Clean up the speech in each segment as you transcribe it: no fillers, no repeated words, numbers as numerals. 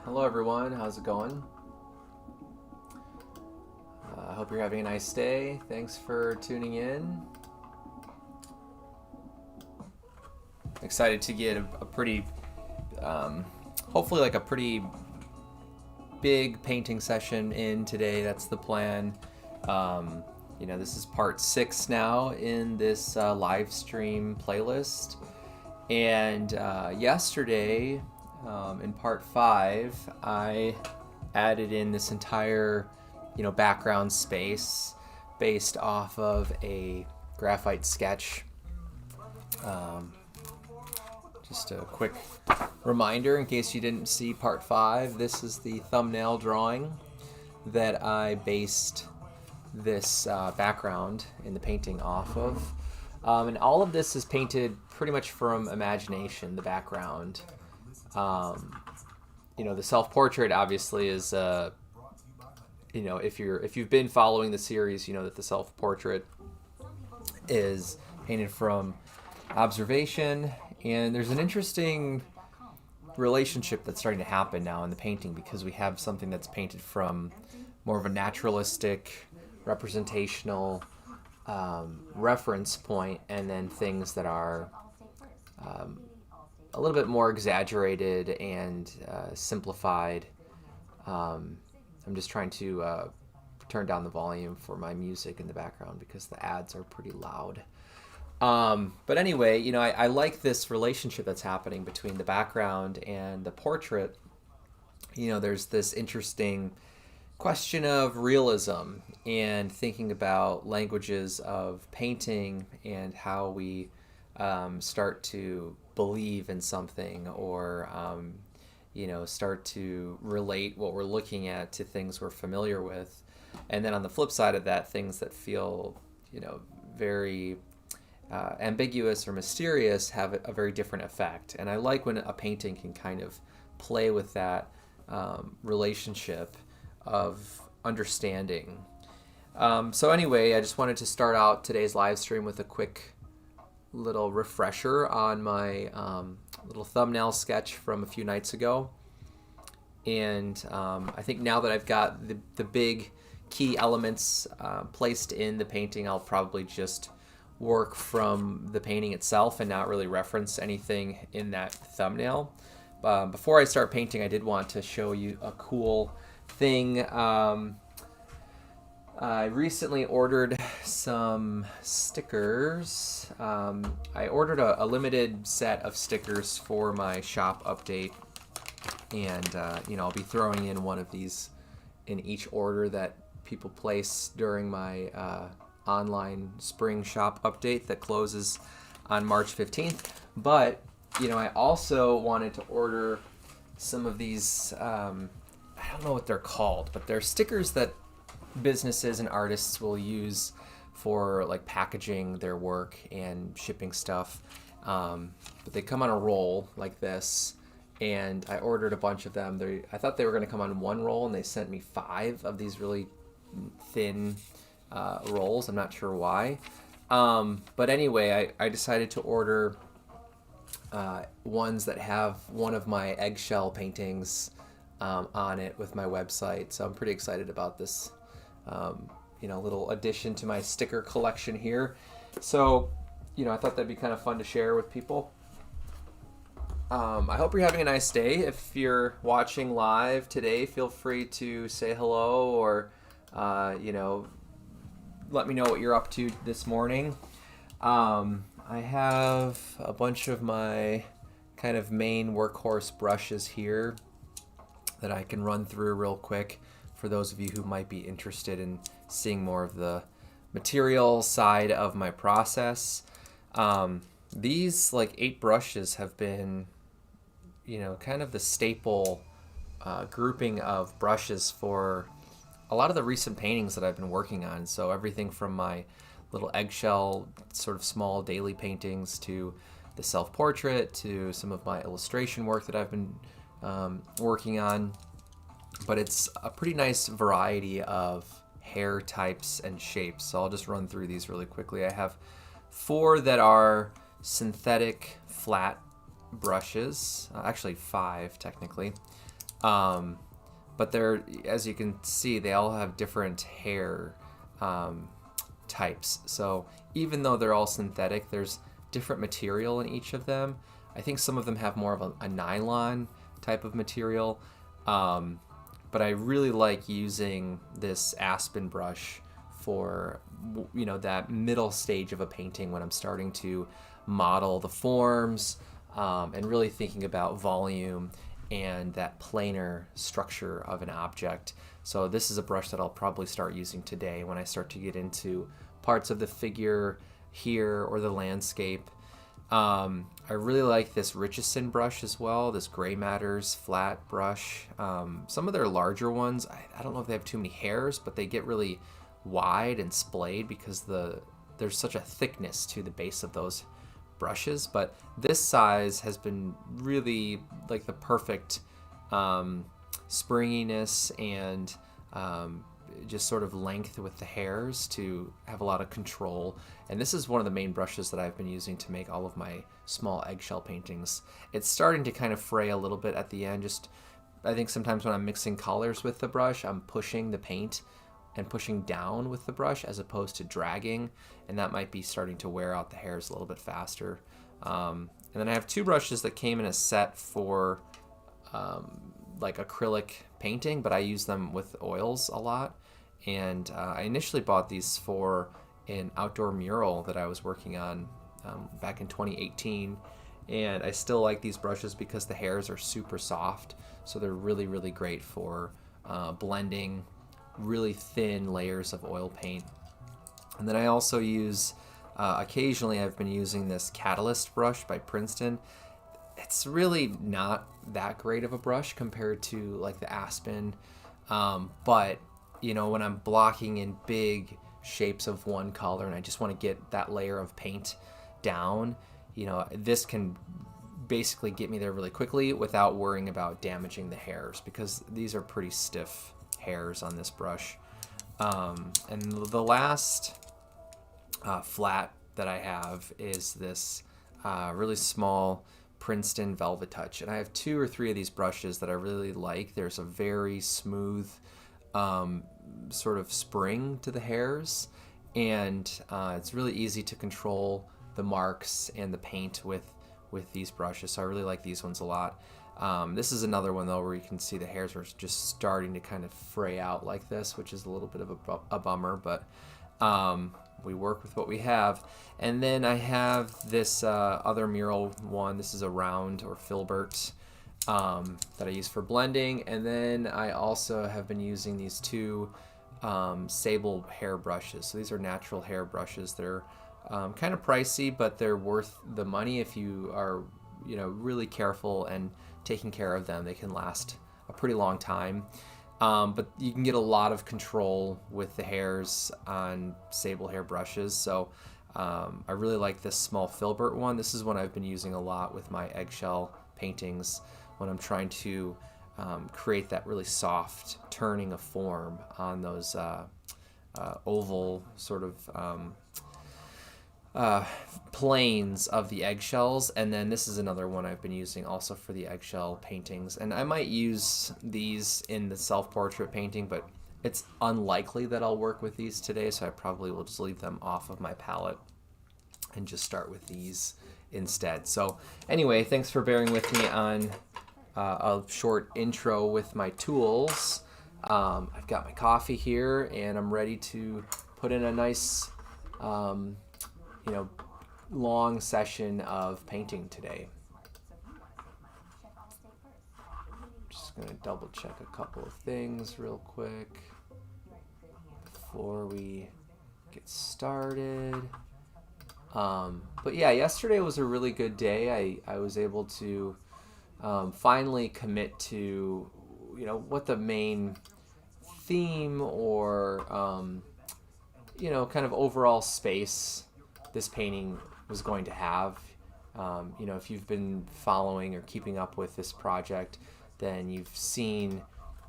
Hello everyone, how's it going? I hope you're having a nice day. Thanks for tuning in. Excited to get a pretty, hopefully like a pretty big painting session in today. That's the plan. This is part 6 now in this live stream playlist. And yesterday, in part 5, I added in this entire, background space based off of a graphite sketch. Just a quick reminder in case you didn't see part 5, this is the thumbnail drawing that I based this background in the painting off of. And all of this is painted pretty much from imagination, the background. The self-portrait obviously is, if you've been following the series, you know that the self-portrait is painted from observation. And there's an interesting relationship that's starting to happen now in the painting because we have something that's painted from more of a naturalistic, representational reference point, and then things that are a little bit more exaggerated and simplified. I'm just trying to turn down the volume for my music in the background because the ads are pretty loud. But anyway, I like this relationship that's happening between the background and the portrait. There's this interesting question of realism and thinking about languages of painting and how we start to believe in something or, start to relate what we're looking at to things we're familiar with. And then on the flip side of that, things that feel, very ambiguous or mysterious have a very different effect. And I like when a painting can kind of play with that relationship of understanding. So anyway, I just wanted to start out today's live stream with a quick little refresher on my little thumbnail sketch from a few nights ago. And I think now that I've got the big key elements placed in the painting, I'll probably just work from the painting itself and not really reference anything in that thumbnail. Before I start painting, I did want to show you a cool thing. I recently ordered some stickers. I ordered a limited set of stickers for my shop update, and I'll be throwing in one of these in each order that people place during my online spring shop update that closes on March 15th. But I also wanted to order some of these, I don't know what they're called, but they're stickers that businesses and artists will use for like packaging their work and shipping stuff. But they come on a roll like this, and I ordered a bunch of them. I thought they were going to come on one roll, and they sent me 5 of these really thin rolls. I'm not sure why. But anyway, I decided to order ones that have one of my eggshell paintings on it with my website. So I'm pretty excited about this little addition to my sticker collection here. So, I thought that'd be kind of fun to share with people. I hope you're having a nice day. If you're watching live today, feel free to say hello or, let me know what you're up to this morning. I have a bunch of my kind of main workhorse brushes here that I can run through real quick for those of you who might be interested in seeing more of the material side of my process. These 8 brushes have been, kind of the staple grouping of brushes for a lot of the recent paintings that I've been working on. So everything from my little eggshell sort of small daily paintings to the self-portrait to some of my illustration work that I've been working on. But it's a pretty nice variety of hair types and shapes. So I'll just run through these really quickly. I have 4 that are synthetic flat brushes, actually 5 technically. Um, but they're, as you can see, they all have different hair types. So even though they're all synthetic, there's different material in each of them. I think some of them have more of a nylon type of material. But I really like using this Aspen brush for, that middle stage of a painting when I'm starting to model the forms, and really thinking about volume and that planar structure of an object. So this is a brush that I'll probably start using today when I start to get into parts of the figure here or the landscape. I really like this Richardson brush as well, this Gray Matters flat brush. Some of their larger ones, I don't know if they have too many hairs, but they get really wide and splayed because there's such a thickness to the base of those brushes. But this size has been really like the perfect springiness and just sort of length with the hairs to have a lot of control. And this is one of the main brushes that I've been using to make all of my small eggshell paintings. It's starting to kind of fray a little bit at the end. Just, I think sometimes when I'm mixing colors with the brush, I'm pushing the paint and pushing down with the brush as opposed to dragging, and that might be starting to wear out the hairs a little bit faster. And then I have two brushes that came in a set for like acrylic painting, but I use them with oils a lot. And I initially bought these for an outdoor mural that I was working on back in 2018. And I still like these brushes because the hairs are super soft. So they're really, really great for blending really thin layers of oil paint. And then I also use, occasionally I've been using this Catalyst brush by Princeton. It's really not that great of a brush compared to like the Aspen. But when I'm blocking in big shapes of one color and I just want to get that layer of paint down, this can basically get me there really quickly without worrying about damaging the hairs, because these are pretty stiff hairs on this brush. And the last flat that I have is this really small Princeton Velvet Touch. And I have 2 or 3 of these brushes that I really like. There's a very smooth sort of spring to the hairs, and it's really easy to control the marks and the paint with these brushes. So I really like these ones a lot. This is another one though where you can see the hairs are just starting to kind of fray out like this, which is a little bit of a bummer, but we work with what we have. And then I have this other mural one. This is a round or filbert that I use for blending. And then I also have been using these 2 sable hair brushes. So these are natural hair brushes. They're kind of pricey, but they're worth the money if you are really careful and taking care of them. They can last a pretty long time. But you can get a lot of control with the hairs on sable hair brushes. So I really like this small filbert one. This is one I've been using a lot with my eggshell paintings when I'm trying to create that really soft turning of form on those oval sort of planes of the eggshells. And then this is another one I've been using also for the eggshell paintings, and I might use these in the self-portrait painting, but it's unlikely that I'll work with these today, so I probably will just leave them off of my palette and just start with these instead. So anyway, thanks for bearing with me on a short intro with my tools. I've got my coffee here and I'm ready to put in a nice long session of painting today. Just gonna double check a couple of things real quick before we get started. But yeah, yesterday was a really good day. I was able to finally commit to what the main theme or kind of overall space this painting was going to have. If you've been following or keeping up with this project, then you've seen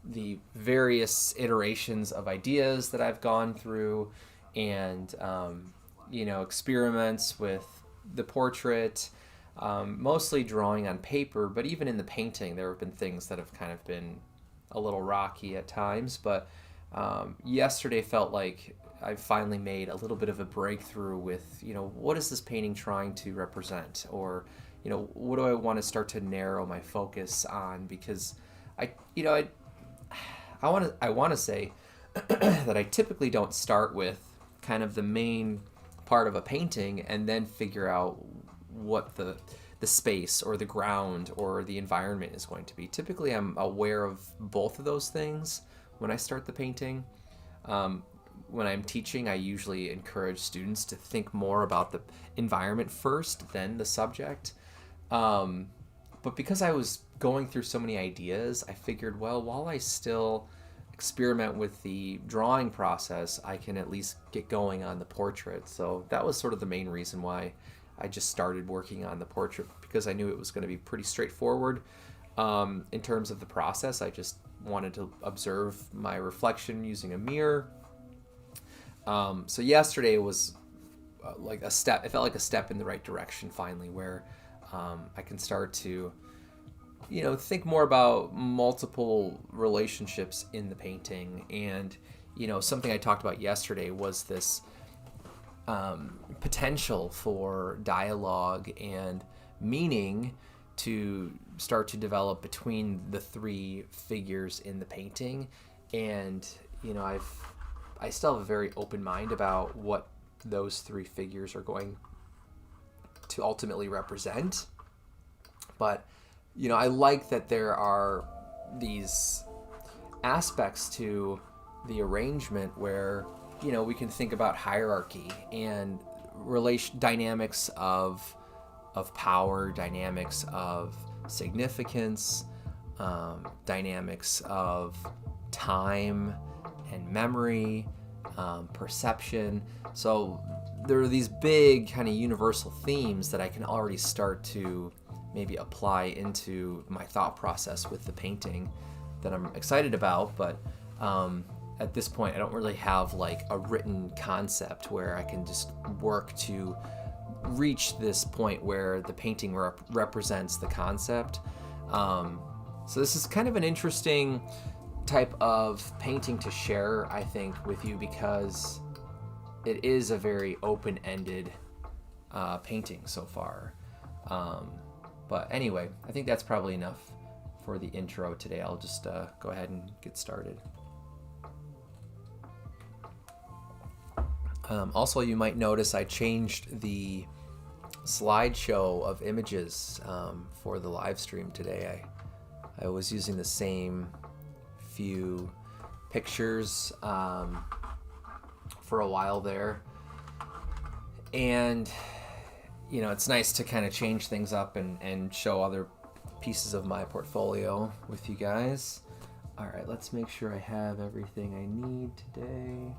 the various iterations of ideas that I've gone through, and experiments with the portrait, mostly drawing on paper, but even in the painting, there have been things that have kind of been a little rocky at times. But yesterday felt like I finally made a little bit of a breakthrough with, what is this painting trying to represent? Or, what do I want to start to narrow my focus on? Because I want to say that I typically don't start with kind of the main part of a painting and then figure out what the space or the ground or the environment is going to be. Typically, I'm aware of both of those things when I start the painting. When I'm teaching, I usually encourage students to think more about the environment first, then the subject. But because I was going through so many ideas, I figured, well, while I still experiment with the drawing process, I can at least get going on the portrait. So that was sort of the main reason why I just started working on the portrait, because I knew it was going to be pretty straightforward. In terms of the process, I just wanted to observe my reflection using a mirror. So yesterday was like a step. It felt like a step in the right direction finally, where I can start to, think more about multiple relationships in the painting. And, something I talked about yesterday was this potential for dialogue and meaning to start to develop between the three figures in the painting. And, I still have a very open mind about what those three figures are going to ultimately represent. But, I like that there are these aspects to the arrangement where, we can think about hierarchy and dynamics of power, dynamics of significance, dynamics of time and memory, perception. So there are these big kind of universal themes that I can already start to maybe apply into my thought process with the painting that I'm excited about. But at this point, I don't really have like a written concept where I can just work to reach this point where the painting represents the concept. So this is kind of an interesting type of painting to share, I think, with you, because it is a very open-ended painting so far. But anyway, I think that's probably enough for the intro today. I'll just go ahead and get started. Also, you might notice I changed the slideshow of images for the live stream today. I was using the same few pictures for a while there, and it's nice to kind of change things up and show other pieces of my portfolio with you guys. All right, let's make sure I have everything I need today.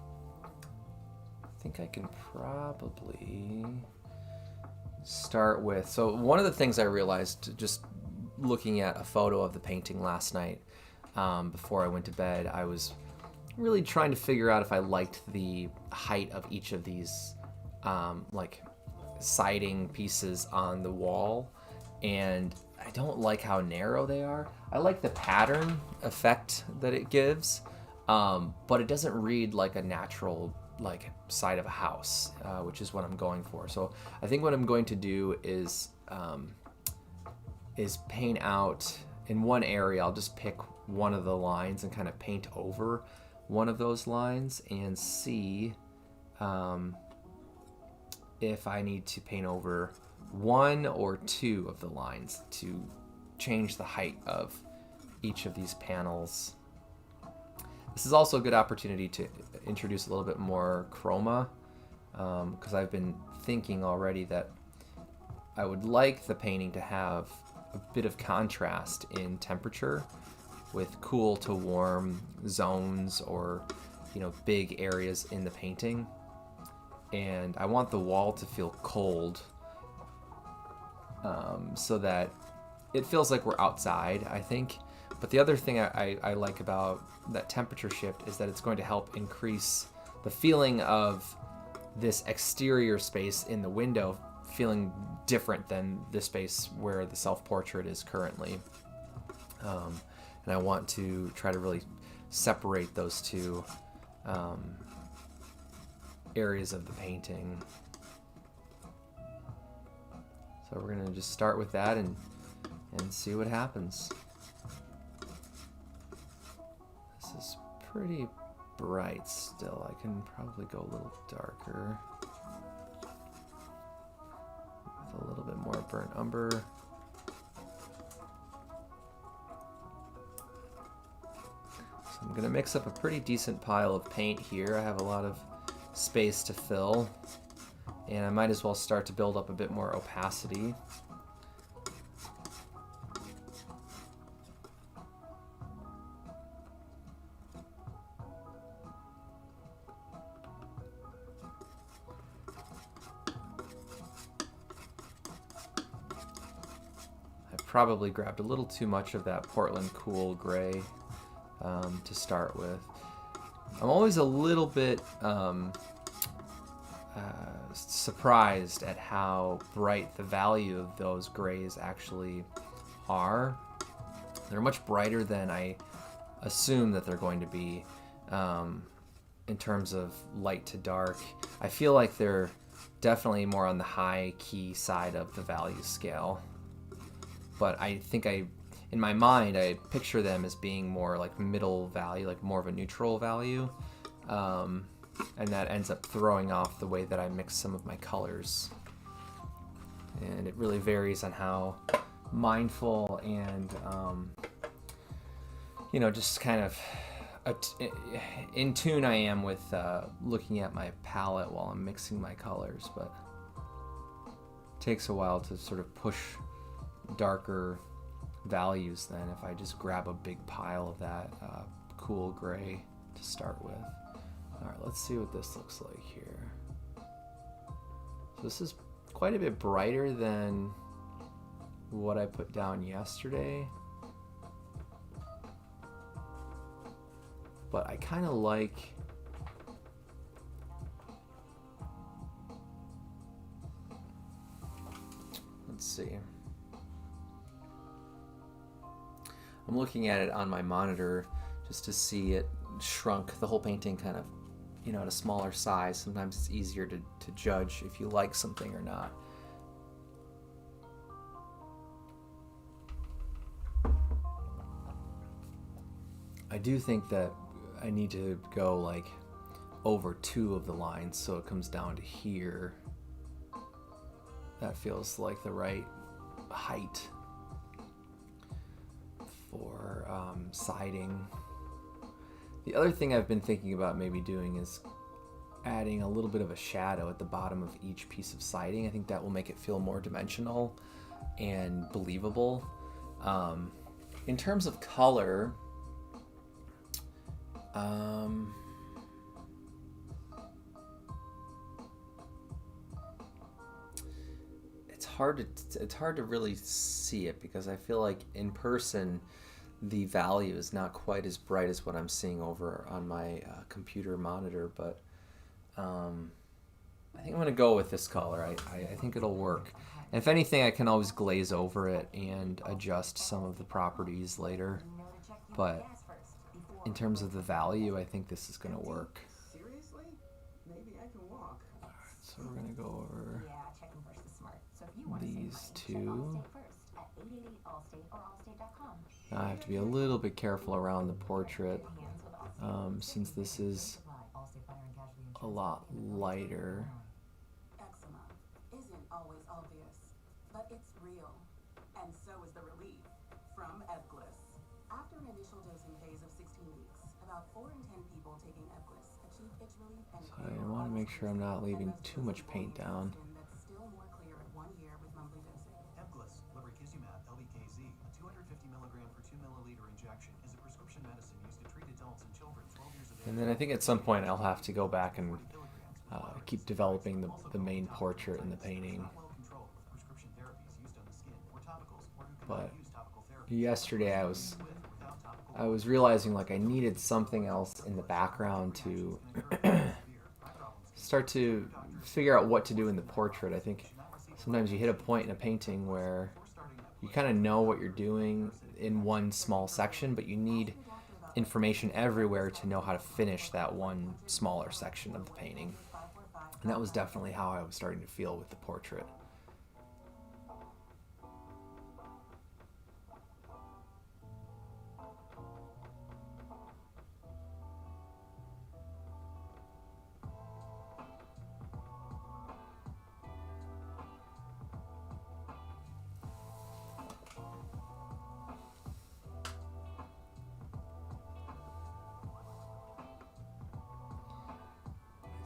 I think I can probably start with, so one of the things I realized just looking at a photo of the painting last night, before I went to bed, I was really trying to figure out if I liked the height of each of these like siding pieces on the wall, and I don't like how narrow they are. I like the pattern effect that it gives, but it doesn't read like a natural like side of a house, which is what I'm going for. So I think what I'm going to do is paint out in one area. I'll just pick one of the lines and kind of paint over one of those lines and see if I need to paint over one or two of the lines to change the height of each of these panels. This is also a good opportunity to introduce a little bit more chroma, because I've been thinking already that I would like the painting to have a bit of contrast in temperature, with cool to warm zones or big areas in the painting. And I want the wall to feel cold, so that it feels like we're outside, I think. But the other thing I like about that temperature shift is that it's going to help increase the feeling of this exterior space in the window feeling different than the space where the self-portrait is currently. And I want to try to really separate those two areas of the painting. So we're going to just start with that and see what happens. This is pretty bright still. I can probably go a little darker with a little bit more burnt umber. So I'm going to mix up a pretty decent pile of paint here. I have a lot of space to fill, and I might as well start to build up a bit more opacity. Probably grabbed a little too much of that Portland Cool gray to start with. I'm always a little bit surprised at how bright the value of those grays actually are. They're much brighter than I assume that they're going to be in terms of light to dark. I feel like they're definitely more on the high key side of the value scale. But I think in my mind, I picture them as being more like middle value, like more of a neutral value. And that ends up throwing off the way that I mix some of my colors. And it really varies on how mindful and, just kind of in tune I am with looking at my palette while I'm mixing my colors. But it takes a while to sort of push darker values than if I just grab a big pile of that cool gray to start with. All right, let's see what this looks like here. So this is quite a bit brighter than what I put down yesterday, but I kind of like let's see. I'm looking at it on my monitor just to see it shrunk, the whole painting kind of, at a smaller size. Sometimes it's easier to judge if you like something or not. I do think that I need to go like over 2 of the lines so it comes down to here. That feels like the right height for siding. The other thing I've been thinking about maybe doing is adding a little bit of a shadow at the bottom of each piece of siding. I think that will make it feel more dimensional and believable. In terms of color, it's hard to really see it because I feel like in person the value is not quite as bright as what I'm seeing over on my computer monitor, but I think I'm going to go with this color. I think it'll work. And if anything, I can always glaze over it and adjust some of the properties later, but in terms of the value, I think this is going to work. Seriously? Maybe I can walk. All right, so we're going to go over these two. Now I have to be a little bit careful around the portrait since this is a lot lighter. Eczema isn't always obvious, but it's real, and so is the relief from Ebglyss. After an initial dosing phase of 16 weeks, about 4 in 10 people taking Ebglyss achieve itch relief and So I want to make sure I'm not leaving too much paint down. that's still more clear at 1 year with monthly dosing. Ebglyss, lebrikizumab LBKZ, a 250 milligram per 2 milliliter injection, is a prescription medicine used to treat adults and children 12 years of age. And then I think at some point I'll have to go back and keep developing the main portrait in the painting. But yesterday I was realizing like I needed something else in the background to start to figure out what to do in the portrait. I think sometimes you hit a point in a painting where you kind of know what you're doing in one small section, but you need information everywhere to know how to finish that one smaller section of the painting. And that was definitely how I was starting to feel with the portrait.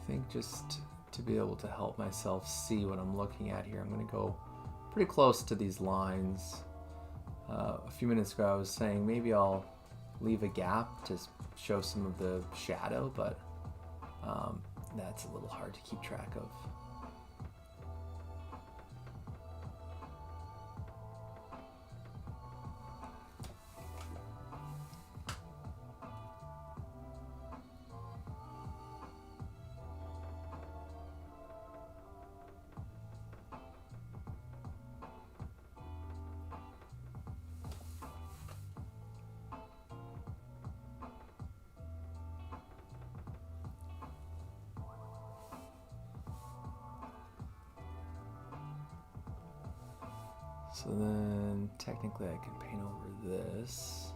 I think just to be able to help myself see what I'm looking at here, I'm going to go pretty close to these lines. A few minutes ago I was saying maybe I'll leave a gap to show some of the shadow, but that's a little hard to keep track of. So then technically I can paint over this.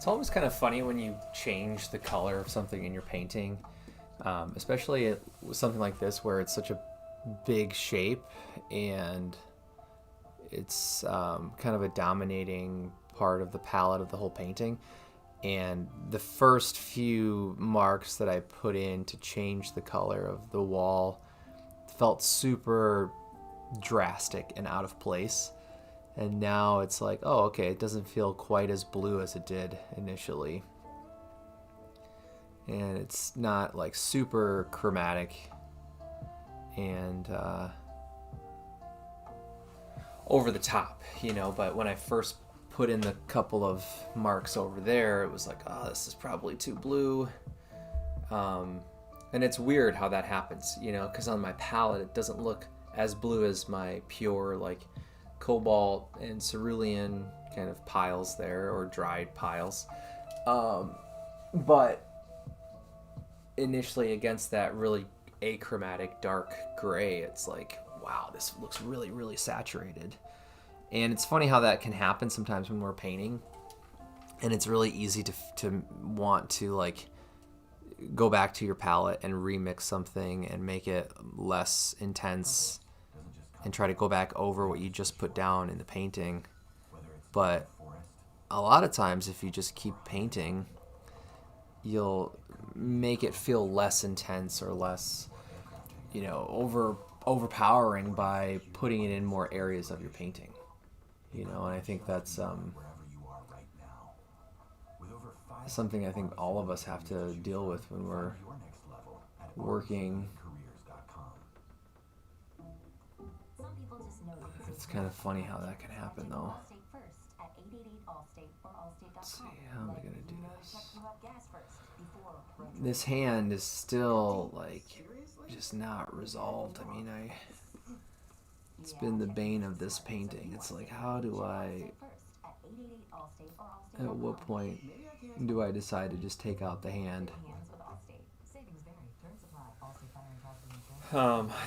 It's always kind of funny when you change the color of something in your painting, especially with something like this where it's such a big shape and it's kind of a dominating part of the palette of the whole painting. And the first few marks that I put in to change the color of the wall felt super drastic and out of place. And now it's like, oh, okay, it doesn't feel quite as blue as it did initially. And it's not like super chromatic and over the top, but when I first put in the couple of marks over there, it was like, oh, this is probably too blue. And it's weird how that happens, because on my palette it doesn't look as blue as my pure like cobalt and cerulean kind of piles there, or dried piles. But initially against that really achromatic dark gray, it's like, wow, this looks really, really saturated. And it's funny how that can happen sometimes when we're painting, and it's really easy to want to like go back to your palette and remix something and make it less intense and try to go back over what you just put down in the painting. But a lot of times if you just keep painting, you'll make it feel less intense or less, overpowering by putting it in more areas of your painting. And I think that's something I think all of us have to deal with when we're working. It's kind of funny how that can happen, though. Let's see, how am I going to do this? This hand is still, like, just not resolved. I mean, it's been the bane of this painting. It's like, at what point do I decide to just take out the hand?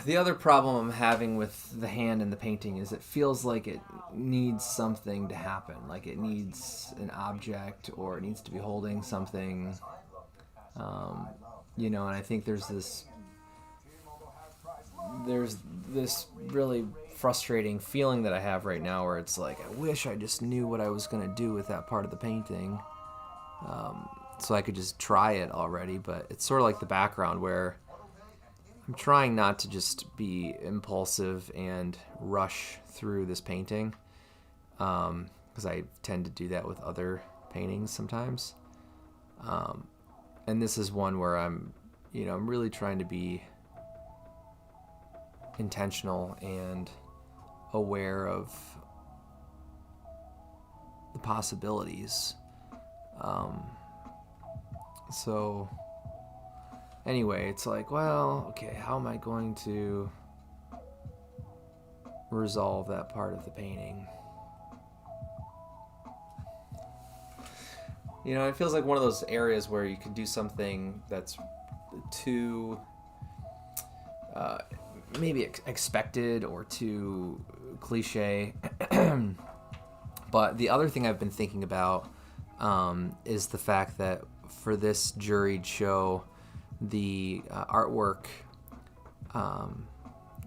The other problem I'm having with the hand in the painting is it feels like it needs something to happen. Like it needs an object, or it needs to be holding something. And I think there's this really frustrating feeling that I have right now where it's like, I wish I just knew what I was going to do with that part of the painting, so I could just try it already. But it's sort of like the background where I'm trying not to just be impulsive and rush through this painting, because I tend to do that with other paintings sometimes. And this is one where I'm really trying to be intentional and aware of the possibilities. So anyway, it's like, well, okay, how am I going to resolve that part of the painting? It feels like one of those areas where you can do something that's too maybe expected or too cliche. But the other thing I've been thinking about is the fact that for this juried show, the artwork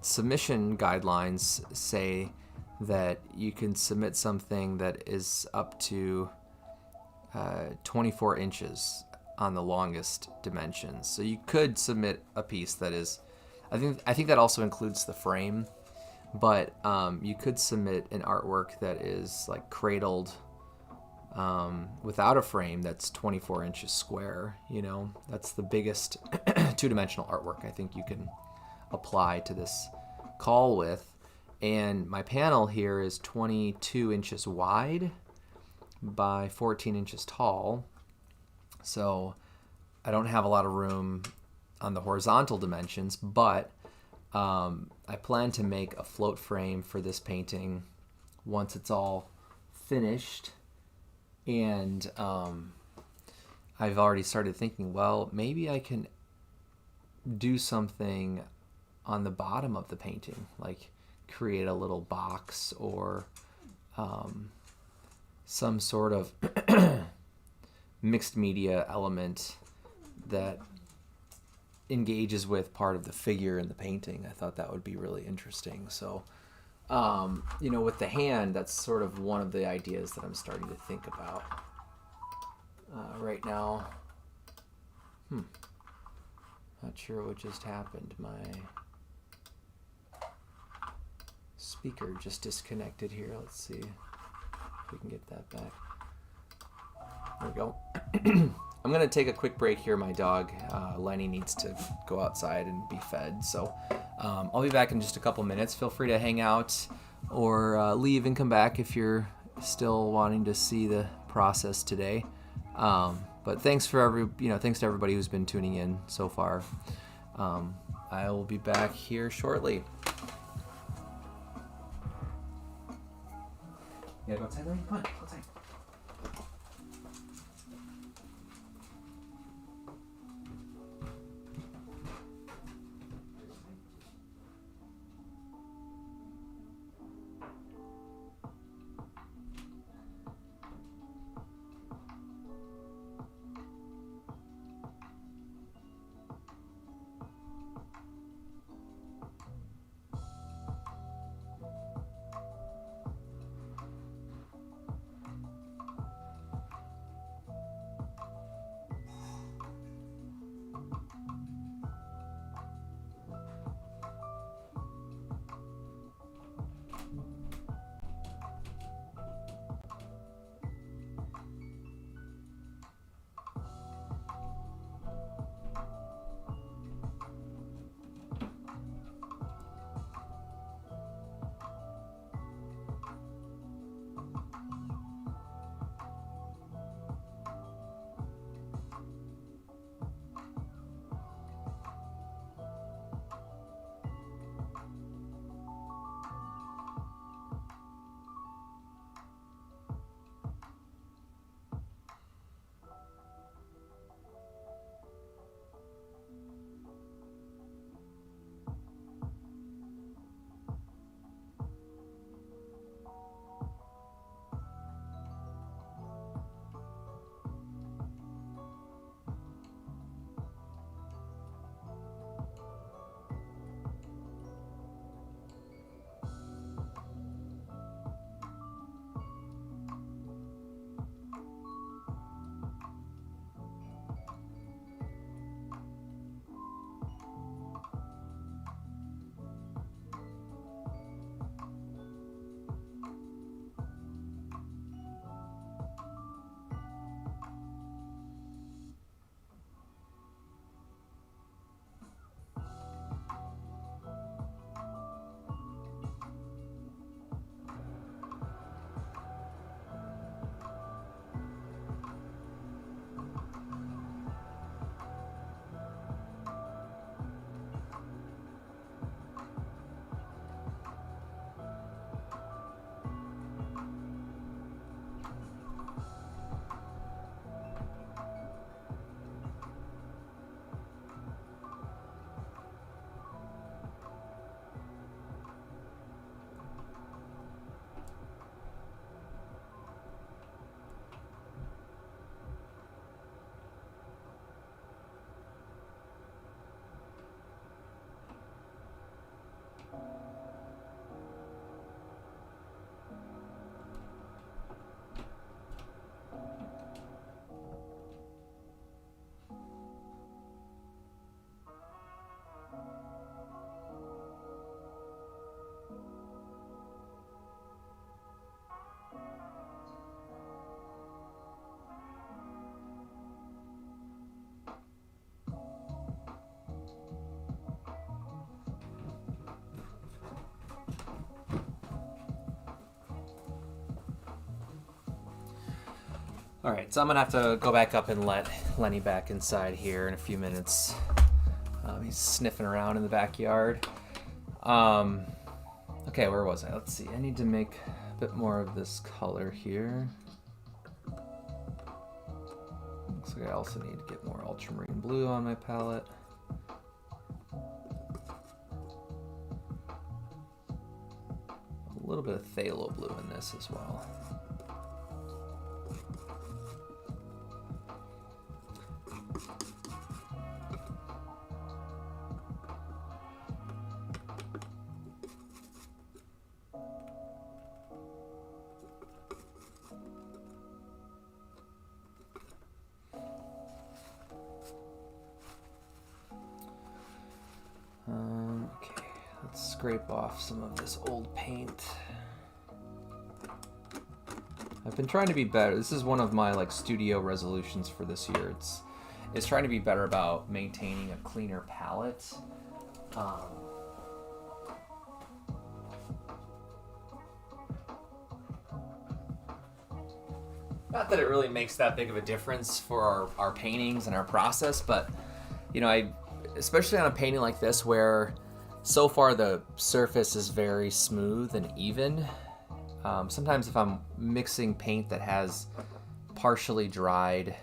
submission guidelines say that you can submit something that is up to 24 inches on the longest dimensions. So you could submit a piece that is, I think that also includes the frame, but you could submit an artwork that is like cradled without a frame that's 24 inches square. That's the biggest two-dimensional artwork I think you can apply to this call with. And my panel here is 22 inches wide by 14 inches tall, so I don't have a lot of room on the horizontal dimensions, but I plan to make a float frame for this painting once it's all finished. And I've already started thinking, well, maybe I can do something on the bottom of the painting, like create a little box or some sort of mixed media element that engages with part of the figure in the painting. I thought that would be really interesting. So, you know, with the hand, that's sort of one of the ideas that I'm starting to think about right now. Not sure what just happened. My speaker just disconnected here. Let's see if we can get that back. There we go. I'm going to take a quick break here. My dog, Lenny, needs to go outside and be fed. So I'll be back in just a couple minutes. Feel free to hang out or leave and come back if you're still wanting to see the process today. But thanks to everybody who's been tuning in so far. I will be back here shortly. Yeah, go outside, Lenny. Come on, go outside. All right, so I'm gonna have to go back up and let Lenny back inside here in a few minutes. He's sniffing around in the backyard. Okay, where was I? Let's see. I need to make a bit more of this color here. Looks like I also need to get more ultramarine blue on my palette. A little bit of phthalo blue in this as well. scrape off some of this old paint. I've been trying to be better. This is one of my like studio resolutions for this year. It's trying to be better about maintaining a cleaner palette. Not that it really makes that big of a difference for our paintings and our process, but you know, especially on a painting like this where so far the surface is very smooth and even. Sometimes if I'm mixing paint that has partially dried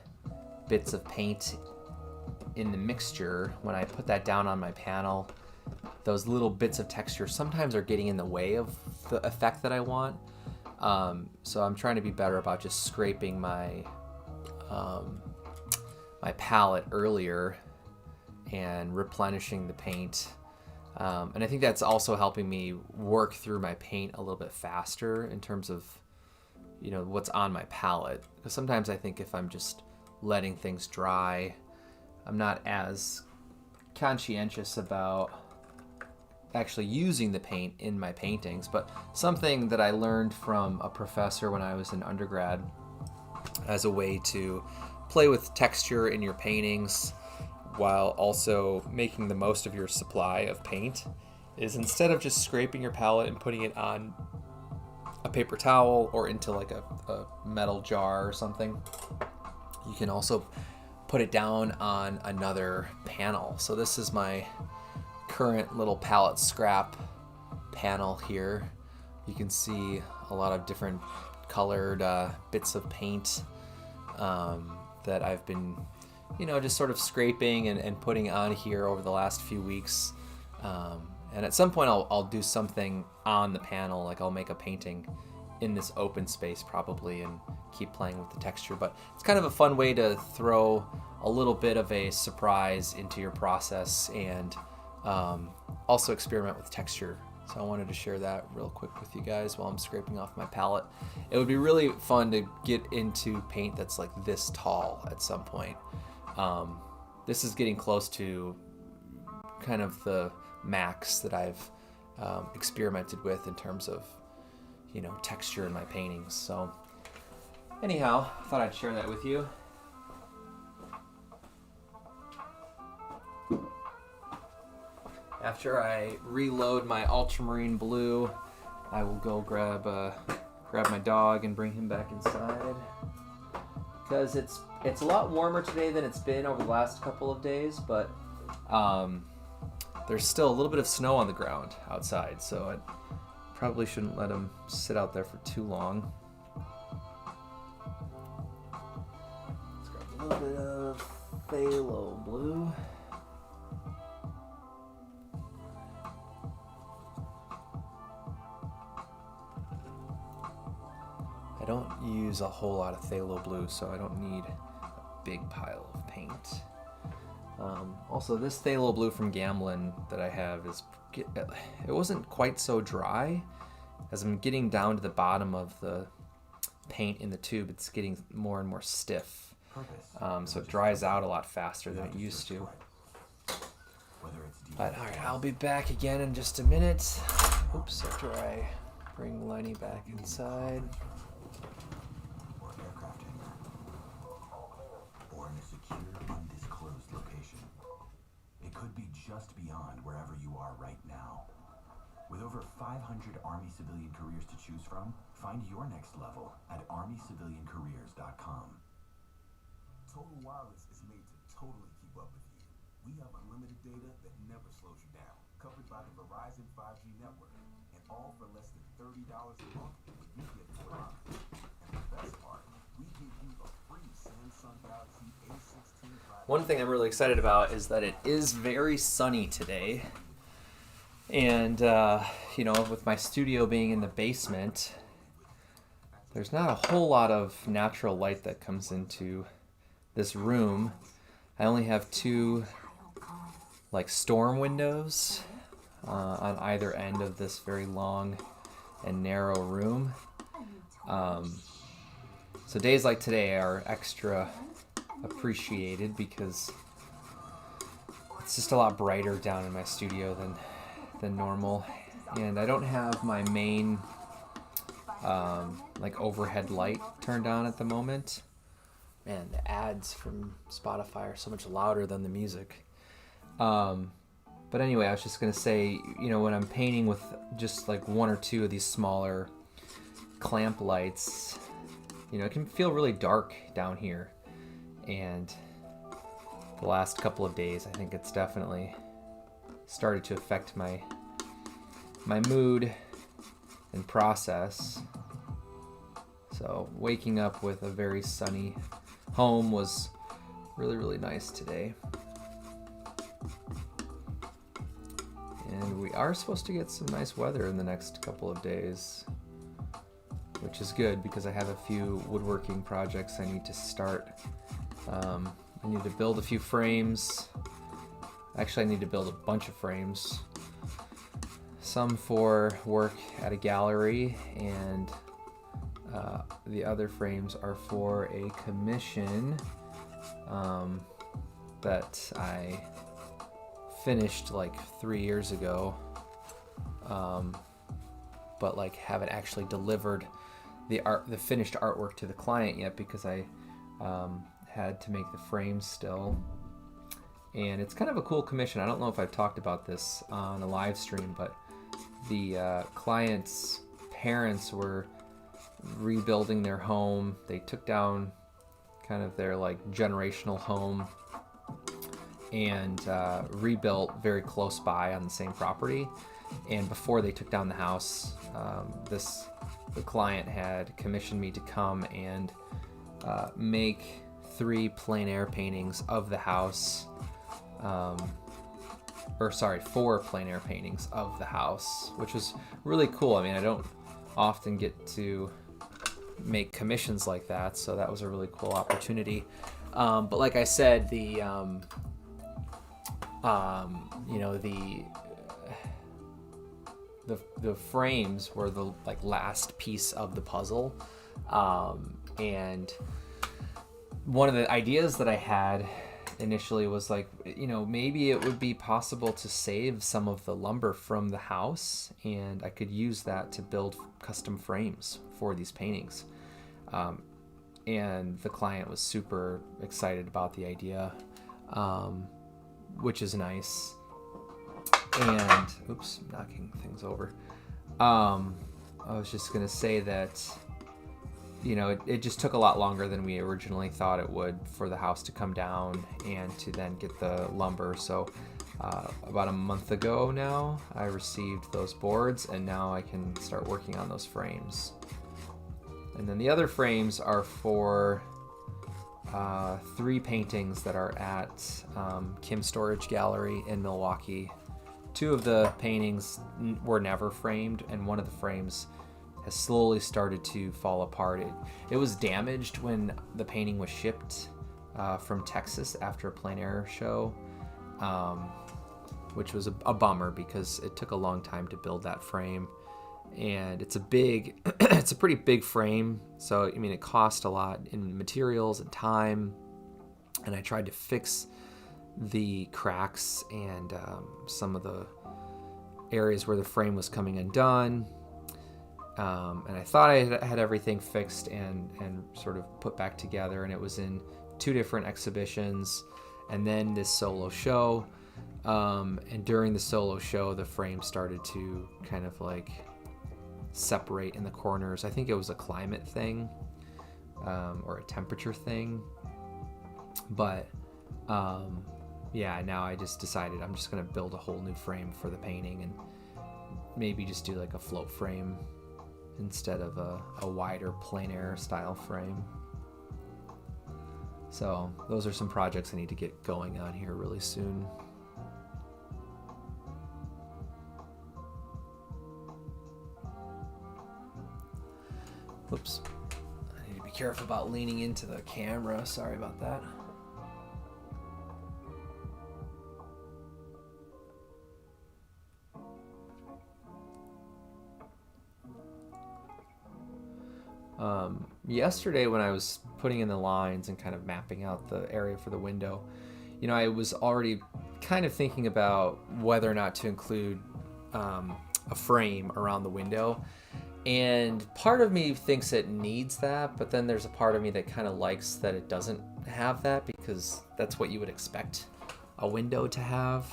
bits of paint in the mixture, when I put that down on my panel, those little bits of texture sometimes are getting in the way of the effect that I want. So I'm trying to be better about just scraping my my palette earlier and replenishing the paint. And I think that's also helping me work through my paint a little bit faster in terms of, you know, what's on my palette. Because sometimes I think if I'm just letting things dry, I'm not as conscientious about actually using the paint in my paintings. But something that I learned from a professor when I was in undergrad as a way to play with texture in your paintings while also making the most of your supply of paint is instead of just scraping your palette and putting it on a paper towel or into like a metal jar or something, you can also put it down on another panel. So this is my current little palette scrap panel here. You can see a lot of different colored bits of paint that I've been, you know, just sort of scraping and putting on here over the last few weeks. And at some point I'll do something on the panel, like I'll make a painting in this open space probably and keep playing with the texture. But it's kind of a fun way to throw a little bit of a surprise into your process and also experiment with texture. So I wanted to share that real quick with you guys while I'm scraping off my palette. It would be really fun to get into paint that's like this tall at some point. This is getting close to kind of the max that I've experimented with in terms of, you know, texture in my paintings. So anyhow, I thought I'd share that with you. After I reload my ultramarine blue, I will go grab my dog and bring him back inside. Because it's a lot warmer today than it's been over the last couple of days, but there's still a little bit of snow on the ground outside, so I probably shouldn't let him sit out there for too long. Let's grab a little bit of phthalo blue. I don't use a whole lot of phthalo blue, so I don't need a big pile of paint. Also, this phthalo blue from Gamblin that I have it wasn't quite so dry. As I'm getting down to the bottom of the paint in the tube, it's getting more and more stiff. So it dries out a lot faster than it used to. But all right, I'll be back again in just a minute. Oops, after I bring Lenny back inside. Just beyond wherever you are right now. With over 500 Army civilian careers to choose from, find your next level at armyciviliancareers.com. Total Wireless is made to totally keep up with you. We have unlimited data that never slows you down, covered by the Verizon 5G network, and all for less than $30 a month when you get 4 lines. And the best part, we give you a free Samsung Galaxy A16 5G. One thing I'm really excited about is that it is very sunny today. And, you know, with my studio being in the basement, there's not a whole lot of natural light that comes into this room. I only have 2, like, storm windows on either end of this very long and narrow room. So days like today are extra appreciated because it's just a lot brighter down in my studio than normal. and I don't have my main like overhead light turned on at the moment. Man, the ads from Spotify are so much louder than the music. But anyway, I was just gonna say, when I'm painting with just like one or two of these smaller clamp lights, it can feel really dark down here. And the last couple of days, I think it's definitely started to affect my mood and process. So waking up with a very sunny home was really, really nice today. And we are supposed to get some nice weather in the next couple of days, which is good because I have a few woodworking projects I need to start. I need to build a few frames. Actually, I need to build a bunch of frames. Some for work at a gallery, and the other frames are for a commission that I finished like 3 years ago, but like haven't actually delivered the finished artwork to the client yet because I had to make the frames still. And it's kind of a cool commission. I don't know if I've talked about this on a live stream, but the client's parents were rebuilding their home. They took down kind of their like generational home and rebuilt very close by on the same property. And before they took down the house, the client had commissioned me to come and make 3 plein air paintings of the house. 4 plein air paintings of the house, which was really cool. I mean, I don't often get to make commissions like that, so that was a really cool opportunity. But like I said, the frames were the like last piece of the puzzle, and one of the ideas that I had initially was like, maybe it would be possible to save some of the lumber from the house and I could use that to build custom frames for these paintings. And the client was super excited about the idea, which is nice. And oops, knocking things over. I was just gonna say that it just took a lot longer than we originally thought it would for the house to come down and to then get the lumber. So about a month ago now, I received those boards, and now I can start working on those frames. And then the other frames are for 3 paintings that are at Kim Storage Gallery in Milwaukee. 2 of the paintings were never framed, and one of the frames has slowly started to fall apart. It was damaged when the painting was shipped from Texas after a plein air show, which was a bummer because it took a long time to build that frame. And it's a pretty big frame. So, I mean, it cost a lot in materials and time. And I tried to fix the cracks and some of the areas where the frame was coming undone. And I thought I had everything fixed and sort of put back together, and it was in 2 different exhibitions and then this solo show. And during the solo show, the frame started to kind of like separate in the corners. I think it was a climate thing, or a temperature thing. But yeah, now I just decided I'm just going to build a whole new frame for the painting and maybe just do like a float frame instead of a wider plein air style frame. So those are some projects I need to get going on here really soon. Whoops. I need to be careful about leaning into the camera. Sorry about that. Yesterday when I was putting in the lines and kind of mapping out the area for the window, I was already kind of thinking about whether or not to include a frame around the window. And part of me thinks it needs that, but then there's a part of me that kind of likes that it doesn't have that, because that's what you would expect a window to have.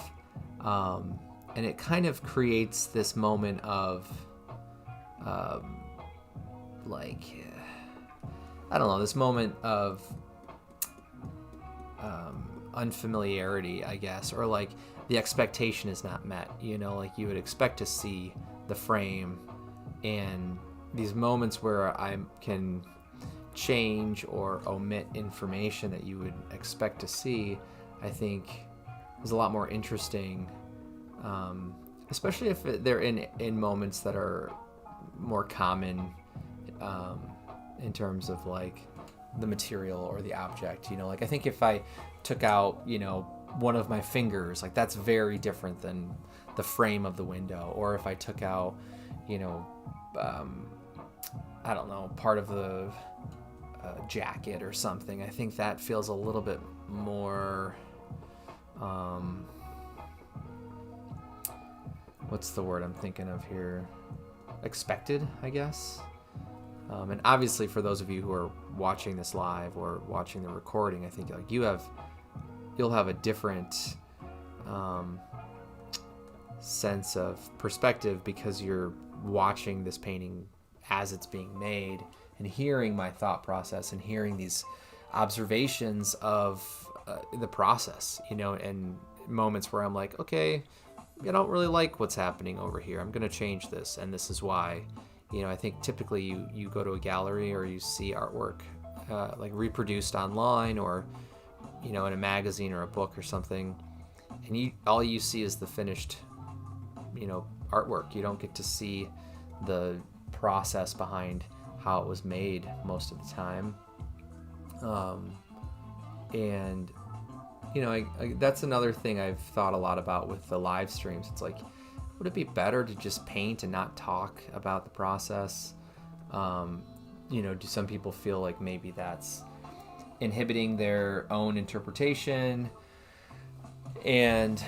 And it kind of creates this moment of like, I don't know, this moment of unfamiliarity, I guess, or like the expectation is not met, you know, like you would expect to see the frame, and these moments where I can change or omit information that you would expect to see, I think is a lot more interesting, especially if they're in moments that are more common in terms of like the material or the object, you know, like I think if I took out, you know, one of my fingers, like that's very different than the frame of the window. Or if I took out, you know, I don't know, part of the jacket or something, I think that feels a little bit more, what's the word I'm thinking of here? Expected, I guess. And obviously for those of you who are watching this live or watching the recording, I think like you'll have a different sense of perspective, because you're watching this painting as it's being made and hearing my thought process and hearing these observations of the process, you know, and moments where I'm like, okay, I don't really like what's happening over here. I'm going to change this, and this is why. You know, I think typically you go to a gallery or you see artwork like reproduced online, or, you know, in a magazine or a book or something, and all you see is the finished, you know, artwork. You don't get to see the process behind how it was made most of the time. And, you know, that's another thing I've thought a lot about with the live streams. It's like, would it be better to just paint and not talk about the process? You know, do some people feel like maybe that's inhibiting their own interpretation? And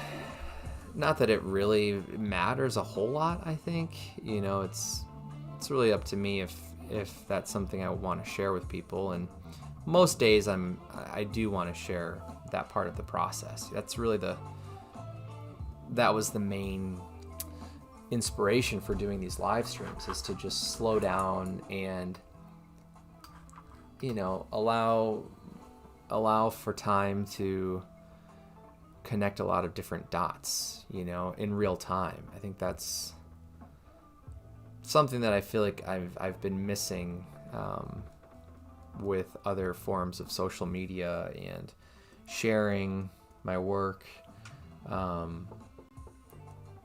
not that it really matters a whole lot, I think. You know, it's really up to me if that's something I want to share with people. And most days I do want to share that part of the process. That's really that was the main inspiration for doing these live streams, is to just slow down and, you know, allow for time to connect a lot of different dots, you know, in real time. I think that's something that I feel like I've been missing with other forms of social media and sharing my work.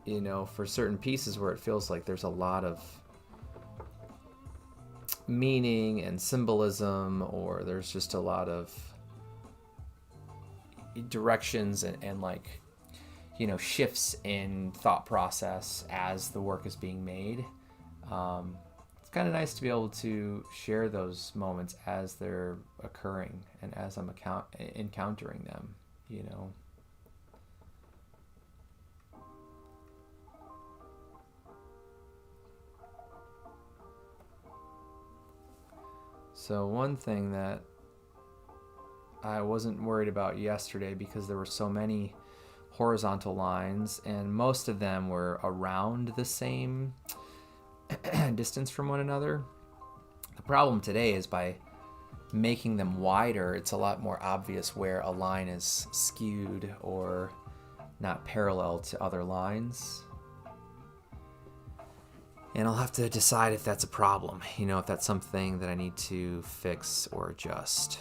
You know, for certain pieces where it feels like there's a lot of meaning and symbolism, or there's just a lot of directions and like, you know, shifts in thought process as the work is being made. It's kind of nice to be able to share those moments as they're occurring and as I'm encountering them, you know. So one thing that I wasn't worried about yesterday, because there were so many horizontal lines and most of them were around the same distance from one another. The problem today is by making them wider, it's a lot more obvious where a line is skewed or not parallel to other lines. And I'll have to decide if that's a problem, you know, if that's something that I need to fix or adjust.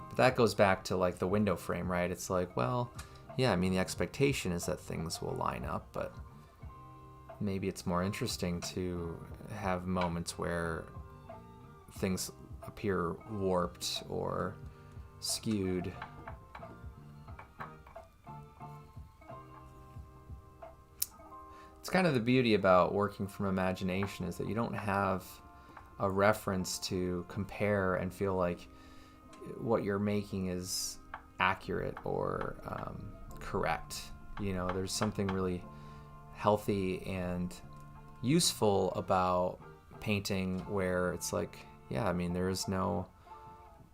But that goes back to like the window frame, right? It's like, well, yeah, I mean, the expectation is that things will line up, but maybe it's more interesting to have moments where things appear warped or skewed. It's kind of the beauty about working from imagination, is that you don't have a reference to compare and feel like what you're making is accurate or correct. You know, there's something really healthy and useful about painting, where it's like, yeah, I mean, there is no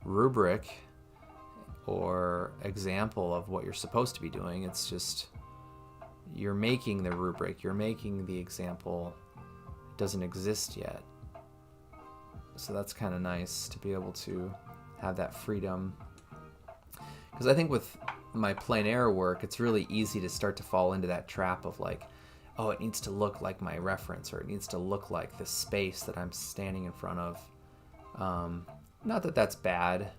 rubric or example of what you're supposed to be doing. It's just you're making the rubric, you're making the example. It doesn't exist yet. So that's kind of nice to be able to have that freedom. Because I think with my plein air work, it's really easy to start to fall into that trap of like, oh, it needs to look like my reference, or it needs to look like the space that I'm standing in front of. Not that that's bad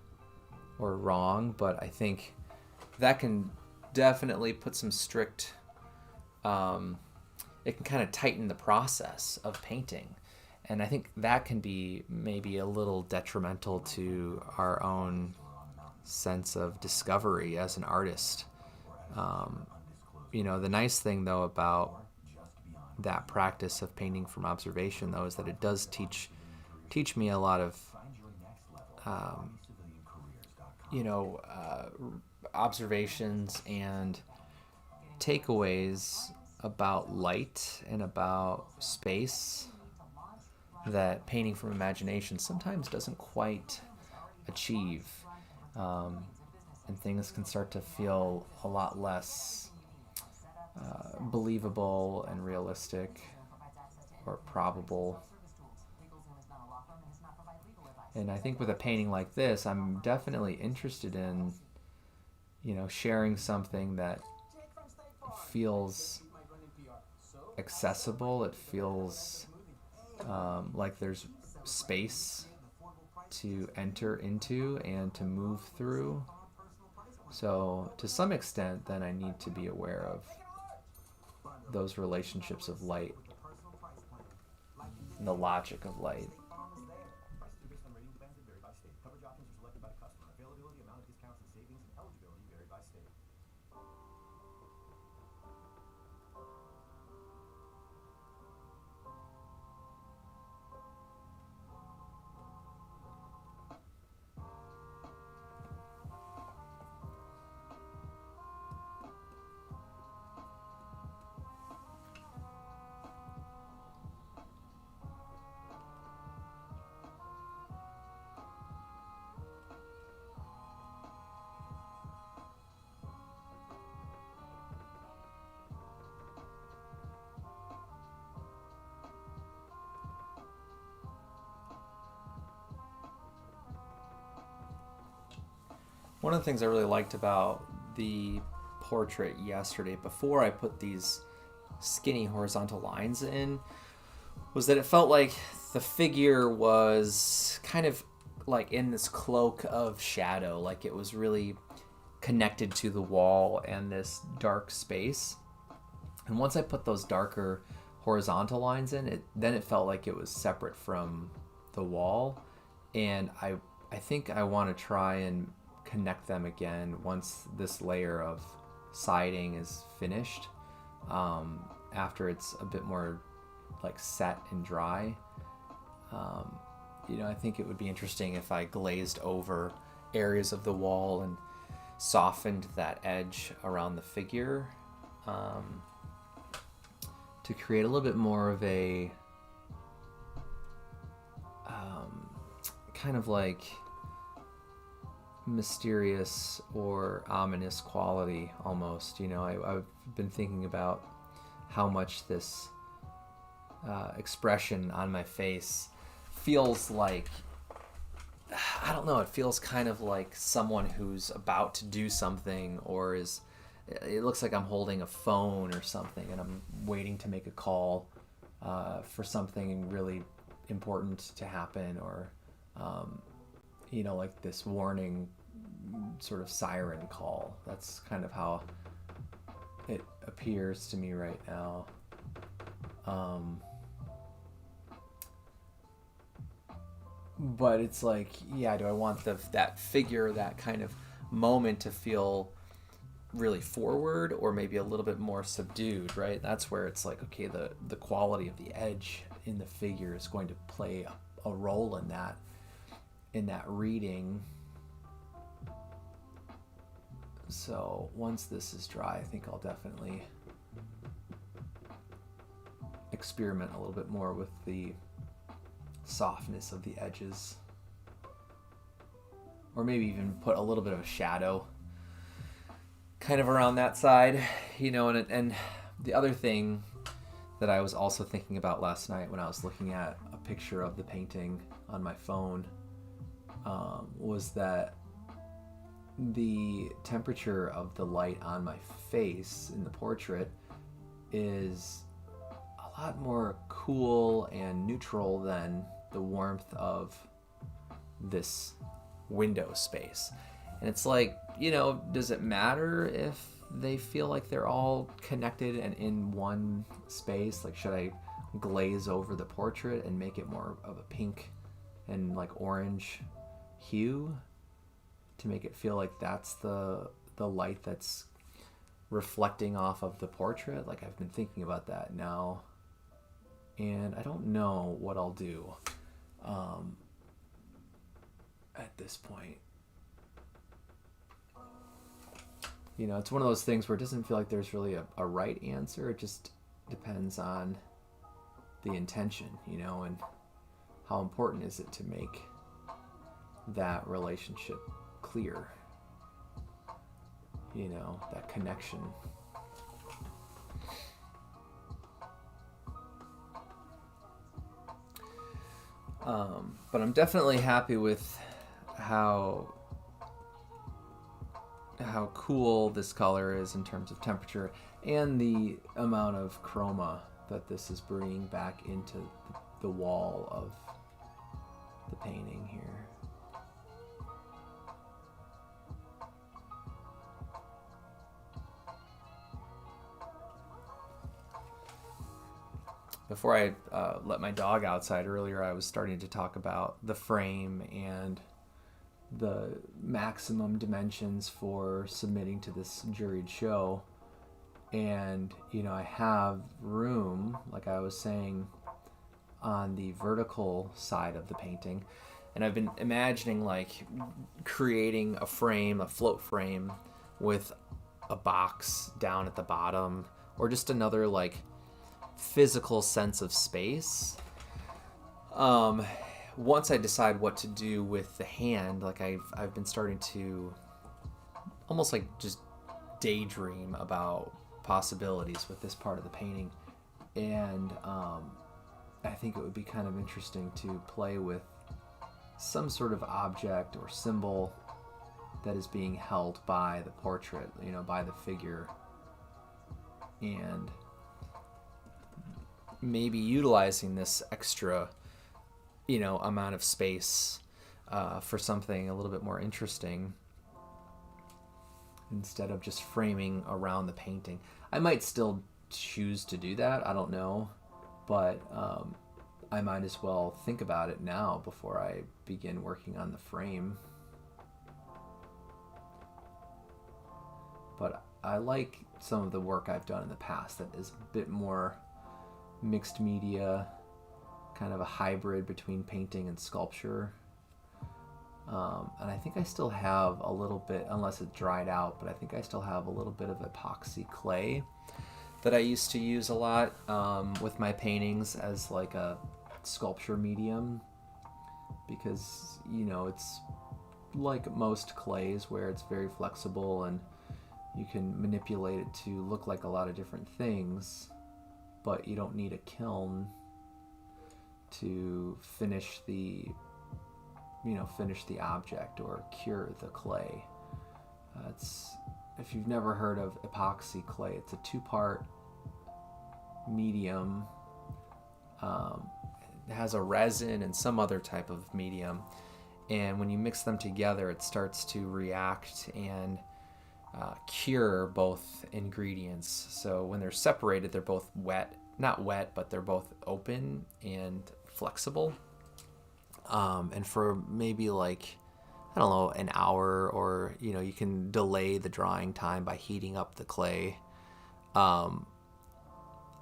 or wrong, but I think that can definitely put some strict, it can kind of tighten the process of painting. And I think that can be maybe a little detrimental to our own sense of discovery as an artist. The nice thing though about that practice of painting from observation though is that it does teach me a lot of observations and takeaways about light and about space that painting from imagination sometimes doesn't quite achieve. And things can start to feel a lot less believable and realistic or probable. And I think with a painting like this, I'm definitely interested in, sharing something that feels accessible. It feels like there's space to enter into and to move through. So to some extent, then I need to be aware of those relationships of light, and the logic of light. Prices are based on rating plans that vary by state. Coverage options are selected by the customer. Availability, amount of discounts and savings, and eligibility vary by state. One of the things I really liked about the portrait yesterday, before I put these skinny horizontal lines in, was that it felt like the figure was kind of like in this cloak of shadow, like it was really connected to the wall and this dark space. And once I put those darker horizontal lines in, then it felt like it was separate from the wall. And I think I want to try and connect them again once this layer of siding is finished, after it's a bit more like set and dry. I think it would be interesting if I glazed over areas of the wall and softened that edge around the figure, to create a little bit more of a kind of like mysterious or ominous quality almost. I've been thinking about how much this expression on my face feels like, I don't know, it feels kind of like someone who's about to do something, or it looks like I'm holding a phone or something and I'm waiting to make a call for something really important to happen, or like this warning sort of siren call. That's kind of how it appears to me right now. But it's like, yeah, do I want that figure, that kind of moment to feel really forward, or maybe a little bit more subdued, right? That's where it's like, okay, the quality of the edge in the figure is going to play a role in that reading. So once this is dry, I think I'll definitely experiment a little bit more with the softness of the edges. Or maybe even put a little bit of a shadow kind of around that side, you know. And the other thing that I was also thinking about last night when I was looking at a picture of the painting on my phone was that the temperature of the light on my face in the portrait is a lot more cool and neutral than the warmth of this window space. And it's like, you know, does it matter if they feel like they're all connected and in one space? Like, should I glaze over the portrait and make it more of a pink and like orange hue to make it feel like that's the light that's reflecting off of the portrait? Like, I've been thinking about that now, and I don't know what I'll do at this point. You know, it's one of those things where it doesn't feel like there's really a right answer. It just depends on the intention, you know, and how important is it to make that relationship clear, you know, that connection. But I'm definitely happy with how cool this color is in terms of temperature and the amount of chroma that this is bringing back into the wall of the painting here. Before I let my dog outside earlier, I was starting to talk about the frame and the maximum dimensions for submitting to this juried show. And, you know, I have room, like I was saying, on the vertical side of the painting. And I've been imagining like creating a frame, a float frame with a box down at the bottom, or just another like physical sense of space. Once I decide what to do with the hand, like I've been starting to almost like just daydream about possibilities with this part of the painting, and I think it would be kind of interesting to play with some sort of object or symbol that is being held by the portrait, you know, by the figure, and maybe utilizing this extra, you know, amount of space for something a little bit more interesting instead of just framing around the painting. I might still choose to do that, I don't know, but I might as well think about it now before I begin working on the frame. But I like some of the work I've done in the past that is a bit more mixed media, kind of a hybrid between painting and sculpture. And I think I still have a little bit, unless it dried out, but I think I still have a little bit of epoxy clay that I used to use a lot with my paintings as like a sculpture medium, because, you know, it's like most clays where it's very flexible and you can manipulate it to look like a lot of different things, but you don't need a kiln to finish the object or cure the clay. If you've never heard of epoxy clay, it's a two-part medium. It has a resin and some other type of medium, and when you mix them together, it starts to react and cure both ingredients. So when they're separated, they're both not wet, but they're both open and flexible. And for maybe like, I don't know, an hour, or, you know, you can delay the drying time by heating up the clay.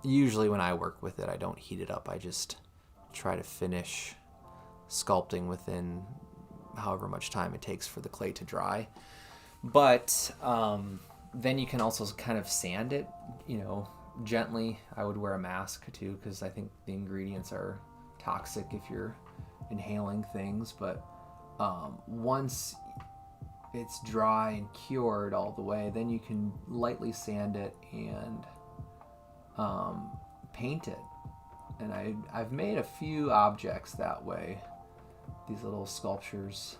Usually when I work with it, I don't heat it up. I just try to finish sculpting within however much time it takes for the clay to dry. But then you can also kind of sand it, you know, gently. I would wear a mask too, because I think the ingredients are toxic if you're inhaling things. But once it's dry and cured all the way, then you can lightly sand it and paint it. And I've made a few objects that way, these little sculptures.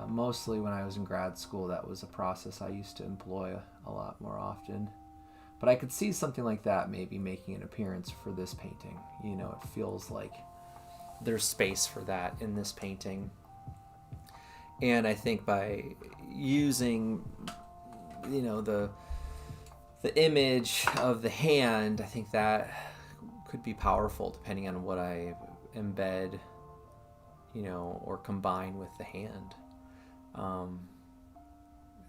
Mostly when I was in grad school, that was a process I used to employ a lot more often. But I could see something like that maybe making an appearance for this painting. You know, it feels like there's space for that in this painting. And I think by using, you know, the image of the hand, I think that could be powerful depending on what I embed, you know, or combine with the hand.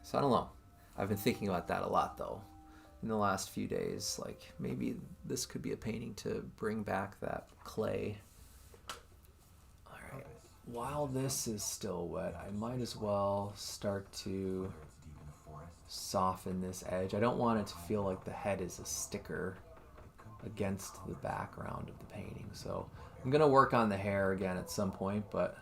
So I don't know. I've been thinking about that a lot though in the last few days. Like maybe this could be a painting to bring back that clay. All right. While this is still wet, I might as well start to soften this edge. I don't want it to feel like the head is a sticker against the background of the painting. So I'm going to work on the hair again at some point, but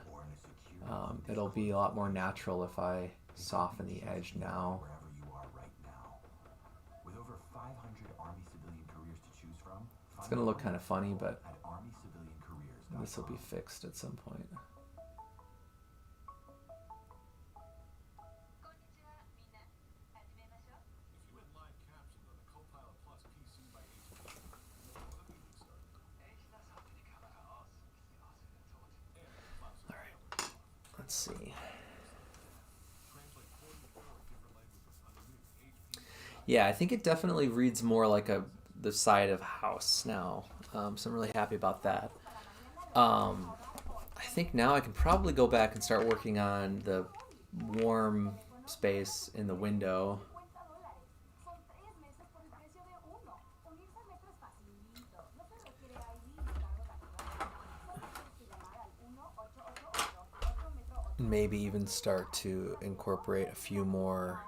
it'll be a lot more natural if I soften the edge now. Wherever you are right now. With over 500 Army civilian careers to choose from, It's going to look kind of funny, but at armyciviliancareers.com. this will be fixed at some point. If you had live captions on the Copilot Plus PC by HP, what a meeting starter. All right. Let's see. Translate 44 different languages underneath HP. Yeah, I think it definitely reads more like the side of a house now. So I'm really happy about that. I think now I can probably go back and start working on the warm space in the window. Maybe even start to incorporate a few more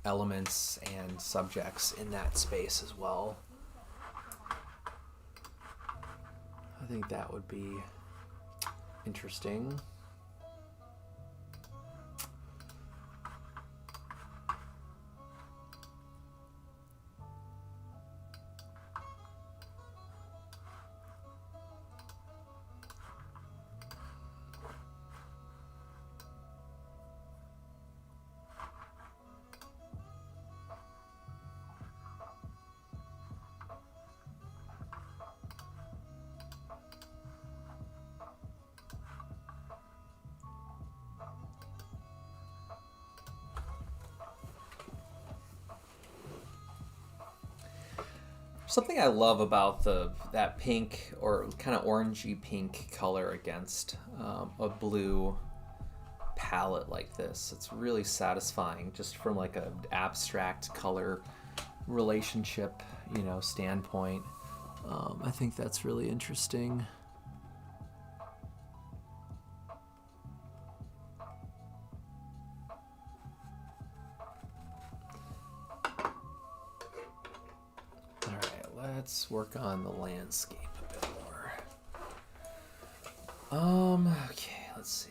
elements and subjects in that space as well. I think that would be interesting. Something I love about that pink or kind of orangey pink color against a blue palette like this. It's really satisfying just from like an abstract color relationship, you know, standpoint. I think that's really interesting. Let's work on the landscape a bit more. Okay, let's see.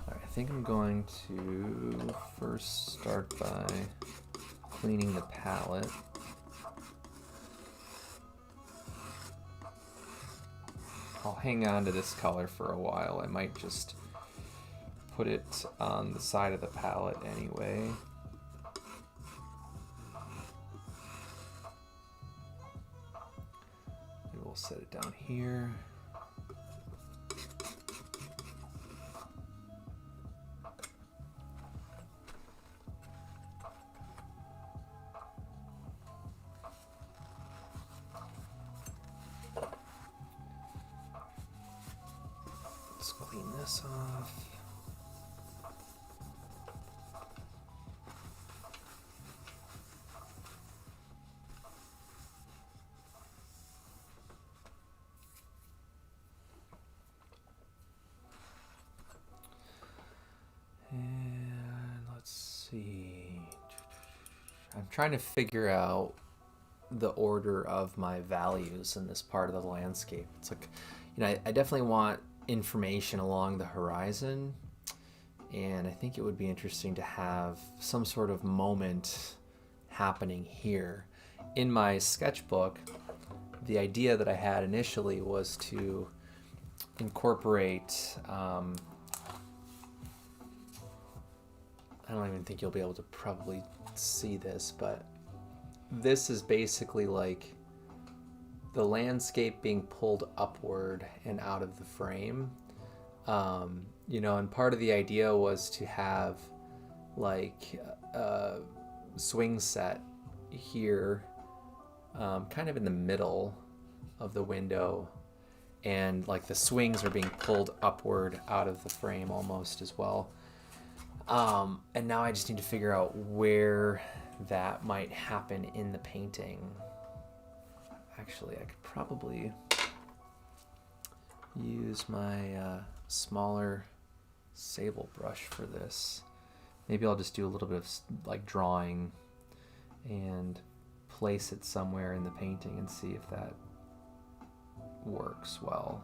Alright, I think I'm going to first start by cleaning the palette. I'll hang on to this color for a while. I might just put it on the side of the palette anyway. Maybe we'll set it down here. Let's clean this off. I'm trying to figure out the order of my values in this part of the landscape. It's like, I definitely want information along the horizon, and I think it would be interesting to have some sort of moment happening here. In my sketchbook, the idea that I had initially was to incorporate, I don't even think you'll be able to probably see this, but this is basically like the landscape being pulled upward and out of the frame. And part of the idea was to have like a swing set here, kind of in the middle of the window, and like the swings are being pulled upward out of the frame almost as well. And now I just need to figure out where that might happen in the painting. Actually, I could probably use my smaller sable brush for this. Maybe I'll just do a little bit of like drawing and place it somewhere in the painting and see if that works well.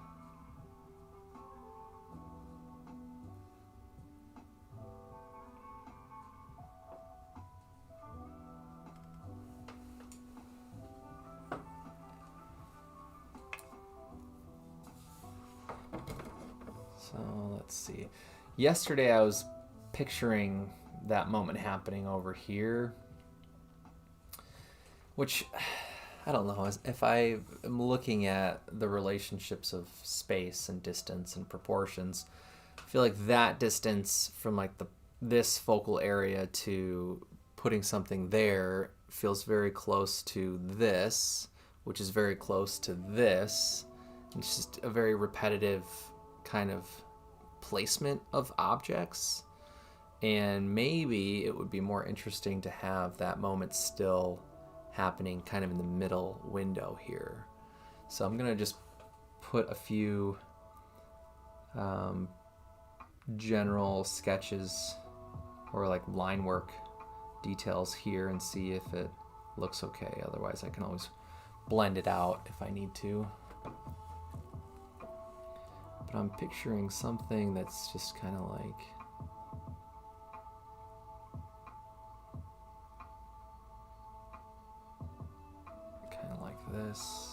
So let's see. Yesterday I was picturing that moment happening over here, which I don't know, if I am looking at the relationships of space and distance and proportions, I feel like that distance from like this focal area to putting something there feels very close to this, which is very close to this. It's just a very repetitive kind of placement of objects, and maybe it would be more interesting to have that moment still happening kind of in the middle window here. So I'm gonna just put a few general sketches or like line work details here and see if it looks okay. Otherwise I can always blend it out if I need to. But I'm picturing something that's just kind of like this.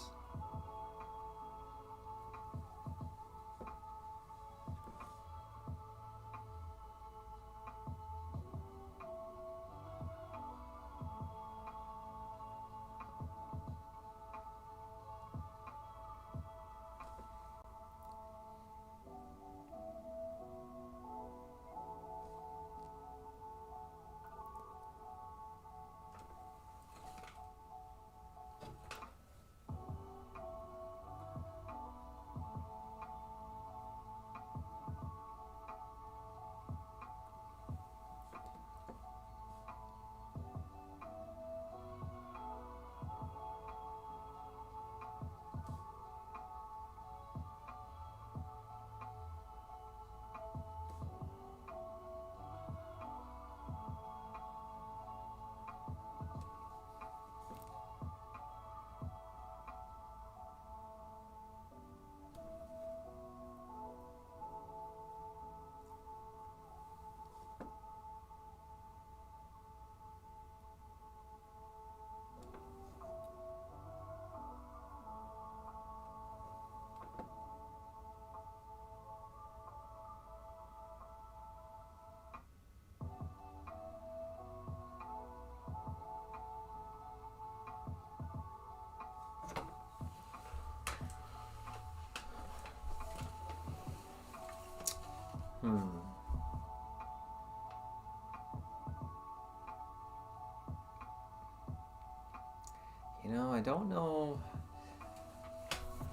I don't know.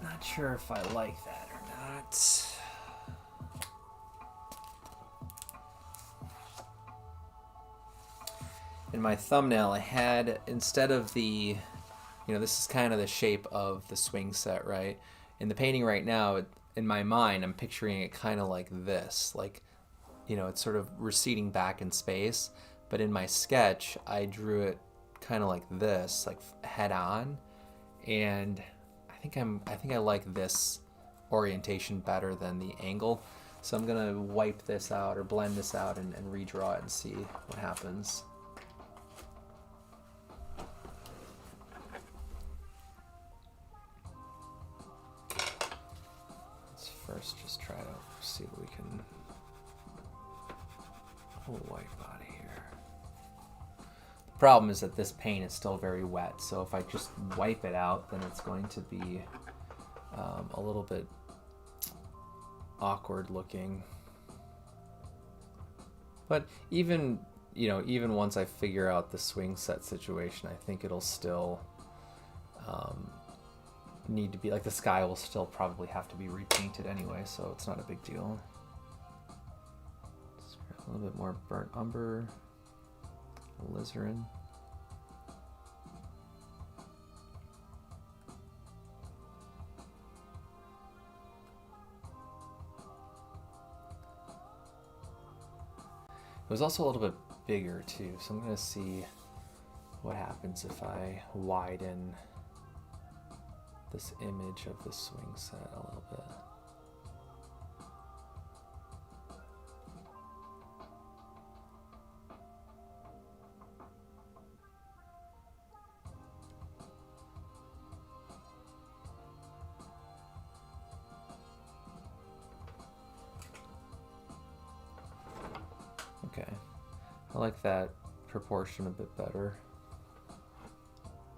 Not sure if I like that or not. In my thumbnail, I had, instead of the, this is kind of the shape of the swing set, right? In the painting right now, in my mind, I'm picturing it kind of like this, like, it's sort of receding back in space. But in my sketch, I drew it kind of like this, like head on, and I think I like this orientation better than the angle. So I'm gonna wipe this out or blend this out and redraw it and see what happens. Let's first just try to see what we can wipe out of here. The problem is that this paint is still very wet, so if I just wipe it out, then it's going to be a little bit awkward looking. But even, you know, even once I figure out the swing set situation, I think it'll still need to be, like, the sky will still probably have to be repainted anyway, so it's not a big deal. Let's grab a little bit more burnt umber, alizarin. It was also a little bit bigger too, so I'm going to see what happens if I widen this image of the swing set a little bit. Okay, I like that proportion a bit better.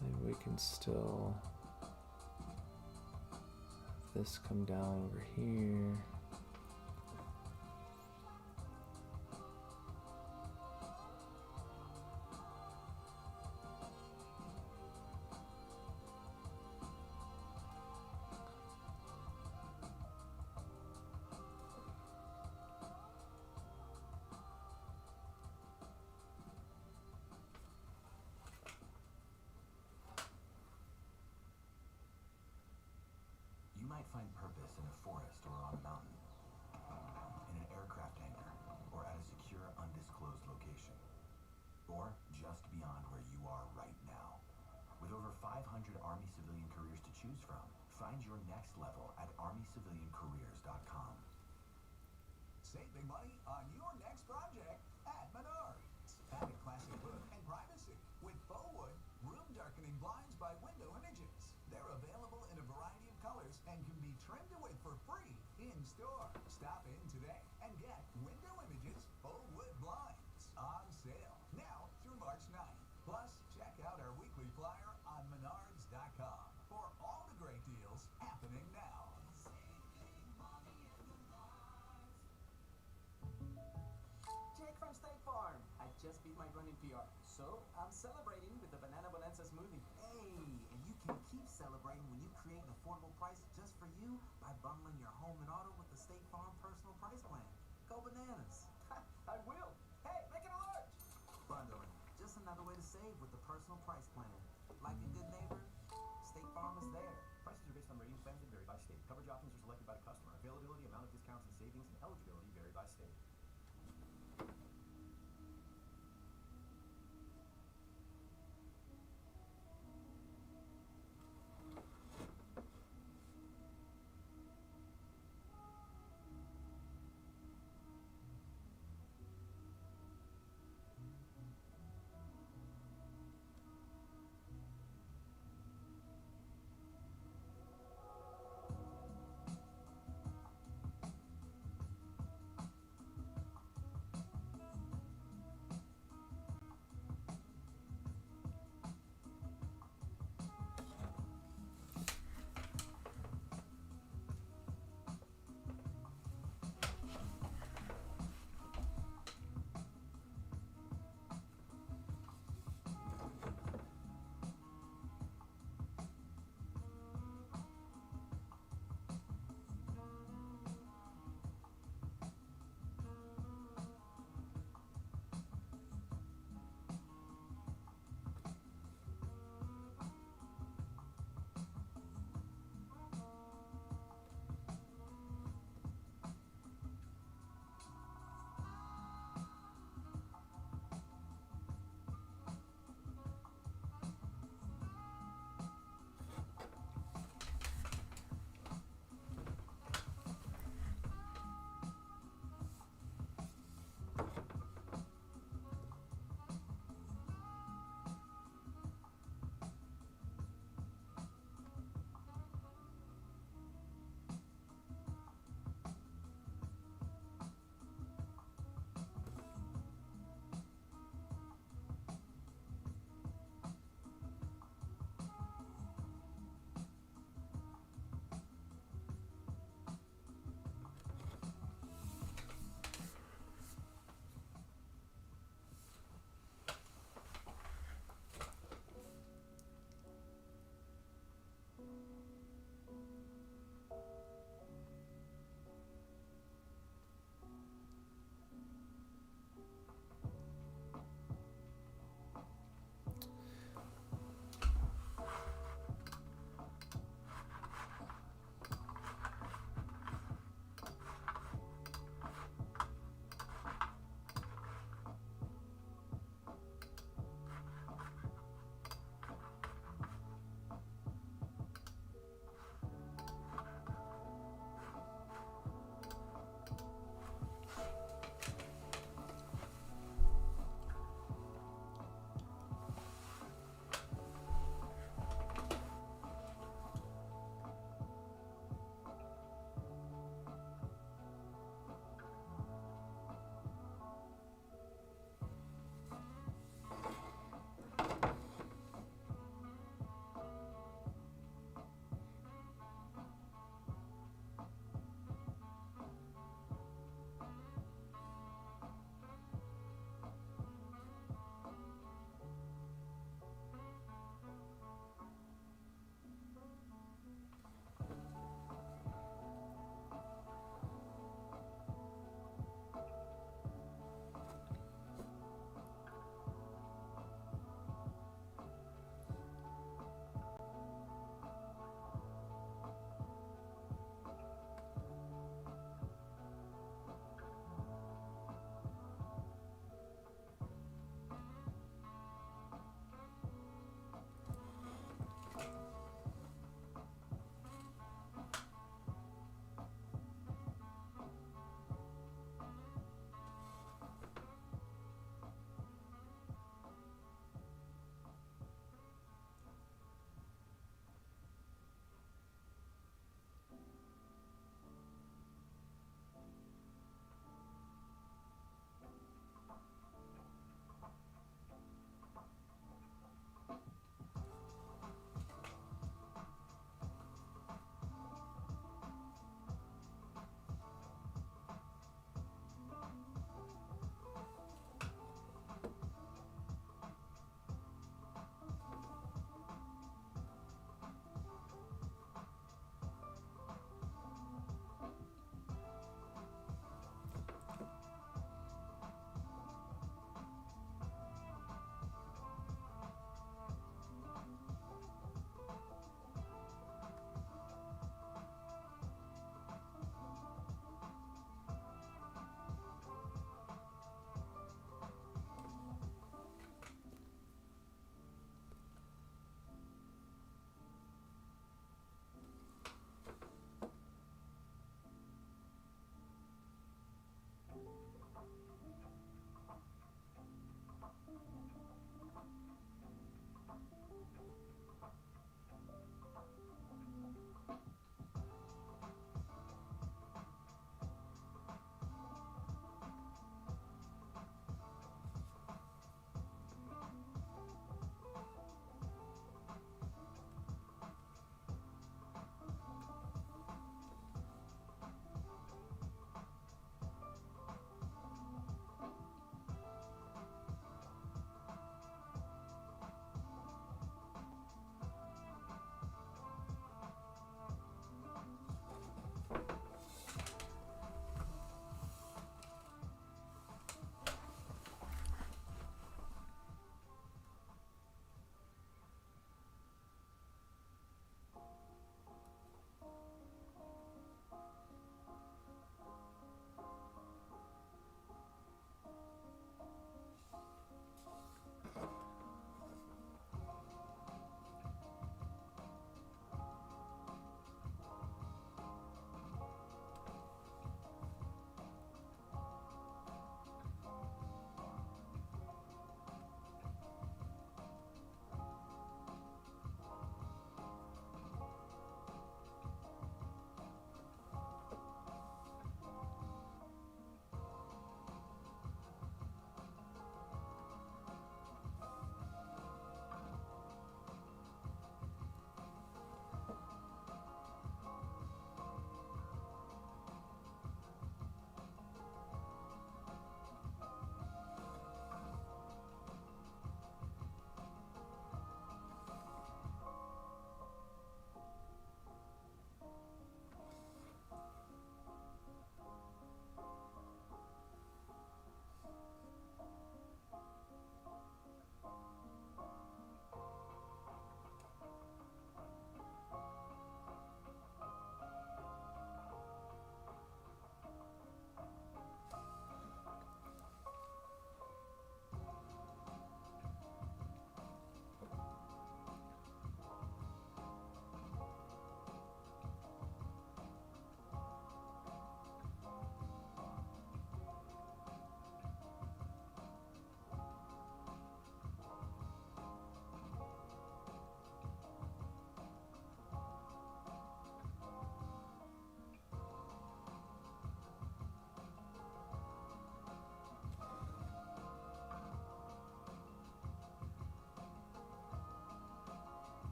Maybe we can still have this come down over here. You might find purpose in a forest or on a mountain, in an aircraft hangar, or at a secure, undisclosed location, or just beyond where you are right now. With over 500 Army civilian careers to choose from, find your next level at armyciviliancareers.com. Save big money on your next project at Menards. Add a classic look and privacy with faux wood room darkening blinds by Window Images. They're available in a variety of colors and can be trimmed away for free in store. Stop in today and get Window Images faux wood blinds on sale now through March 9th. Plus, check out our weekly flyer on Menards.com for all the great deals happening now. Jake from State Farm. I just beat my running PR, so I'm celebrating with the Banana Bonanza smoothie. Hey, and you can keep celebrating when you create an affordable price just for you by bundling your home and auto with the State Farm Personal Price Plan. Go bananas. I will. Hey, make it a large. Bundling, just another way to save with the Personal Price Plan. Like a good neighbor, State Farm is there. Prices are based on rating plans and vary by state. Coverage options are selected by the customer. Availability, amount of discounts and savings, and eligibility vary by state.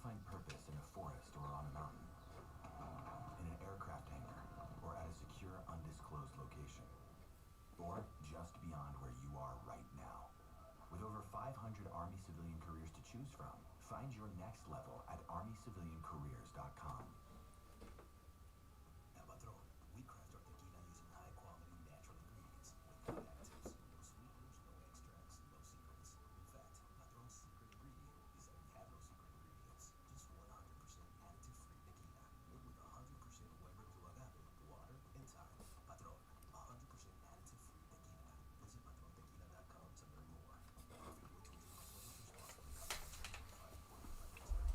find purpose in a forest or on a mountain, in an aircraft hangar, or at a secure, undisclosed location, or just beyond where you are right now. With over 500 Army civilian careers to choose from, find your next level at armyciviliancareers.com. Now, Patron, we craft our tequila using high-quality natural ingredients with no additives, no sweeteners, no extracts, no secrets. In fact, Patron's secret ingredient is that we have no secret ingredients, just 100% additive-free tequila, made with 100% Weber to agave, water, and time. Patron, 100% additive-free tequila. Visit patrontequila.com to learn more. Perfect way to enjoy flavors responsibly. 4%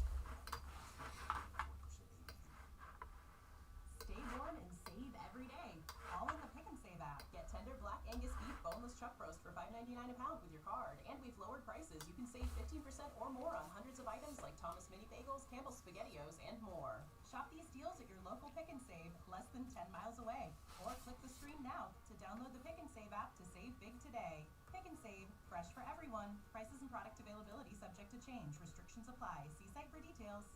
Stay warm and save every day. All in the Pick and Save app. Get tender black Angus beef boneless chuck roast for $5.99 a pound with your card. And we've lowered prices. You can save 15% or more on hundreds of items like Thomas Mini Bagels, Campbell's SpaghettiOs, and more. Shop these deals at your local Pick and Save, less than 10 miles away. Or click the screen now to download the Pick and Save app to save big today. Pick and Save, fresh for everyone. Prices and product availability subject to change. Restrictions apply. See site for details.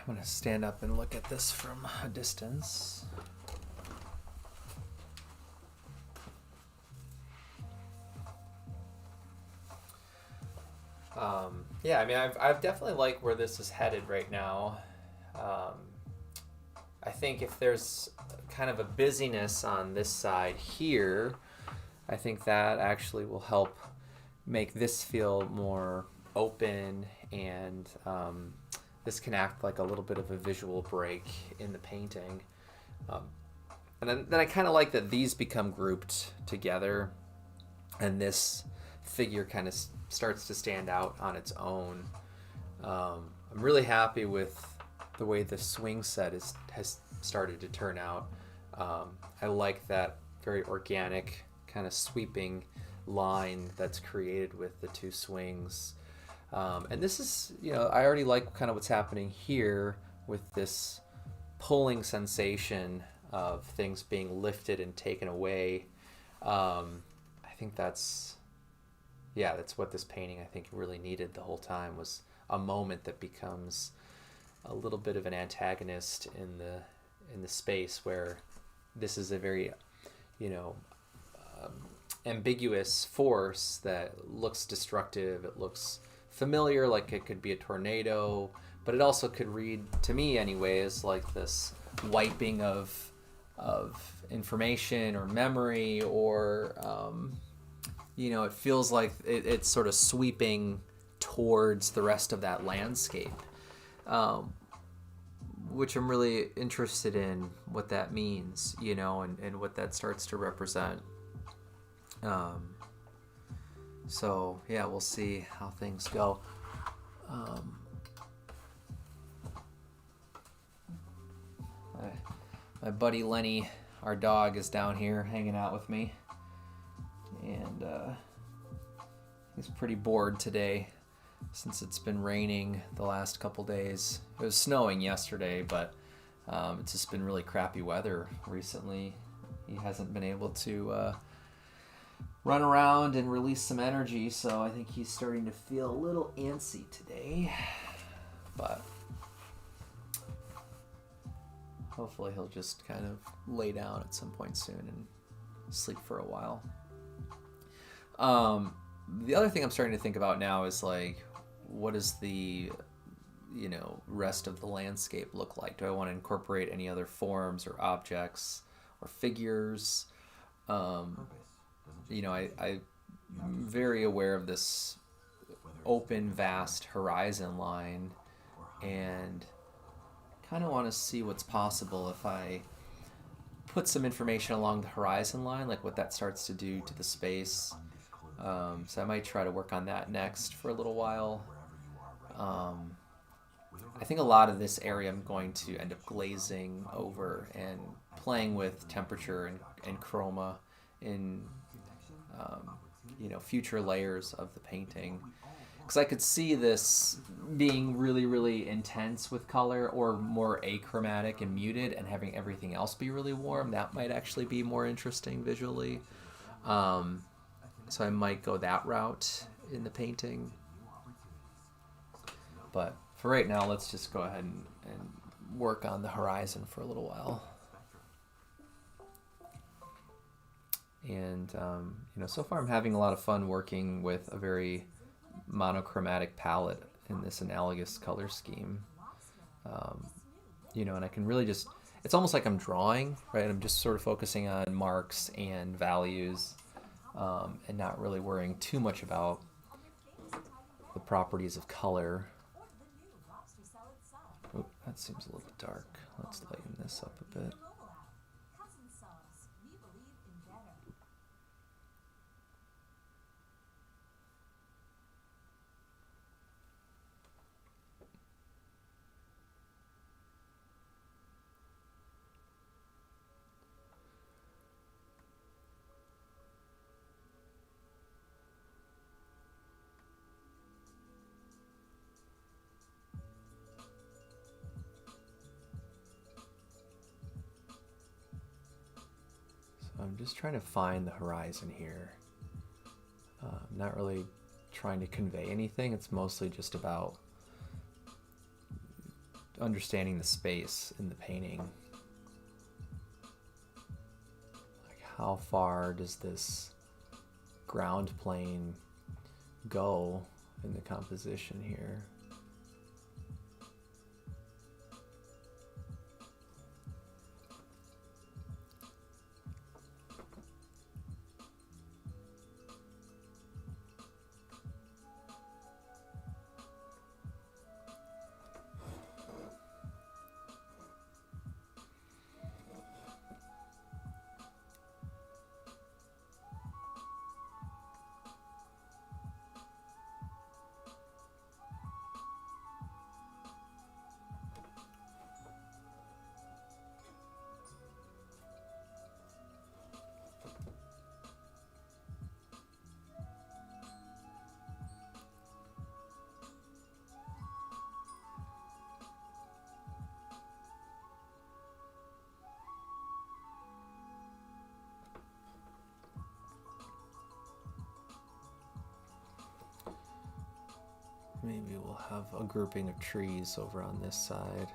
I'm going to stand up and look at this from a distance. Yeah, I mean, I've definitely like where this is headed right now. I think if there's kind of a busyness on this side here, I think that actually will help make this feel more open, and this can act like a little bit of a visual break in the painting. And then I kind of like that these become grouped together, and this figure kind of starts to stand out on its own. I'm really happy with the way the swing set has started to turn out. I like that very organic kind of sweeping line that's created with the two swings. And this is, I already like kind of what's happening here with this pulling sensation of things being lifted and taken away. I think that's what this painting I think really needed the whole time, was a moment that becomes a little bit of an antagonist in the space, where this is a very ambiguous force that looks destructive. It looks familiar, like it could be a tornado, but it also could read, to me anyways, like this wiping of information or memory, or it feels like it's sort of sweeping towards the rest of that landscape, which I'm really interested in what that means, and what that starts to represent. So yeah, we'll see how things go. My buddy Lenny, our dog, is down here hanging out with me, and he's pretty bored today since it's been raining the last couple days. It was snowing yesterday, but it's just been really crappy weather recently. He hasn't been able to run around and release some energy, so I think he's starting to feel a little antsy today, but hopefully he'll just kind of lay down at some point soon and sleep for a while. The other thing I'm starting to think about now is, like, what does the rest of the landscape look like? Do I want to incorporate any other forms or objects or figures? I'm very aware of this open, vast horizon line, and kind of want to see what's possible if I put some information along the horizon line, like what that starts to do to the space. So I might try to work on that next for a little while. I think a lot of this area I'm going to end up glazing over and playing with temperature and chroma in future layers of the painting, because I could see this being really, really intense with color, or more achromatic and muted and having everything else be really warm. That might actually be more interesting visually. So I might go that route in the painting. But for right now, let's just go ahead and work on the horizon for a little while. And so far I'm having a lot of fun working with a very monochromatic palette in this analogous color scheme. And I can really just, it's almost like I'm drawing, right? I'm just sort of focusing on marks and values, and not really worrying too much about the properties of color. Oh, that seems a little dark. Let's lighten this up a bit. I'm just trying to find the horizon here. I'm not really trying to convey anything. It's mostly just about understanding the space in the painting. Like, how far does this ground plane go in the composition here? Maybe we'll have a grouping of trees over on this side.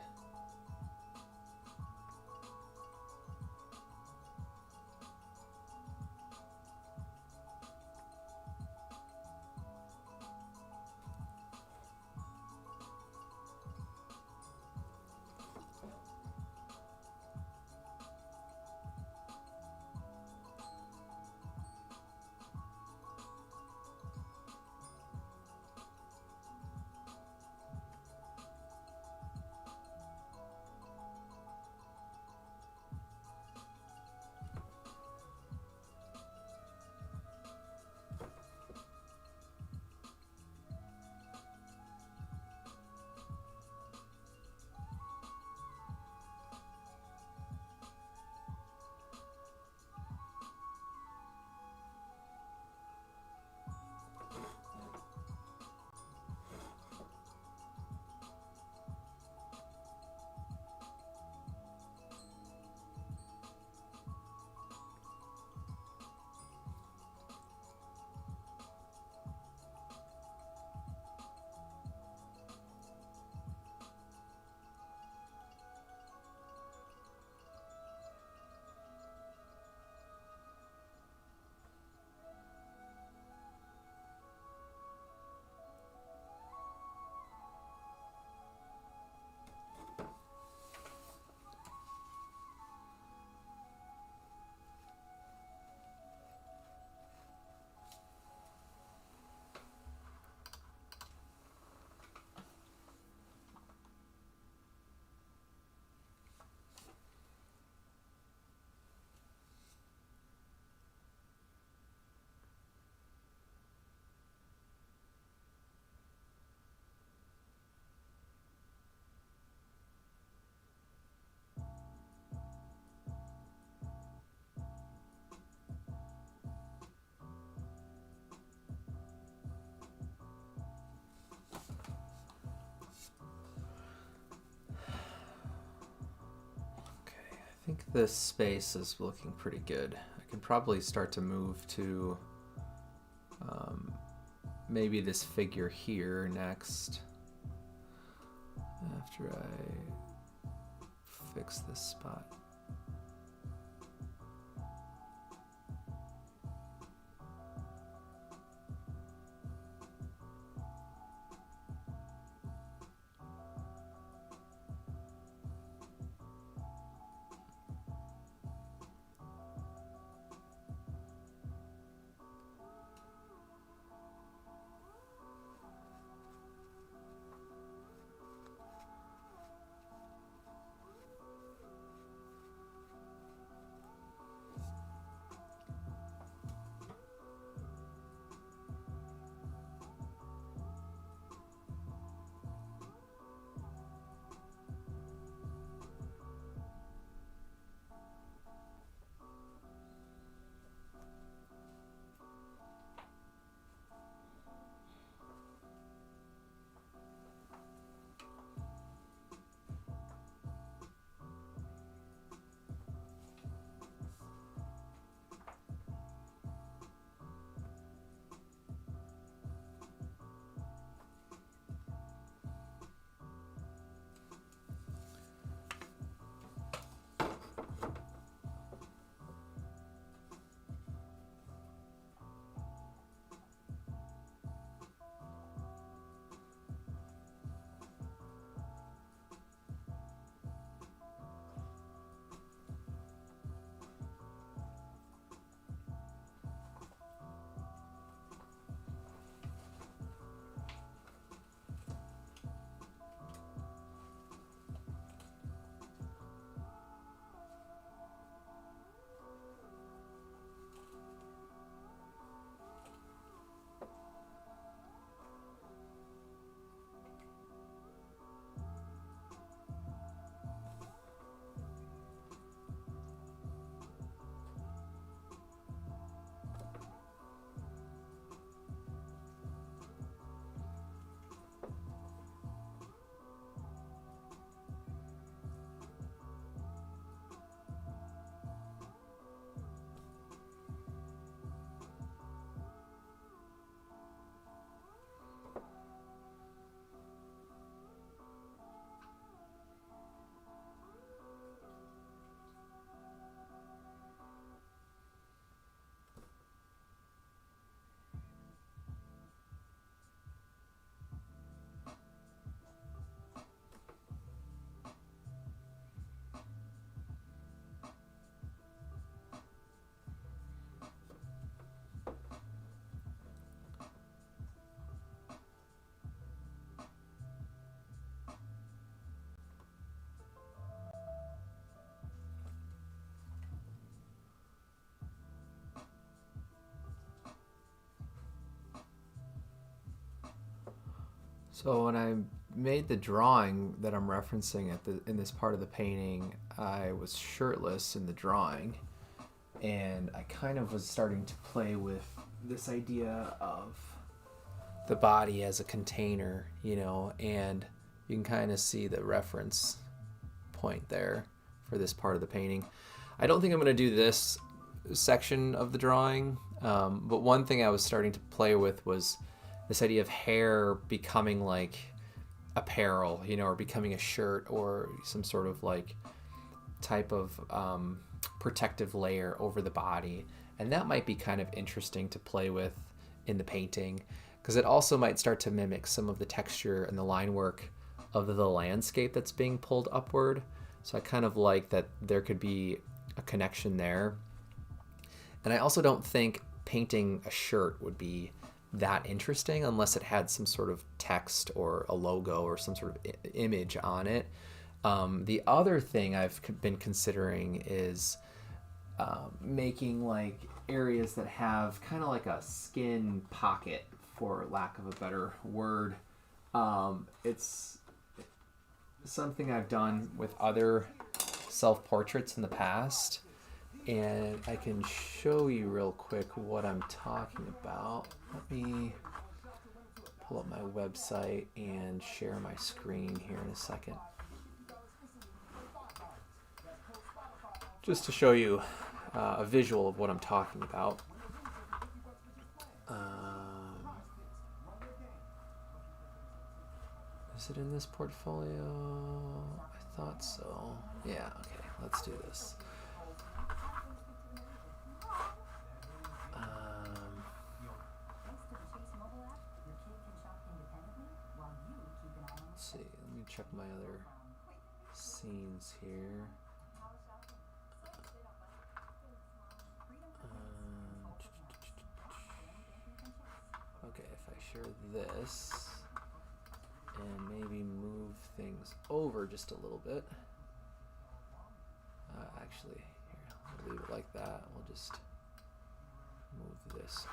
I think this space is looking pretty good. I can probably start to move to maybe this figure here next, after I fix this spot. So when I made the drawing that I'm referencing in this part of the painting, I was shirtless in the drawing, and I kind of was starting to play with this idea of the body as a container, and you can kind of see the reference point there for this part of the painting. I don't think I'm going to do this section of the drawing, but one thing I was starting to play with was this idea of hair becoming like apparel, or becoming a shirt or some sort of like type of protective layer over the body. And that might be kind of interesting to play with in the painting, because it also might start to mimic some of the texture and the line work of the landscape that's being pulled upward. So I kind of like that there could be a connection there. And I also don't think painting a shirt would be that interesting unless it had some sort of text or a logo or some sort of image on it. The other thing I've been considering is making like areas that have kind of like a skin pocket, for lack of a better word. It's something I've done with other self-portraits in the past, and I can show you real quick what I'm talking about. Let me pull up my website and share my screen here in a second, just to show you a visual of what I'm talking about. Is it in this portfolio? I thought so. Yeah, okay, let's do this. Let's see, let me check my other scenes here. Okay, if I share this and maybe move things over just a little bit. Actually, here, I'll leave it like that. We'll just move this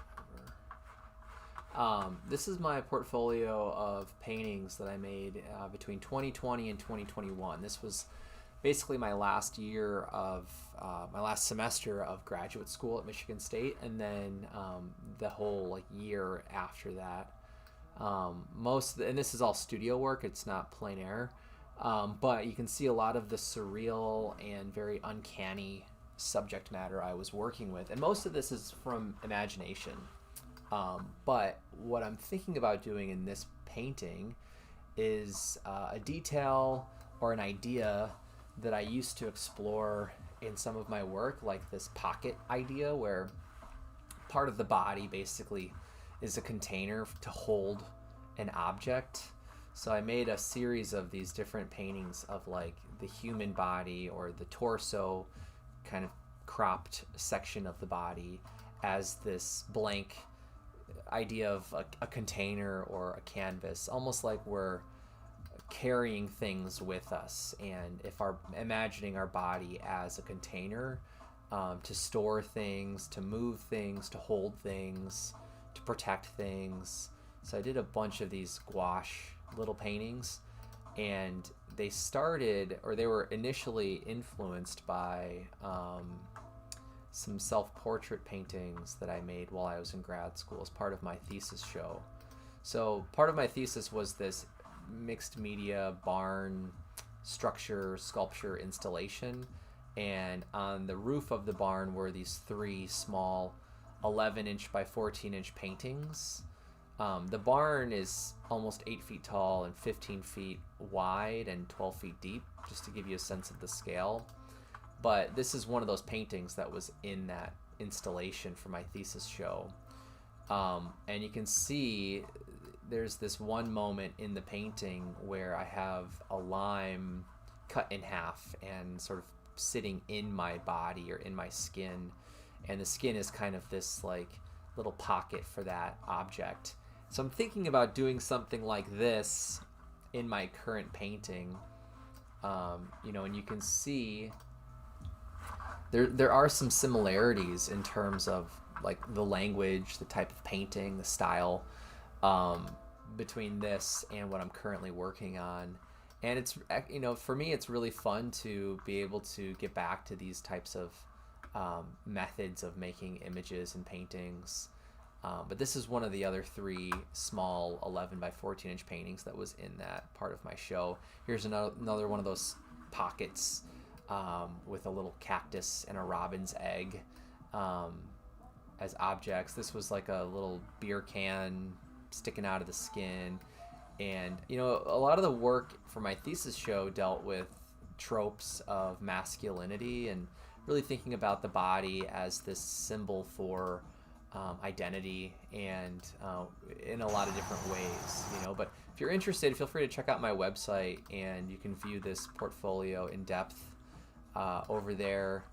over. This is my portfolio of paintings that I made between 2020 and 2021. This was basically my last year of my last semester of graduate school at Michigan State, and then the whole year after that. And this is all studio work, it's not plein air, but you can see a lot of the surreal and very uncanny subject matter I was working with, and most of this is from imagination. But what I'm thinking about doing in this painting is a detail or an idea that I used to explore in some of my work, like this pocket idea where part of the body basically is a container to hold an object. So I made a series of these different paintings of like the human body or the torso, kind of cropped section of the body, as this blank idea of a container or a canvas, almost like we're carrying things with us, and if our imagining our body as a container to store things, to move things, to hold things, to protect things. So I did a bunch of these gouache little paintings, and they were initially influenced by some self-portrait paintings that I made while I was in grad school as part of my thesis show. So part of my thesis was this mixed media barn structure sculpture installation, and on the roof of the barn were these 3 small 11-inch by 14-inch paintings. The barn is almost 8 feet tall and 15 feet wide and 12 feet deep, just to give you a sense of the scale. But this is one of those paintings that was in that installation for my thesis show. And you can see there's this one moment in the painting where I have a lime cut in half and sort of sitting in my body or in my skin, and the skin is kind of this like little pocket for that object. So I'm thinking about doing something like this in my current painting, and you can see there are some similarities in terms of like the language, the type of painting, the style. between this and what I'm currently working on. And it's, you know, for me, it's really fun to be able to get back to these types of methods of making images and paintings. But this is one of the other 3 small 11 by 14 inch paintings that was in that part of my show. Here's another one of those pockets with a little cactus and a robin's egg as objects. This was like a little beer can sticking out of the skin. And, you know, a lot of the work for my thesis show dealt with tropes of masculinity and really thinking about the body as this symbol for identity and in a lot of different ways, you know. But if you're interested, feel free to check out my website, and you can view this portfolio in depth over there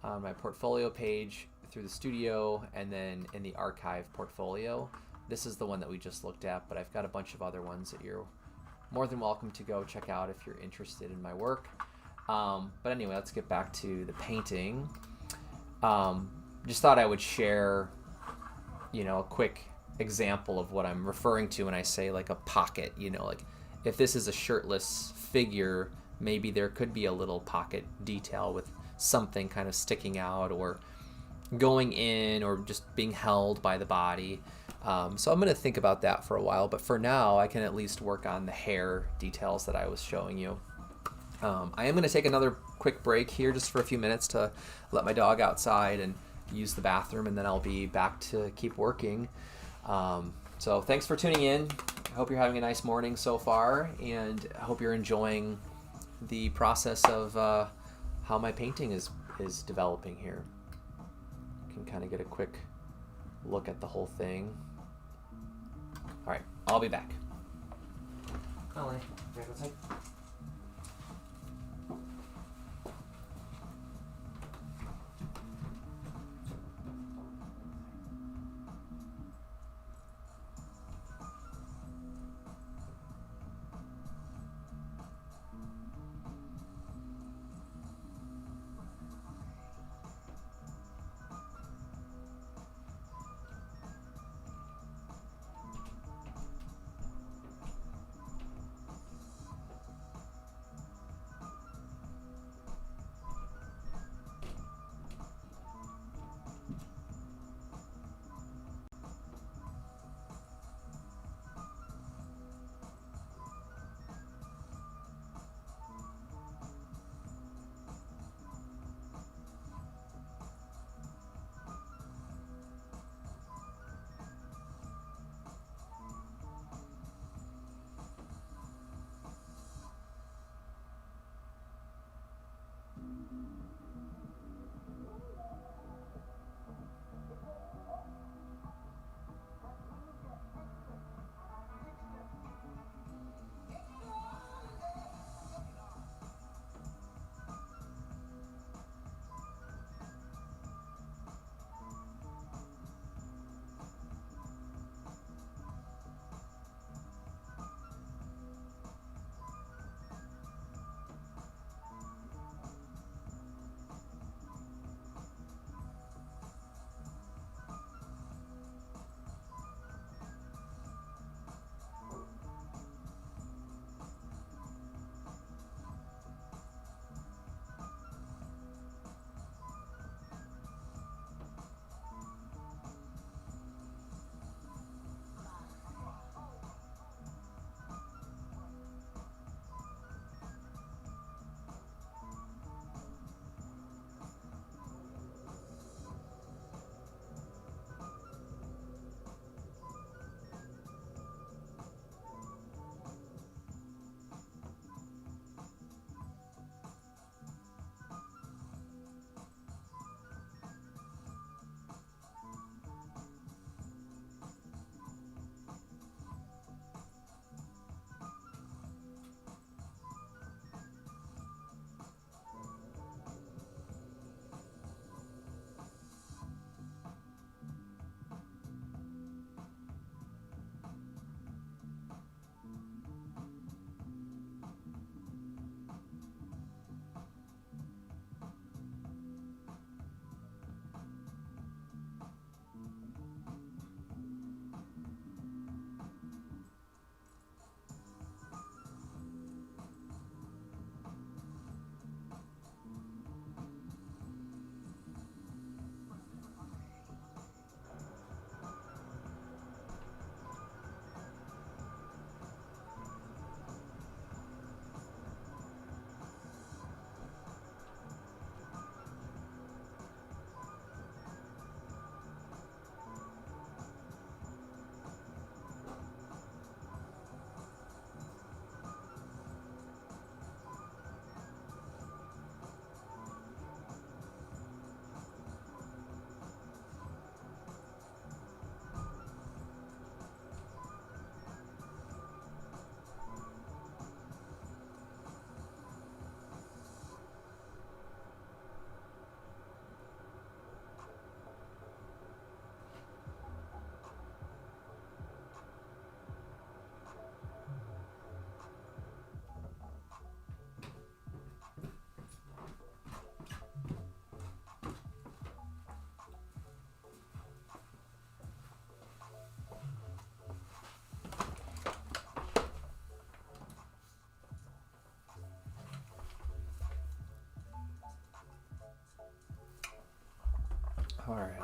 on my portfolio page through the studio, and then in the archive portfolio. This is the one that we just looked at, but I've got a bunch of other ones that you're more than welcome to go check out if you're interested in my work. But anyway, let's get back to the painting. Just thought I would share, you know, a quick example of what I'm referring to when I say like a pocket. You know, like if this is a shirtless figure, maybe there could be a little pocket detail with something kind of sticking out or going in or just being held by the body. So I'm going to think about that for a while, but for now I can at least work on the hair details that I was showing you. I am going to take another quick break here just for a few minutes to let my dog outside and use the bathroom, and then I'll be back to keep working. So thanks for tuning in. I hope you're having a nice morning so far, and I hope you're enjoying the process of how my painting is developing here. You can kind of get a quick look at the whole thing. All right, I'll be back. Ollie, you go outside?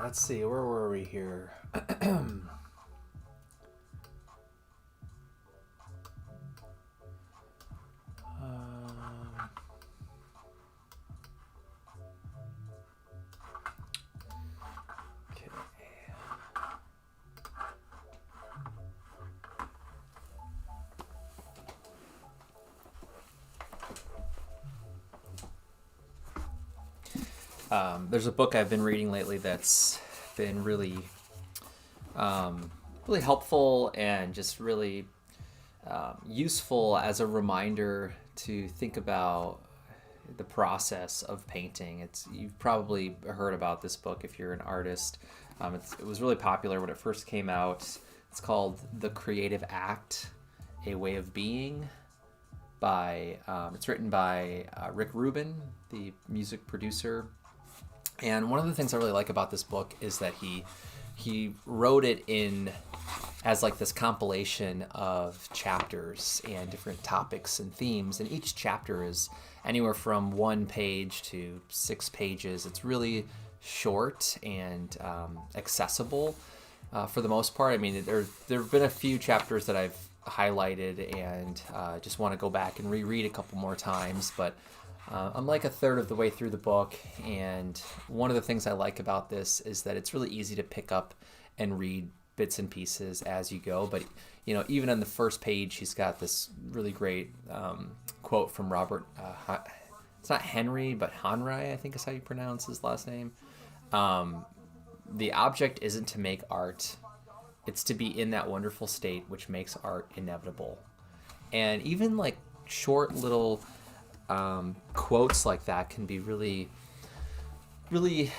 let's see, where were we here? Okay. There's a book I've been reading lately that's been really, really helpful and just really useful as a reminder to think about the process of painting. You've probably heard about this book if you're an artist. It was really popular when it first came out. It's called The Creative Act, A Way of Being. It's written by Rick Rubin, the music producer. And one of the things I really like about this book is that he wrote it in as like this compilation of chapters and different topics and themes. And each chapter is anywhere from 1 page to 6 pages. It's really short and accessible for the most part. I mean, there have been a few chapters that I've highlighted and just want to go back and reread a couple more times, but I'm like a third of the way through the book, and one of the things I like about this is that it's really easy to pick up and read bits and pieces as you go. But even on the first page, he's got this really great quote from Robert. It's not Henry, but Honrai, I think is how you pronounce his last name. The object isn't to make art; it's to be in that wonderful state which makes art inevitable. And even like short little quotes like that can be really, really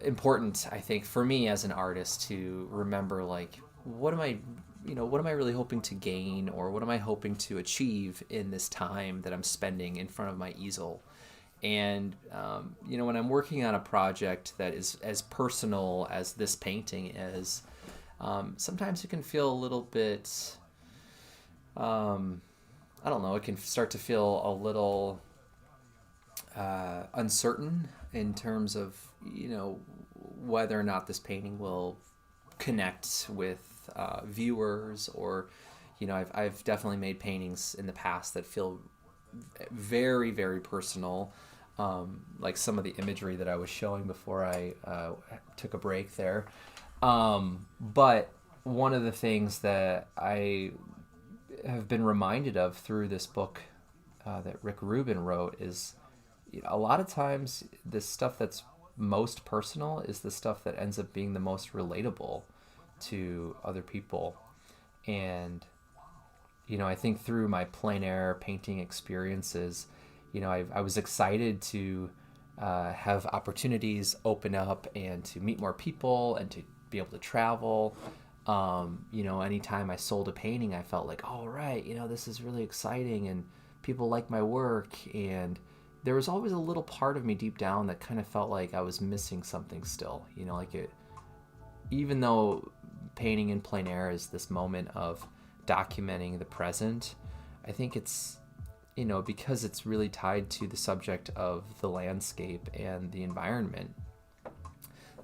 important, I think, for me as an artist to remember, like, what am I really hoping to gain, or what am I hoping to achieve in this time that I'm spending in front of my easel? And, when I'm working on a project that is as personal as this painting is, sometimes it can feel a little bit, I don't know, it can start to feel a little uncertain in terms of, whether or not this painting will connect with viewers, or, I've definitely made paintings in the past that feel very, very personal, like some of the imagery that I was showing before I took a break there. But one of the things that I have been reminded of through this book that Rick Rubin wrote is, a lot of times the stuff that's most personal is the stuff that ends up being the most relatable to other people. And I think through my plein air painting experiences, I was excited to have opportunities open up and to meet more people and to be able to travel. Anytime I sold a painting, I felt like, oh, right, this is really exciting and people like my work. And there was always a little part of me deep down that kind of felt like I was missing something still, even though painting in plein air is this moment of documenting the present, I think it's, because it's really tied to the subject of the landscape and the environment.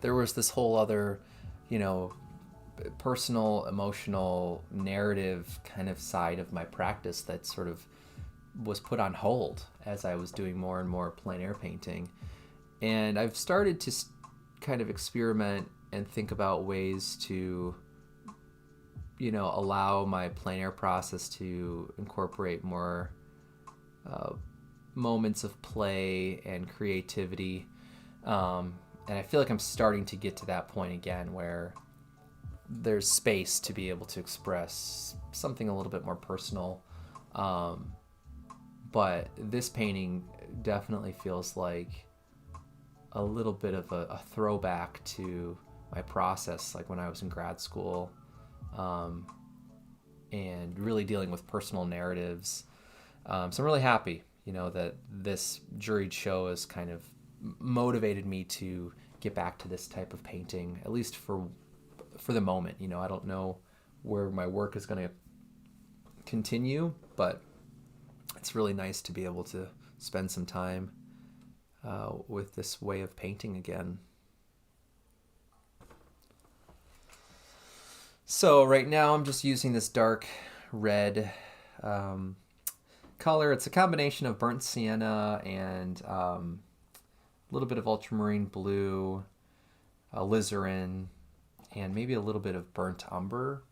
There was this whole other, personal, emotional, narrative kind of side of my practice that sort of was put on hold as I was doing more and more plein air painting. And I've started to kind of experiment and think about ways to, allow my plein air process to incorporate more moments of play and creativity. And I feel like I'm starting to get to that point again where there's space to be able to express something a little bit more personal. But this painting definitely feels like a little bit of a throwback to my process, like when I was in grad school, and really dealing with personal narratives. So I'm really happy, that this juried show has kind of motivated me to get back to this type of painting, at least for the moment. I don't know where my work is going to continue, but it's really nice to be able to spend some time with this way of painting again. So right now I'm just using this dark red color. It's a combination of burnt sienna and a little bit of ultramarine blue, alizarin, and maybe a little bit of burnt umber.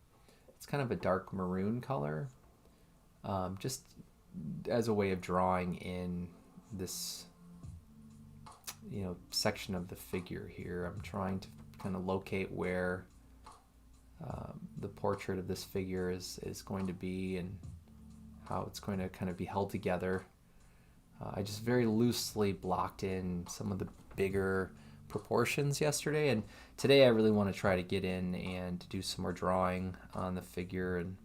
It's kind of a dark maroon color, just as a way of drawing in this, section of the figure here. I'm trying to kind of locate where the portrait of this figure is going to be and how it's going to kind of be held together. I just very loosely blocked in some of the bigger proportions yesterday, and today I really want to try to get in and do some more drawing on the figure and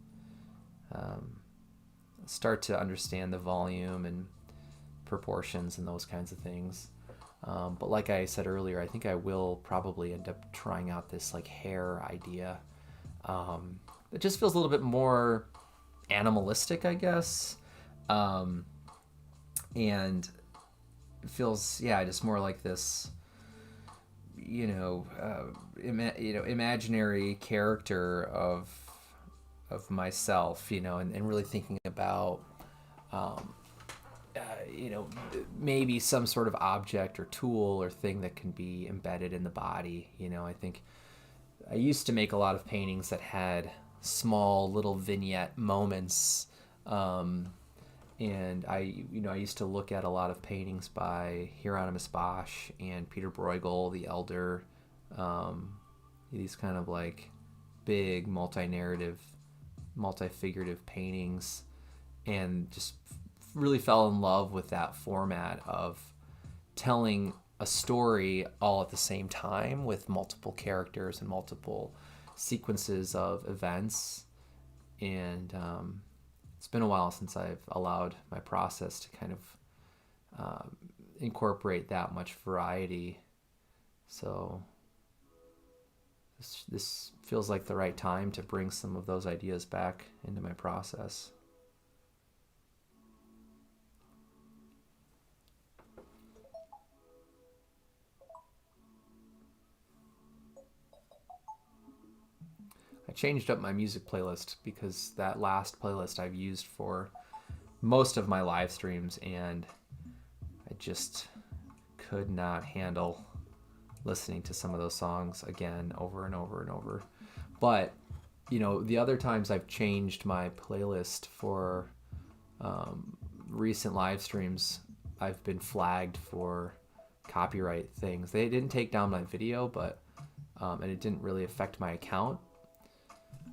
start to understand the volume and proportions and those kinds of things. But like I said earlier, I think I will probably end up trying out this like hair idea. It just feels a little bit more animalistic, I guess. And it feels, just more like this, imaginary character of myself, and really thinking about, maybe some sort of object or tool or thing that can be embedded in the body. I think I used to make a lot of paintings that had small little vignette moments. And I used to look at a lot of paintings by Hieronymus Bosch and Peter Bruegel, the Elder, these kind of like big multi-narrative, multi-figurative paintings, and just really fell in love with that format of telling a story all at the same time with multiple characters and multiple sequences of events. And it's been a while since I've allowed my process to kind of incorporate that much variety. So this feels like the right time to bring some of those ideas back into my process. I changed up my music playlist because that last playlist I've used for most of my live streams, and I just could not handle listening to some of those songs again over and over and over. But the other times I've changed my playlist for recent live streams, I've been flagged for copyright things. They didn't take down my video, but and it didn't really affect my account.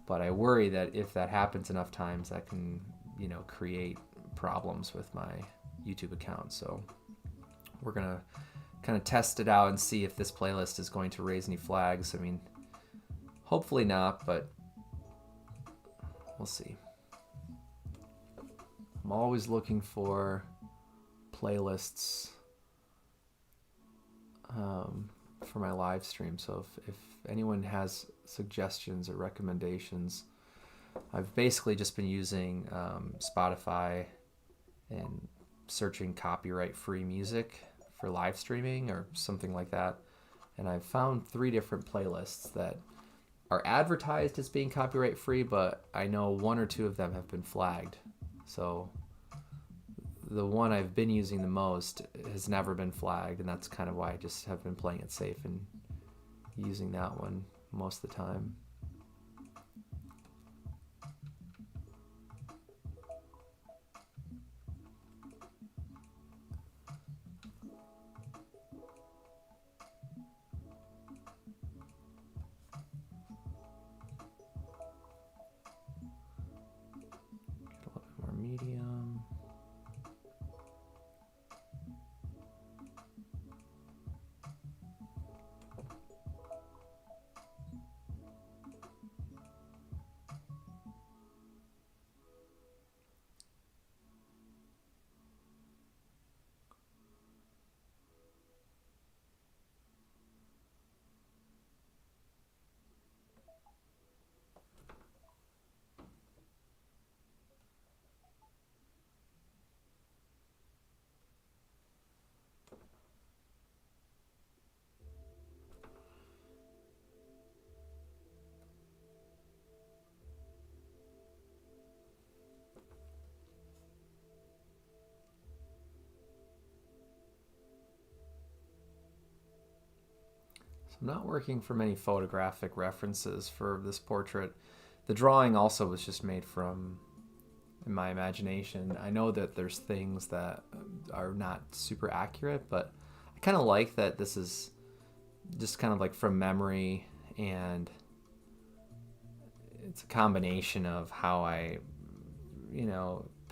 But I worry that if that happens enough times, that can, create problems with my YouTube account. So we're going to kind of test it out and see if this playlist is going to raise any flags. I mean, hopefully not, but we'll see. I'm always looking for playlists for my live stream. So if anyone has suggestions or recommendations, I've basically just been using Spotify and searching copyright-free music for live streaming or something like that. And I've found 3 different playlists that are advertised as being copyright-free, but I know 1 or 2 of them have been flagged. So the one I've been using the most has never been flagged, and that's kind of why I just have been playing it safe and using that one most of the time. Get a little bit more medium. I'm not working from any photographic references for this portrait. The drawing also was just made from my imagination. I know that there's things that are not super accurate, but I kind of like that this is just kind of like from memory, and it's a combination of how I,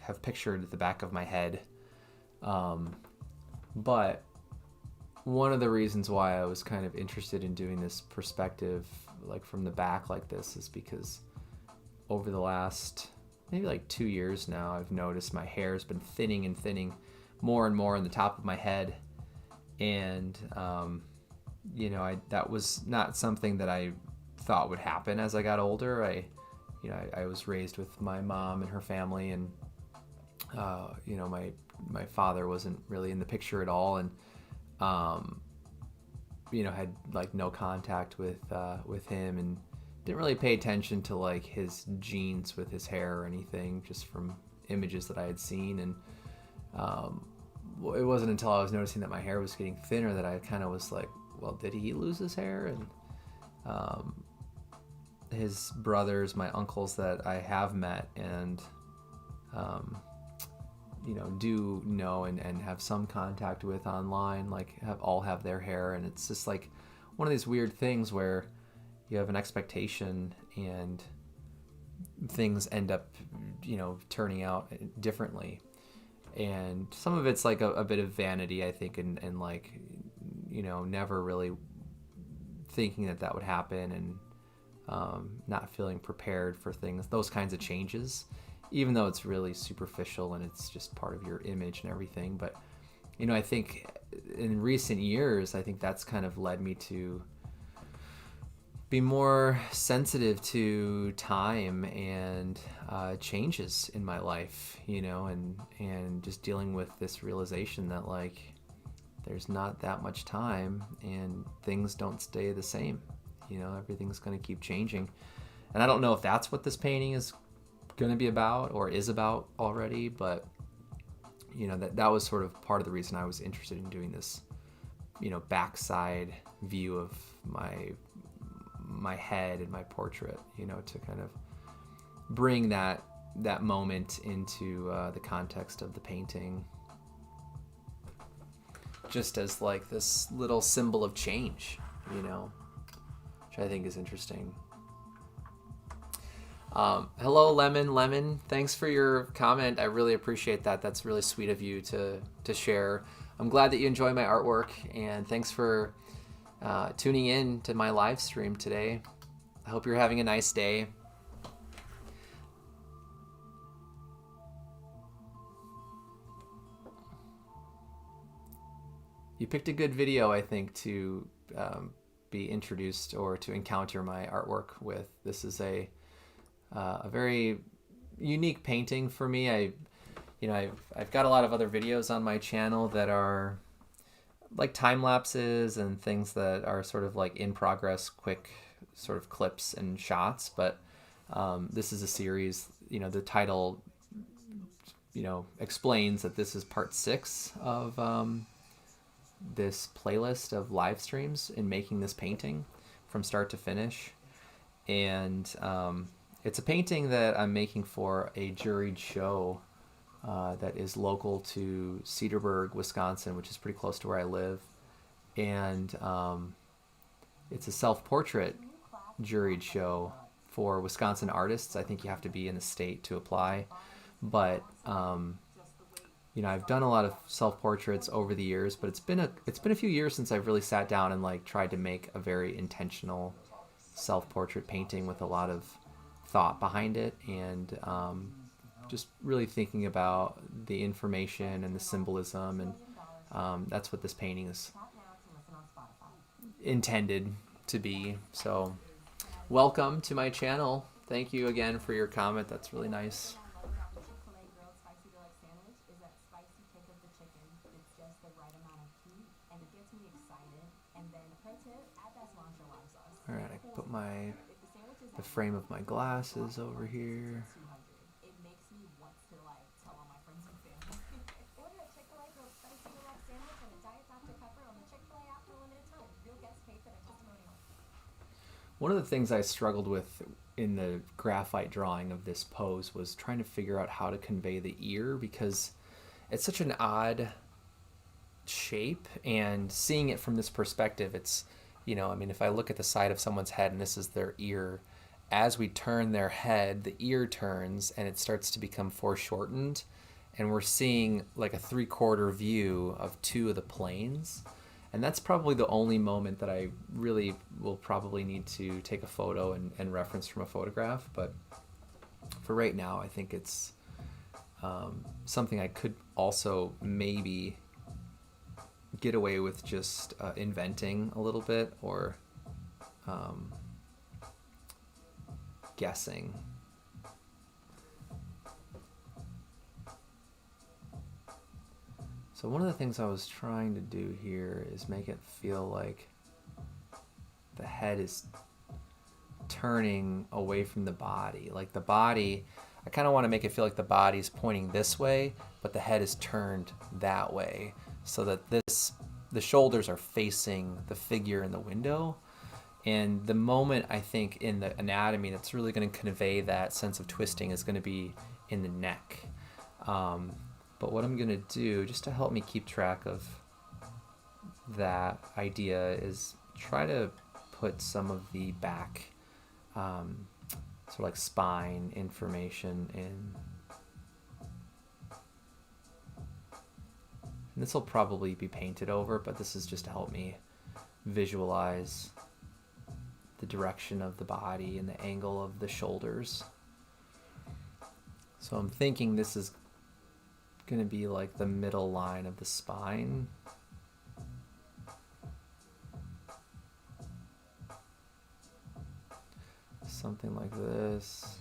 have pictured the back of my head. But one of the reasons why I was kind of interested in doing this perspective, like from the back like this, is because over the last maybe like 2 years now, I've noticed my hair has been thinning and thinning more and more on the top of my head. And, that was not something that I thought would happen as I got older. I was raised with my mom and her family, and, my father wasn't really in the picture at all. And, had like no contact with him, and didn't really pay attention to like his genes with his hair or anything, just from images that I had seen. And it wasn't until I was noticing that my hair was getting thinner that I kind of was like, well, did he lose his hair? And his brothers, my uncles that I have met and do know and have some contact with online, like have their hair. And it's just like one of these weird things where you have an expectation and things end up, turning out differently. And some of it's like a bit of vanity, I think, and like, never really thinking that would happen, and not feeling prepared for those kinds of changes, even though it's really superficial and it's just part of your image and everything. But, I think in recent years, I think that's kind of led me to be more sensitive to time and changes in my life, and just dealing with this realization that like there's not that much time and things don't stay the same. Everything's going to keep changing. And I don't know if that's what this painting is going to be about or is about already, but that was sort of part of the reason I was interested in doing this, backside view of my head and my portrait, to kind of bring that moment into the context of the painting, just as like this little symbol of change, which I think is interesting. Hello, Lemon. Thanks for your comment. I really appreciate that. That's really sweet of you to share. I'm glad that you enjoy my artwork, and thanks for tuning in to my live stream today. I hope you're having a nice day. You picked a good video, I think, to be introduced or to encounter my artwork with. This is a very unique painting for me. I've got a lot of other videos on my channel that are like time lapses and things that are sort of like in progress, quick sort of clips and shots. But this is a series. The title, explains that this is part 6 of this playlist of live streams in making this painting from start to finish. And it's a painting that I'm making for a juried show that is local to Cedarburg, Wisconsin, which is pretty close to where I live. And it's a self-portrait juried show for Wisconsin artists. I think you have to be in the state to apply. But I've done a lot of self-portraits over the years, but it's been a few years since I've really sat down and like tried to make a very intentional self-portrait painting with a lot of thought behind it, and just really thinking about the information and the symbolism, and that's what this painting is intended to be. So welcome to my channel. Thank you again for your comment. That's really nice. All right, I put the frame of my glasses over here. It makes me want to like tell all my friends and family. Order a Chick-fil-A grilled spicy deluxe sandwich and a Diet Dr. Pepper on the Chick-fil-A app for a limited time. Real guests pay for their testimonial. One of the things I struggled with in the graphite drawing of this pose was trying to figure out how to convey the ear, because it's such an odd shape, and seeing it from this perspective, it's, you know, I mean, if I look at the side of someone's head and this is their ear, as we turn their head, the ear turns and it starts to become foreshortened, and we're seeing like a 3/4 view of two of the planes. And that's probably the only moment that I really will probably need to take a photo and reference from a photograph. But for right now, I think it's something I could also maybe get away with just inventing a little bit, or guessing. So one of the things I was trying to do here is make it feel like the head is turning away from the body. Like the body, I kind of want to make it feel like the body's pointing this way, but the head is turned that way, so that the shoulders are facing the figure in the window. And the moment, I think, in the anatomy that's really going to convey that sense of twisting is going to be in the neck. But what I'm going to do, just to help me keep track of that idea, is try to put some of the back, sort of like spine information in. And this will probably be painted over, but this is just to help me visualize the direction of the body and the angle of the shoulders. So I'm thinking this is going to be like the middle line of the spine. Something like this.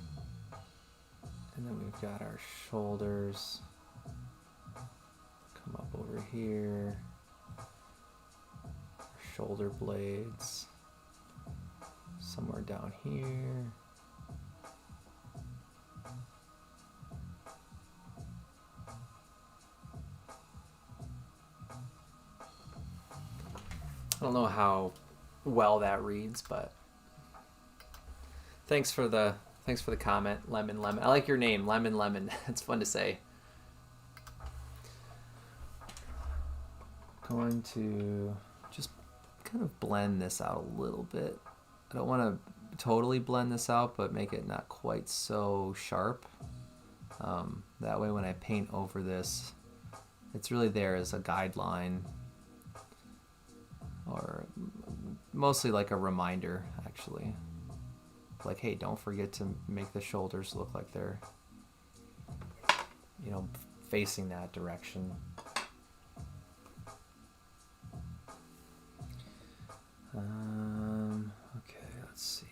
And then we've got our shoulders come up over here. Shoulder blades somewhere down here. I don't know how well that reads, but thanks for the comment, Lemon Lemon. I like your name, Lemon Lemon. It's fun to say. Going to just kind of blend this out a little bit. I don't want to totally blend this out, but make it not quite so sharp. That way when I paint over this, it's really there as a guideline, or mostly like a reminder, actually. Like, hey, don't forget to make the shoulders look like they're, you know, facing that direction. Okay, let's see.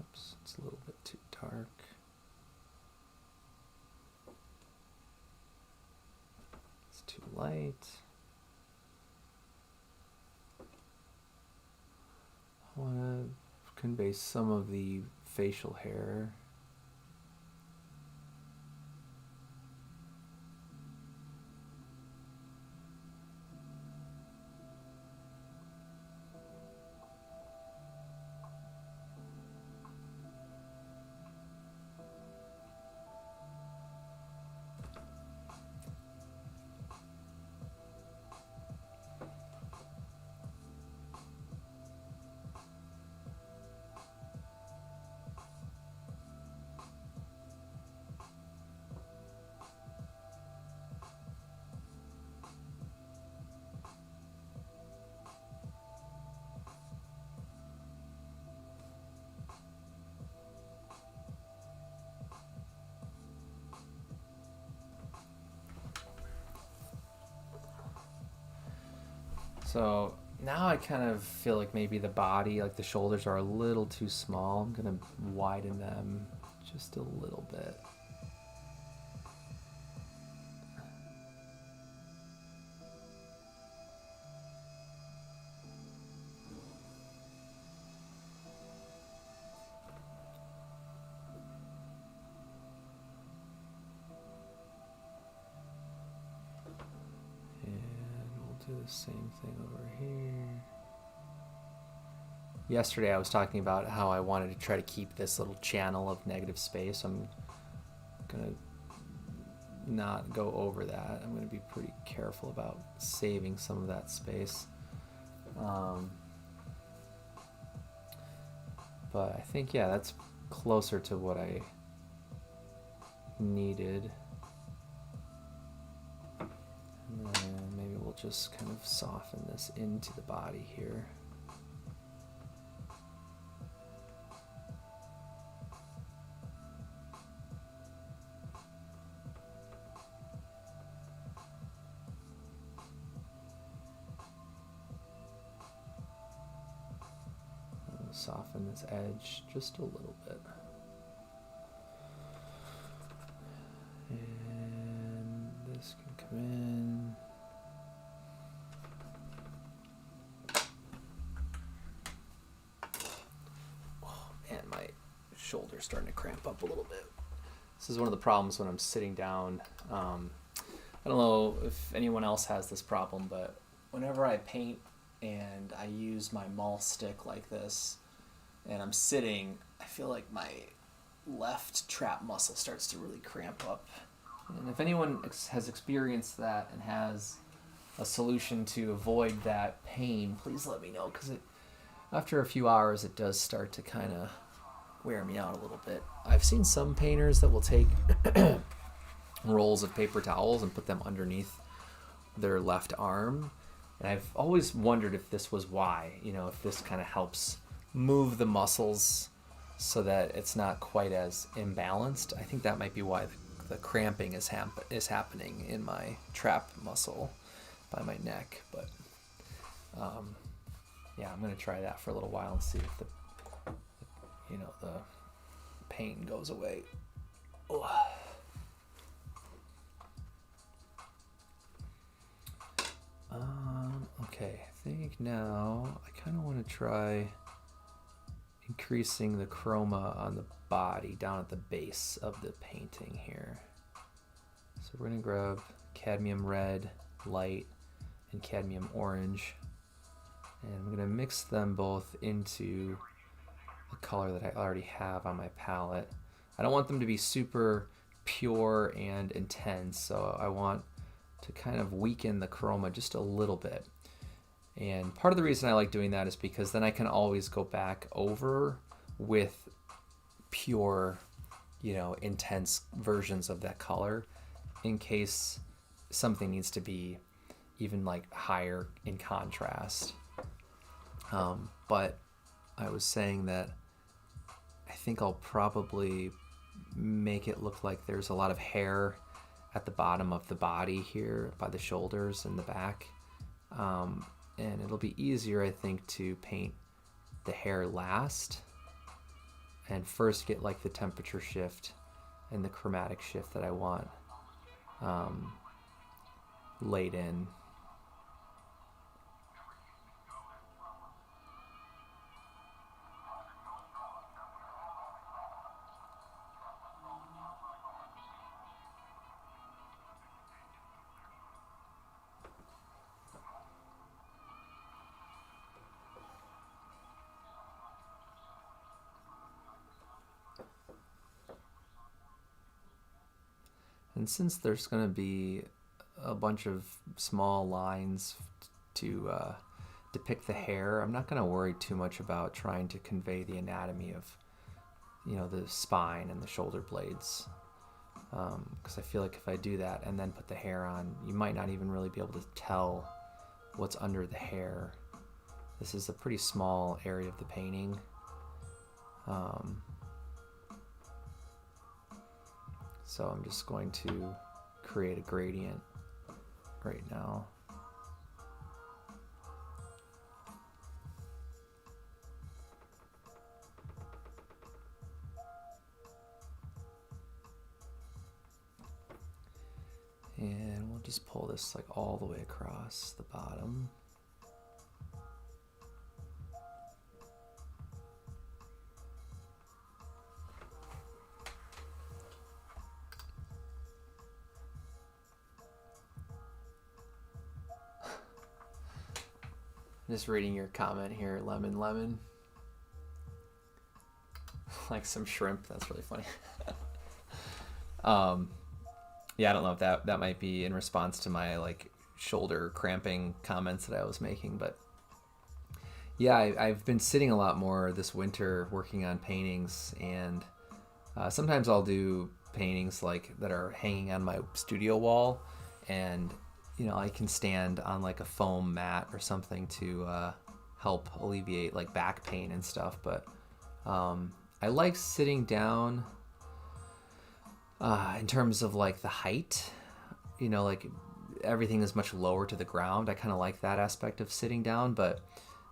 Oops, it's a little bit too dark. It's too light. I want to convey some of the facial hair. So now I kind of feel like maybe the body, like the shoulders, are a little too small. I'm going to widen them just a little bit. Do the same thing over here. Yesterday I was talking about how I wanted to try to keep this little channel of negative space. I'm gonna not go over that. I'm gonna be pretty careful about saving some of that space. But I think, yeah, that's closer to what I needed. And then maybe we'll just kind of soften this into the body here. Soften this edge just a little bit. And this can come in. Oh man, my shoulder's starting to cramp up a little bit. This is one of the problems when I'm sitting down. I don't know if anyone else has this problem, but whenever I paint and I use my maul stick like this, and I'm sitting, I feel like my left trap muscle starts to really cramp up. And if anyone has experienced that and has a solution to avoid that pain, please let me know, because after a few hours it does start to kind of wear me out a little bit. I've seen some painters that will take rolls of paper towels and put them underneath their left arm, and I've always wondered if this was why, if this kind of helps move the muscles so that it's not quite as imbalanced. I think that might be why the cramping is happening in my trap muscle by my neck. But yeah, I'm going to try that for a little while and see if the pain goes away. Ugh. Okay, I think now I kind of want to try increasing the chroma on the body down at the base of the painting here. So we're going to grab cadmium red, light, and cadmium orange, and I'm going to mix them both into a color that I already have on my palette. I don't want them to be super pure and intense, so I want to kind of weaken the chroma just a little bit. And part of the reason I like doing that is because then I can always go back over with pure, intense versions of that color in case something needs to be even like higher in contrast. But I was saying that I think I'll probably make it look like there's a lot of hair at the bottom of the body here by the shoulders and the back. And it'll be easier, I think, to paint the hair last and first get like the temperature shift and the chromatic shift that I want laid in. And since there's going to be a bunch of small lines to depict the hair, I'm not going to worry too much about trying to convey the anatomy of, the spine and the shoulder blades. Because I feel like if I do that and then put the hair on, you might not even really be able to tell what's under the hair. This is a pretty small area of the painting. So I'm just going to create a gradient right now. And we'll just pull this like all the way across the bottom. Just reading your comment here, lemon, lemon. Like some shrimp. That's really funny. Yeah, I don't know if that might be in response to my like shoulder cramping comments that I was making, but yeah, I've been sitting a lot more this winter working on paintings, and sometimes I'll do paintings like that are hanging on my studio wall, and you know, I can stand on like a foam mat or something to help alleviate like back pain and stuff. But I like sitting down in terms of like the height, you know, like everything is much lower to the ground. I kind of like that aspect of sitting down, but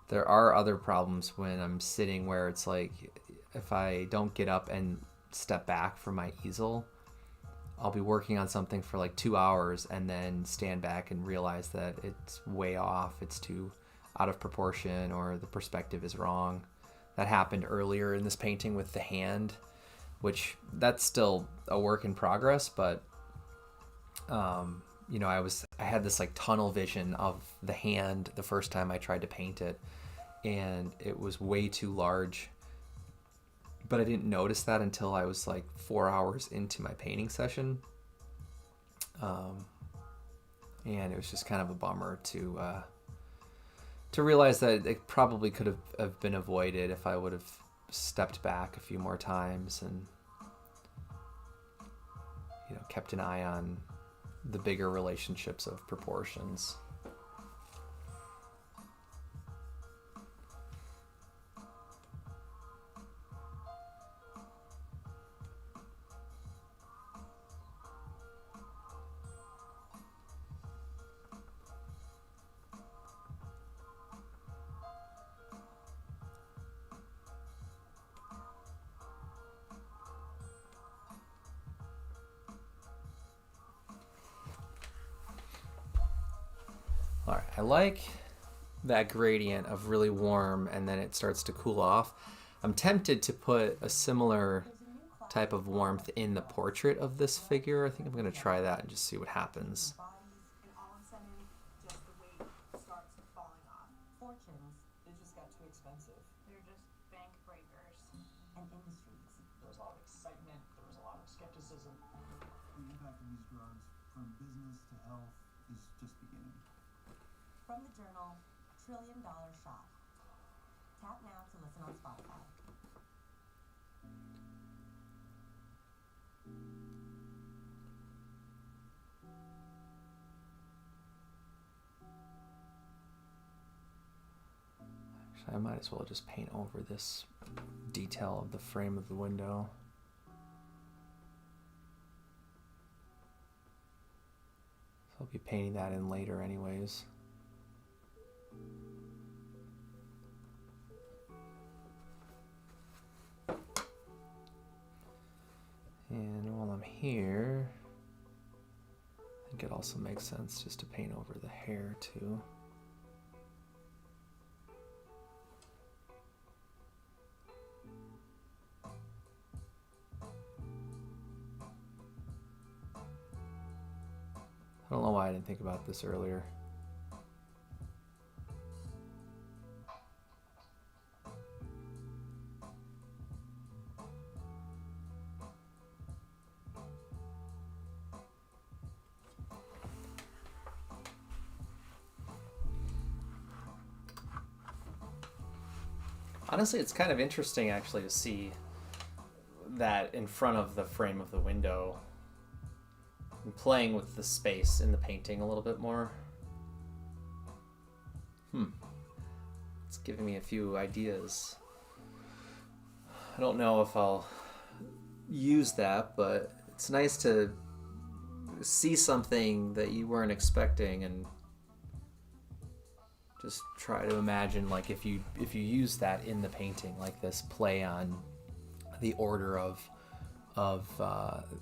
there are other problems when I'm sitting where it's like if I don't get up and step back from my easel, I'll be working on something for like 2 hours and then stand back and realize that it's way off, it's too out of proportion, or the perspective is wrong. That happened earlier in this painting with the hand, which that's still a work in progress, but you know, I had this like tunnel vision of the hand the first time I tried to paint it, and it was way too large. But I didn't notice that until I was like 4 hours into my painting session. And it was just kind of a bummer to realize that it probably could have been avoided if I would have stepped back a few more times and, you know, kept an eye on the bigger relationships of proportions. All right, I like that gradient of really warm and then it starts to cool off. I'm tempted to put a similar type of warmth in the portrait of this figure. I think I'm going to try that and just see what happens. And all of a sudden, just the weight starts falling off. Fortunes. They just got too expensive. They're just bank breakers. And industries. There was a lot of excitement. There was a lot of skepticism. The impact of these drugs, from business to health, is just beginning. From the journal, $1 Trillion Shot. Tap now to listen on Spotify. Actually, I might as well just paint over this detail of the frame of the window. So I'll be painting that in later anyways. And while I'm here, I think it also makes sense just to paint over the hair too. I don't know why I didn't think about this earlier. Honestly, it's kind of interesting actually to see that in front of the frame of the window and playing with the space in the painting a little bit more. It's giving me a few ideas. I don't know if I'll use that, but it's nice to see something that you weren't expecting and just try to imagine like if you use that in the painting, like this play on the order of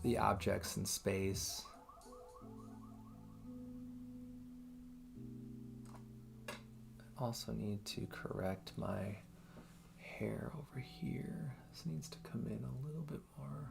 the objects in space. I also need to correct my hair over here. This needs to come in a little bit more.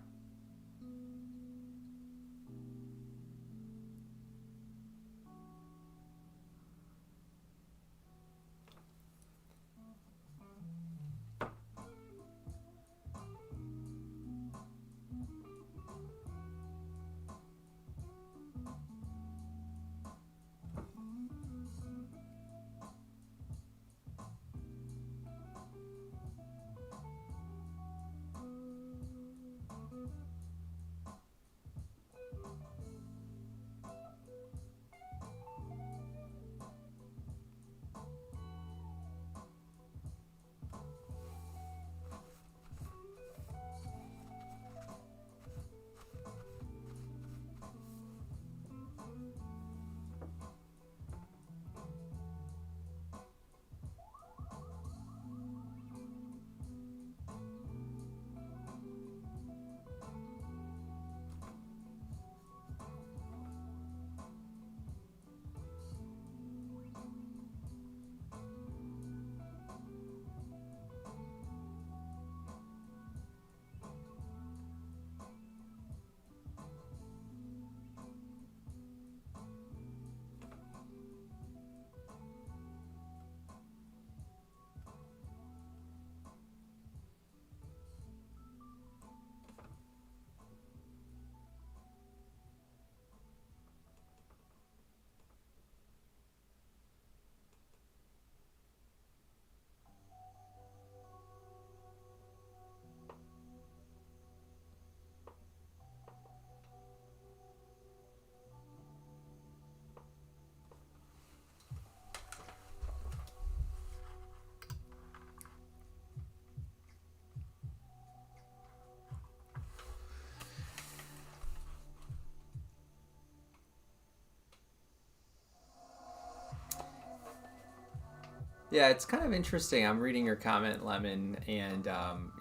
Yeah, it's kind of interesting. I'm reading your comment, Lemon, and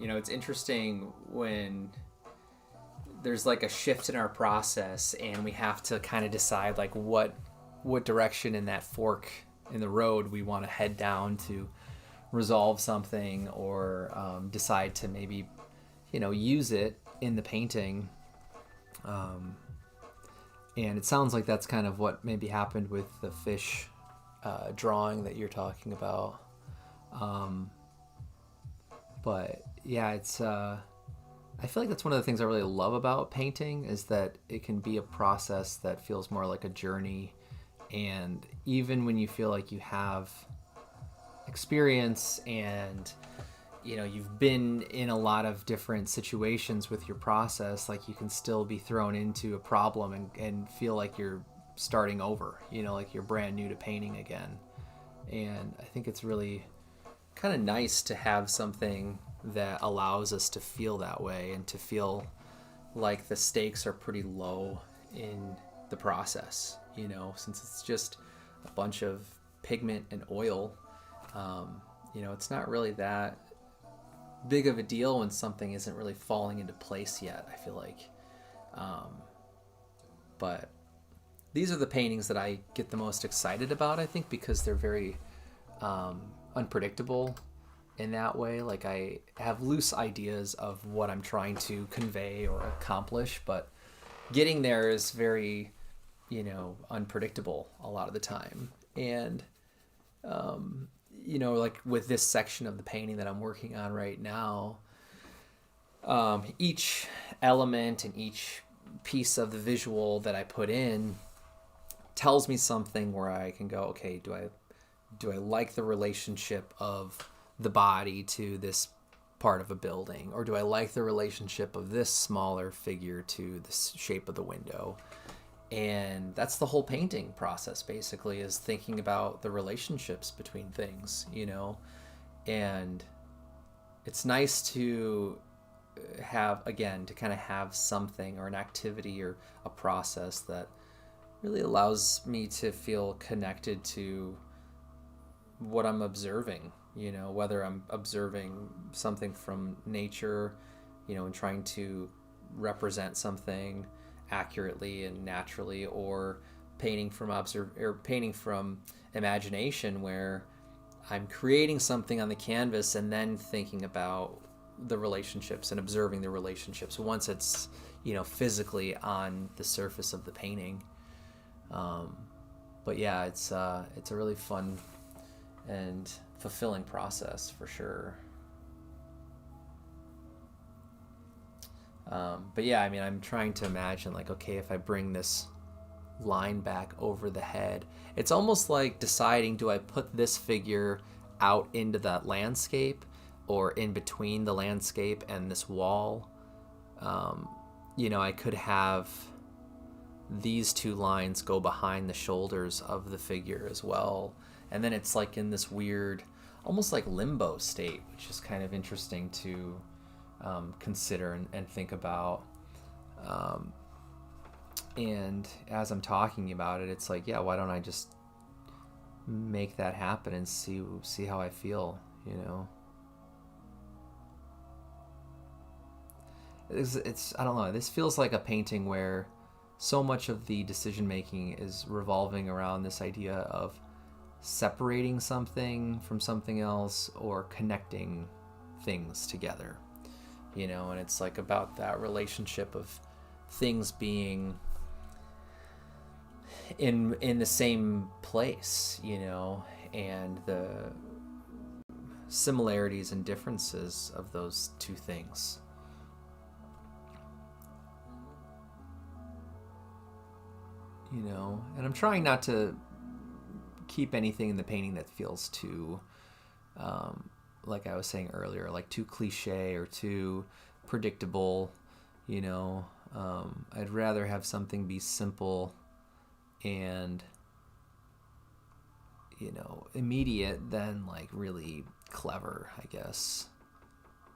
it's interesting when there's like a shift in our process, and we have to kind of decide like what direction in that fork in the road we want to head down to resolve something, or decide to maybe use it in the painting. And it sounds like that's kind of what maybe happened with the fish drawing that you're talking about. But yeah, it's I feel like that's one of the things I really love about painting, is that it can be a process that feels more like a journey. And even when you feel like you have experience and you've been in a lot of different situations with your process, like you can still be thrown into a problem and feel like you're starting over, like you're brand new to painting again. And I think it's really kind of nice to have something that allows us to feel that way, and to feel like the stakes are pretty low in the process, since it's just a bunch of pigment and oil. It's not really that big of a deal when something isn't really falling into place yet, I feel like. But these are the paintings that I get the most excited about, I think, because they're very unpredictable in that way. Like, I have loose ideas of what I'm trying to convey or accomplish, but getting there is very, unpredictable a lot of the time. And, like with this section of the painting that I'm working on right now, each element and each piece of the visual that I put in tells me something where I can go, okay, do I like the relationship of the body to this part of a building, or do I like the relationship of this smaller figure to the shape of the window? And that's the whole painting process, basically, is thinking about the relationships between things, and it's nice to have, again, to kind of have something or an activity or a process that really allows me to feel connected to what I'm observing, whether I'm observing something from nature, and trying to represent something accurately and naturally, or painting from imagination, where I'm creating something on the canvas and then thinking about the relationships and observing the relationships once it's physically on the surface of the painting. But yeah, it's a really fun and fulfilling process for sure. But yeah, I mean, I'm trying to imagine, like, okay, if I bring this line back over the head, it's almost like deciding, do I put this figure out into that landscape or in between the landscape and this wall? I could have these two lines go behind the shoulders of the figure as well. And then it's like in this weird, almost like limbo state, which is kind of interesting to consider and think about. And as I'm talking about it, it's like, yeah, why don't I just make that happen and see how I feel, It's I don't know, this feels like a painting where so much of the decision making is revolving around this idea of separating something from something else or connecting things together, and it's like about that relationship of things being in the same place, and the similarities and differences of those two things. And I'm trying not to keep anything in the painting that feels too, like I was saying earlier, like too cliche or too predictable. I'd rather have something be simple and, immediate than like really clever, I guess.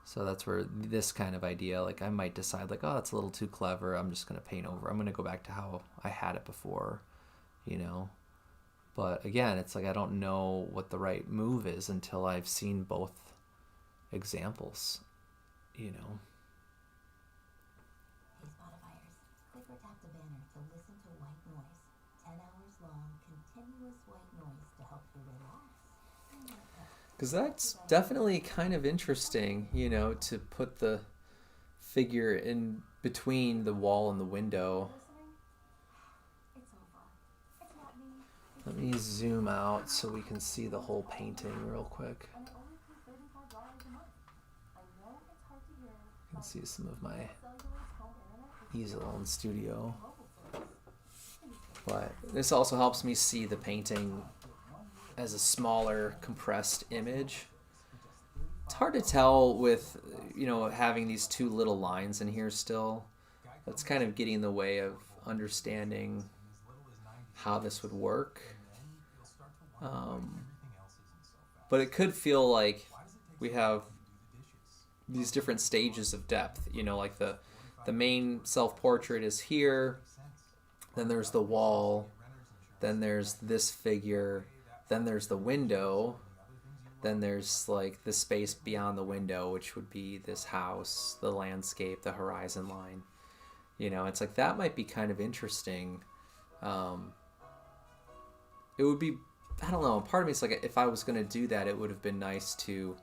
So that's where this kind of idea, like I might decide like, oh, it's a little too clever, I'm just going to paint over. I'm going to go back to how I had it before, But again, it's like I don't know what the right move is until I've seen both examples, you know. Hey Spotifyers, click or tap the banner to listen to white noise. 10 hours long, continuous white noise to help you relax. Because that's definitely kind of interesting, you know, to put the figure in between the wall and the window. It's over. It's not me. Let me zoom out so we can see the whole painting real quick. And it only costs $35 a month. I know it's hard to hear. You can see some of my Cellular's home internet is easel and studio. mobile service. But this also helps me see the painting as a smaller, compressed image. It's hard to tell with, you know, having these two little lines in here still. That's kind of getting in the way of understanding how this would work. But it could feel like we have these different stages of depth. You know, like the main self-portrait is here, then there's the wall, then there's this figure, then there's the window, then there's like the space beyond the window, which would be this house, the landscape, the horizon line. You know, it's like that might be kind of interesting. It would be, I don't know, part of me is like, if I was going to do that, it would have been nice to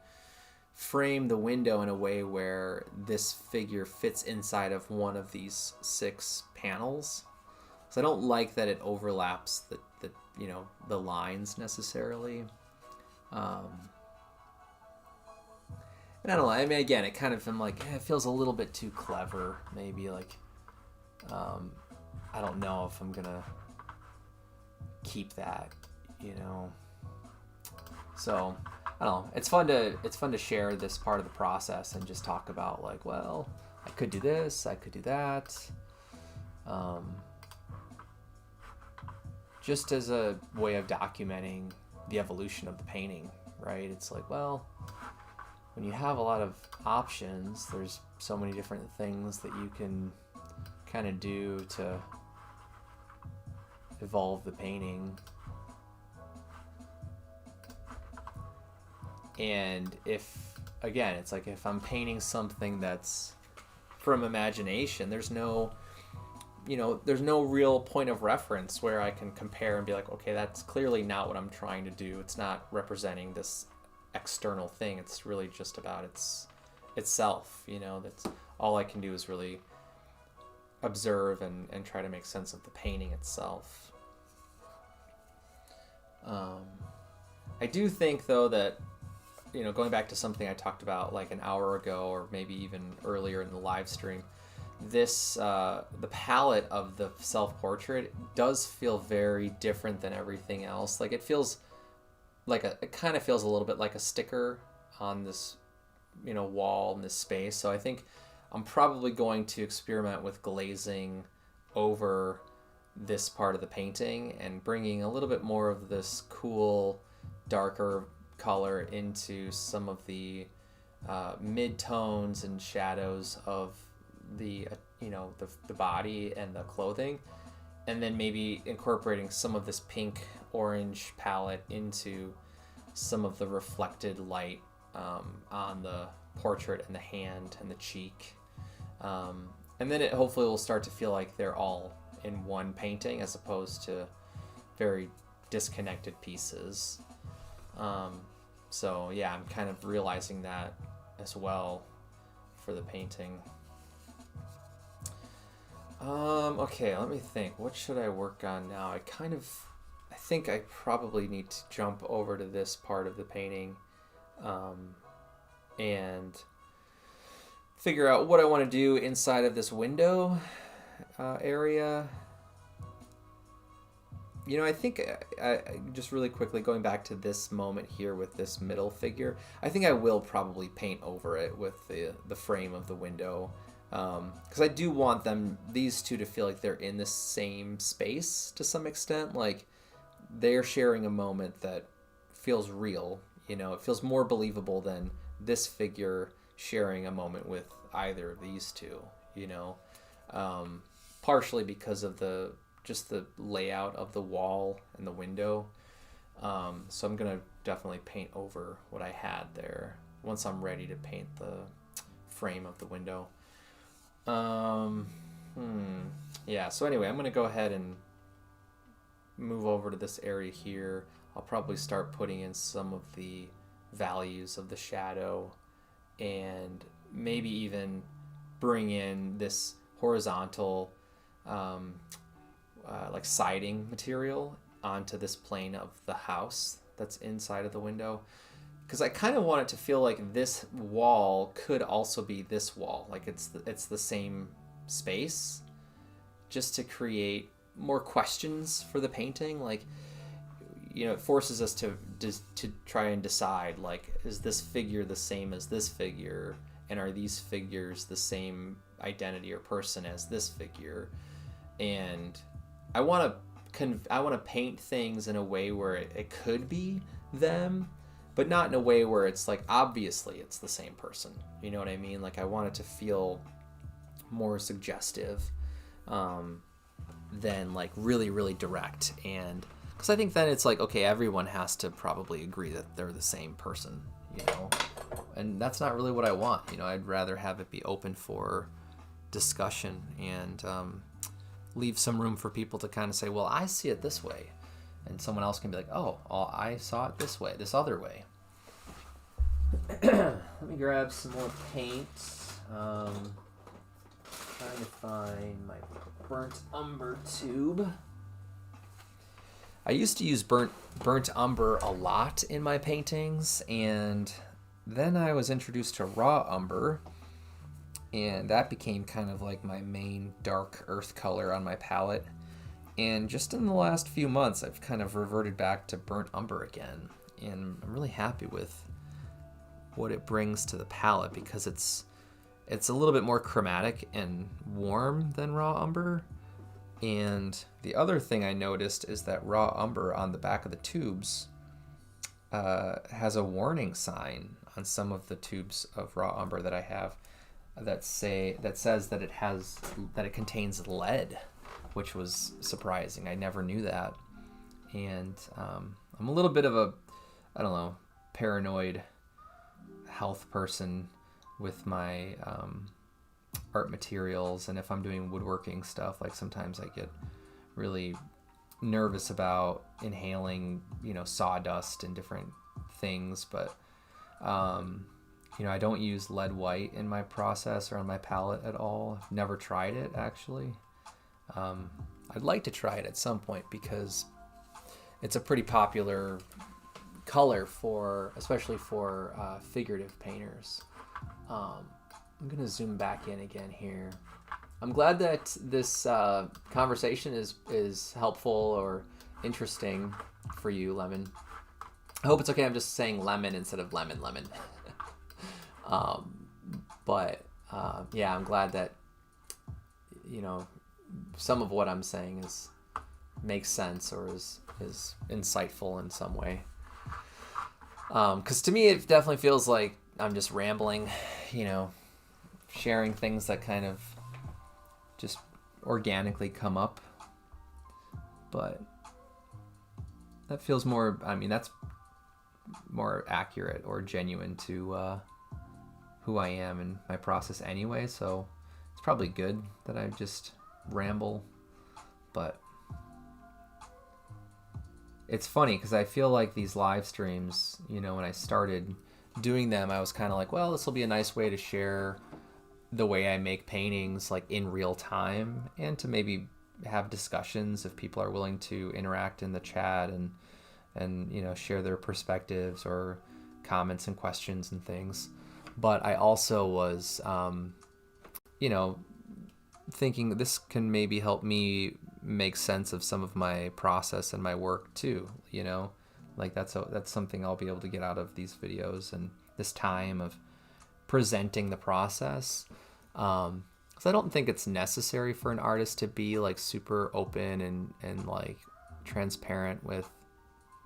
frame the window in a way where this figure fits inside of one of these 6 panels. So I don't like that it overlaps the you know, the lines necessarily. And I don't know, I mean, again, it kind of, I'm like, it feels a little bit too clever, maybe, like, I don't know if I'm gonna keep that, you know. So I don't know, it's fun to share this part of the process and just talk about, like, well, I could do this, I could do that, just as a way of documenting the evolution of the painting, right? It's like, well, when you have a lot of options, there's so many different things that you can kind of do to evolve the painting. And if, again, it's like if I'm painting something that's from imagination, there's no, you know, there's no real point of reference where I can compare and be like, okay, that's clearly not what I'm trying to do. It's not representing this external thing. It's really just about itself, you know. That's all I can do is really observe and try to make sense of the painting itself. I do think, though, that, you know, going back to something I talked about like an hour ago or maybe even earlier in the live stream, this the palette of the self-portrait does feel very different than everything else. Like, it feels like it kind of feels a little bit like a sticker on this, you know, wall in this space. So I think I'm probably going to experiment with glazing over this part of the painting and bringing a little bit more of this cool, darker color into some of the mid-tones and shadows of the, you know, the body and the clothing, and then maybe incorporating some of this pink orange palette into some of the reflected light on the portrait and the hand and the cheek, and then it hopefully will start to feel like they're all in one painting as opposed to very disconnected pieces. So yeah, I'm kind of realizing that as well for the painting. Okay, let me think. What should I work on now? I think I probably need to jump over to this part of the painting and figure out what I want to do inside of this window area. You know, I think I just really quickly going back to this moment here with this middle figure, I think I will probably paint over it with the frame of the window, because I do want these two to feel like they're in the same space to some extent, like they're sharing a moment that feels real. You know, it feels more believable than this figure sharing a moment with either of these two, you know, partially because of just the layout of the wall and the window. So I'm going to definitely paint over what I had there once I'm ready to paint the frame of the window. Yeah, so anyway, I'm going to go ahead and move over to this area here. I'll probably start putting in some of the values of the shadow and maybe even bring in this horizontal like siding material onto this plane of the house that's inside of the window, because I kind of want it to feel like this wall could also be this wall, like it's the same space, just to create more questions for the painting. Like, you know, it forces us to try and decide, like, is this figure the same as this figure, and are these figures the same identity or person as this figure? And I want to paint things in a way where it could be them, but not in a way where it's like obviously it's the same person. You know what I mean? Like, I want it to feel more suggestive than like really, really direct. And because I think then it's like, okay, everyone has to probably agree that they're the same person, you know? And that's not really what I want. You know, I'd rather have it be open for discussion and leave some room for people to kind of say, well, I see it this way. And someone else can be like, oh, I saw it this way, this other way. Let me grab some more paint. Trying to find my burnt umber tube. I used to use burnt umber a lot in my paintings, and then I was introduced to raw umber, and that became kind of like my main dark earth color on my palette. And just in the last few months, I've kind of reverted back to burnt umber again, and I'm really happy with what it brings to the palette, because it's a little bit more chromatic and warm than raw umber. And the other thing I noticed is that raw umber on the back of the tubes has a warning sign on some of the tubes of raw umber that I have that says that it contains lead, which was surprising. I never knew that. And I'm a little bit of a, I don't know, paranoid health person with my art materials, and if I'm doing woodworking stuff, like sometimes I get really nervous about inhaling, you know, sawdust and different things. But you know, I don't use lead white in my process or on my palette at all. I've never tried it, actually. I'd like to try it at some point, because it's a pretty popular color especially for figurative painters. I'm gonna zoom back in again here. I'm glad that this conversation is helpful or interesting for you, Lemon. I hope it's okay. I'm just saying lemon instead of lemon. Yeah, I'm glad that, you know, some of what I'm saying makes sense or is insightful in some way. Because to me, it definitely feels like I'm just rambling, you know, sharing things that kind of just organically come up. But that feels more, I mean, that's more accurate or genuine to who I am and my process anyway. So it's probably good that I just ramble. But it's funny because I feel like these live streams, you know, when I started doing them, I was kind of like, well, this will be a nice way to share the way I make paintings, like in real time, and to maybe have discussions if people are willing to interact in the chat and you know, share their perspectives or comments and questions and things. But I also was you know, thinking this can maybe help me make sense of some of my process and my work too, you know, like that's something I'll be able to get out of these videos and this time of presenting the process. Because I don't think it's necessary for an artist to be like super open and like transparent with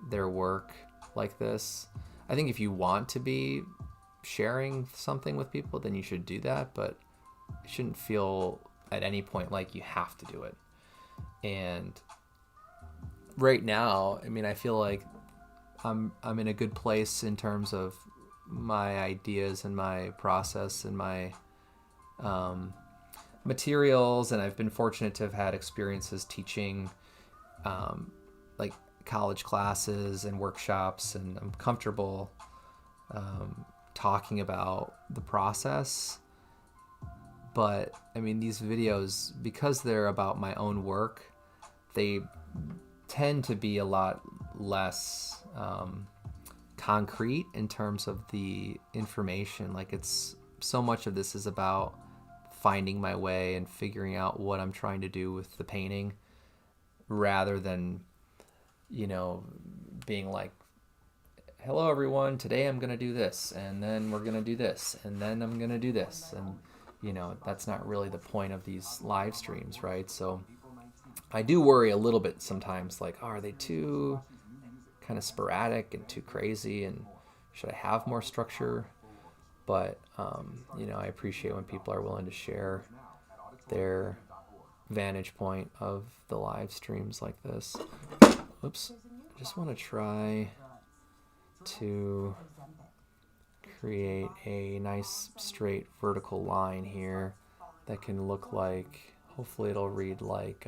their work like this. I think if you want to be sharing something with people, then you should do that, but it shouldn't feel at any point like you have to do it. And right now, I mean, I feel like I'm in a good place in terms of my ideas and my process and my materials, and I've been fortunate to have had experiences teaching like college classes and workshops, and I'm comfortable talking about the process. But I mean, these videos, because they're about my own work, they tend to be a lot less concrete in terms of the information. Like, it's so much of this is about finding my way and figuring out what I'm trying to do with the painting, rather than, you know, being like, hello everyone, today I'm gonna do this, and then we're gonna do this, and then I'm gonna do this. And you know, that's not really the point of these live streams, right? So I do worry a little bit sometimes, like, oh, are they too kind of sporadic and too crazy, and should I have more structure? But you know, I appreciate when people are willing to share their vantage point of the live streams like this. Oops, I just want to try to create a nice straight vertical line here that can look like, hopefully it'll read like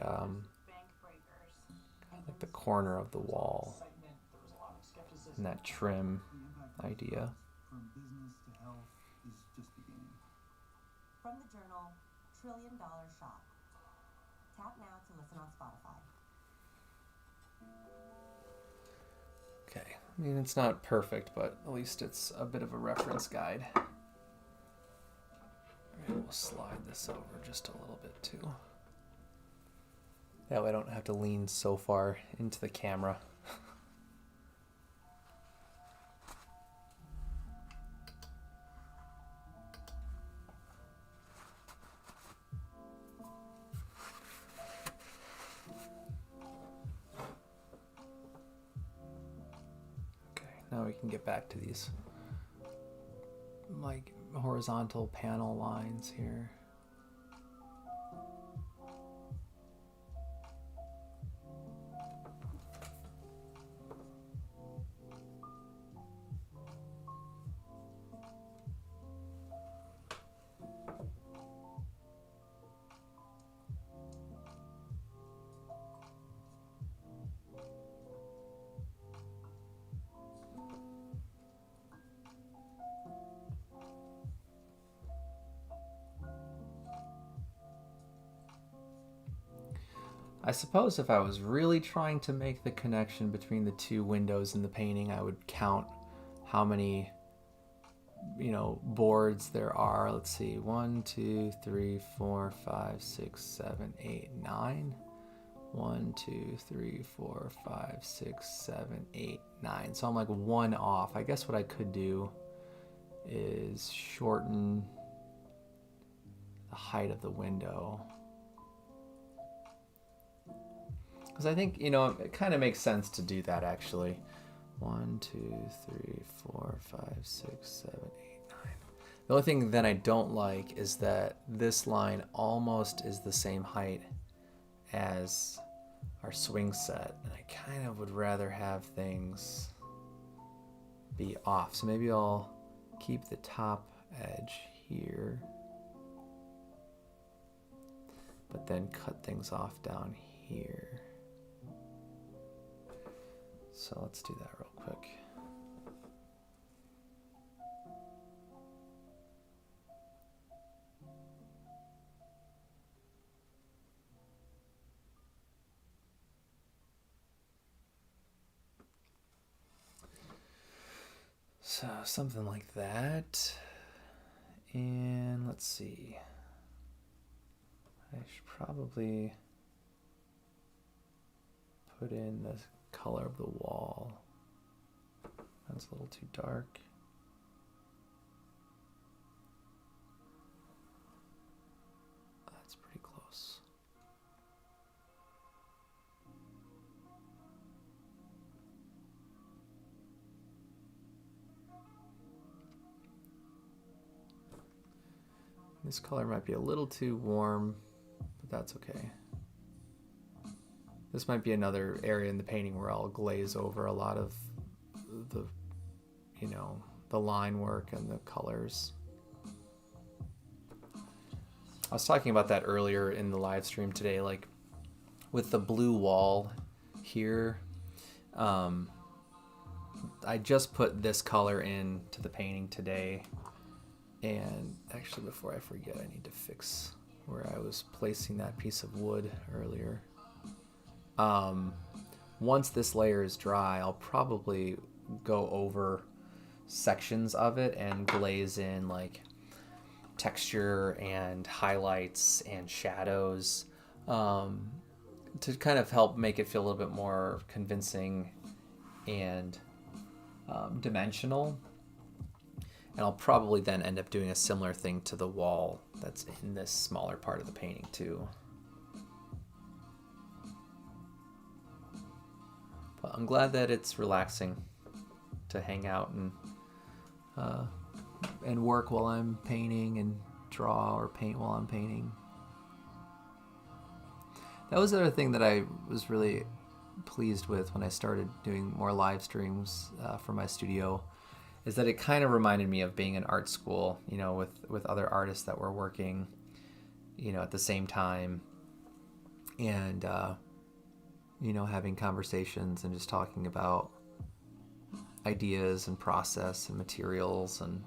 the corner of the wall, and that trim idea. From business to health is just beginning. From the journal $1 Trillion Shop. Tap now to listen on Spotify. Okay, I mean, it's not perfect, but at least it's a bit of a reference guide. Alright, we'll slide this over just a little bit too. That way I don't have to lean so far into the camera. Now we can get back to these like horizontal panel lines here. I suppose if I was really trying to make the connection between the two windows in the painting, I would count how many, you know, boards there are. Let's see, 1, 2, 3, 4, 5, 6, 7, 8, 9. 1, 2, 3, 4, 5, 6, 7, 8, 9. So I'm like one off. I guess what I could do is shorten the height of the window. Because I think, you know, it kind of makes sense to do that actually. 1, 2, 3, 4, 5, 6, 7, 8, 9. The only thing that I don't like is that this line almost is the same height as our swing set. And I kind of would rather have things be off. So maybe I'll keep the top edge here, but then cut things off down here. So let's do that real quick. So something like that. And let's see. I should probably put in the color of the wall. That's a little too dark. That's pretty close. This color might be a little too warm, but that's okay. This might be another area in the painting where I'll glaze over a lot of the the line work and the colors. I was talking about that earlier in the live stream today, like with the blue wall here. I just put this color into the painting today, and actually before I forget, I need to fix where I was placing that piece of wood earlier. Once this layer is dry, I'll probably go over sections of it and glaze in like texture and highlights and shadows, to kind of help make it feel a little bit more convincing and dimensional. And I'll probably then end up doing a similar thing to the wall that's in this smaller part of the painting too. But I'm glad that it's relaxing to hang out and work while I'm painting and draw or paint while I'm painting. That was the other thing that I was really pleased with when I started doing more live streams for my studio, is that it kind of reminded me of being in art school, with other artists that were working, at the same time, and having conversations and just talking about ideas and process and materials, and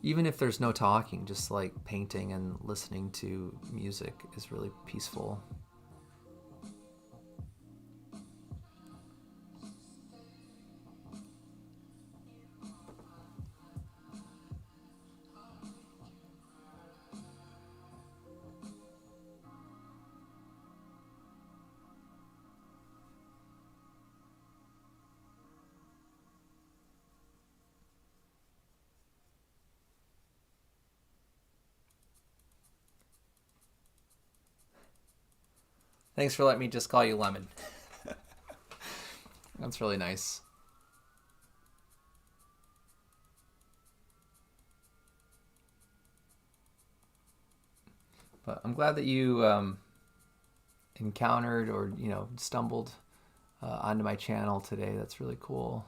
even if there's no talking, just like painting and listening to music is really peaceful. Thanks for letting me just call you Lemon. That's really nice. But I'm glad that you encountered or stumbled onto my channel today. That's really cool.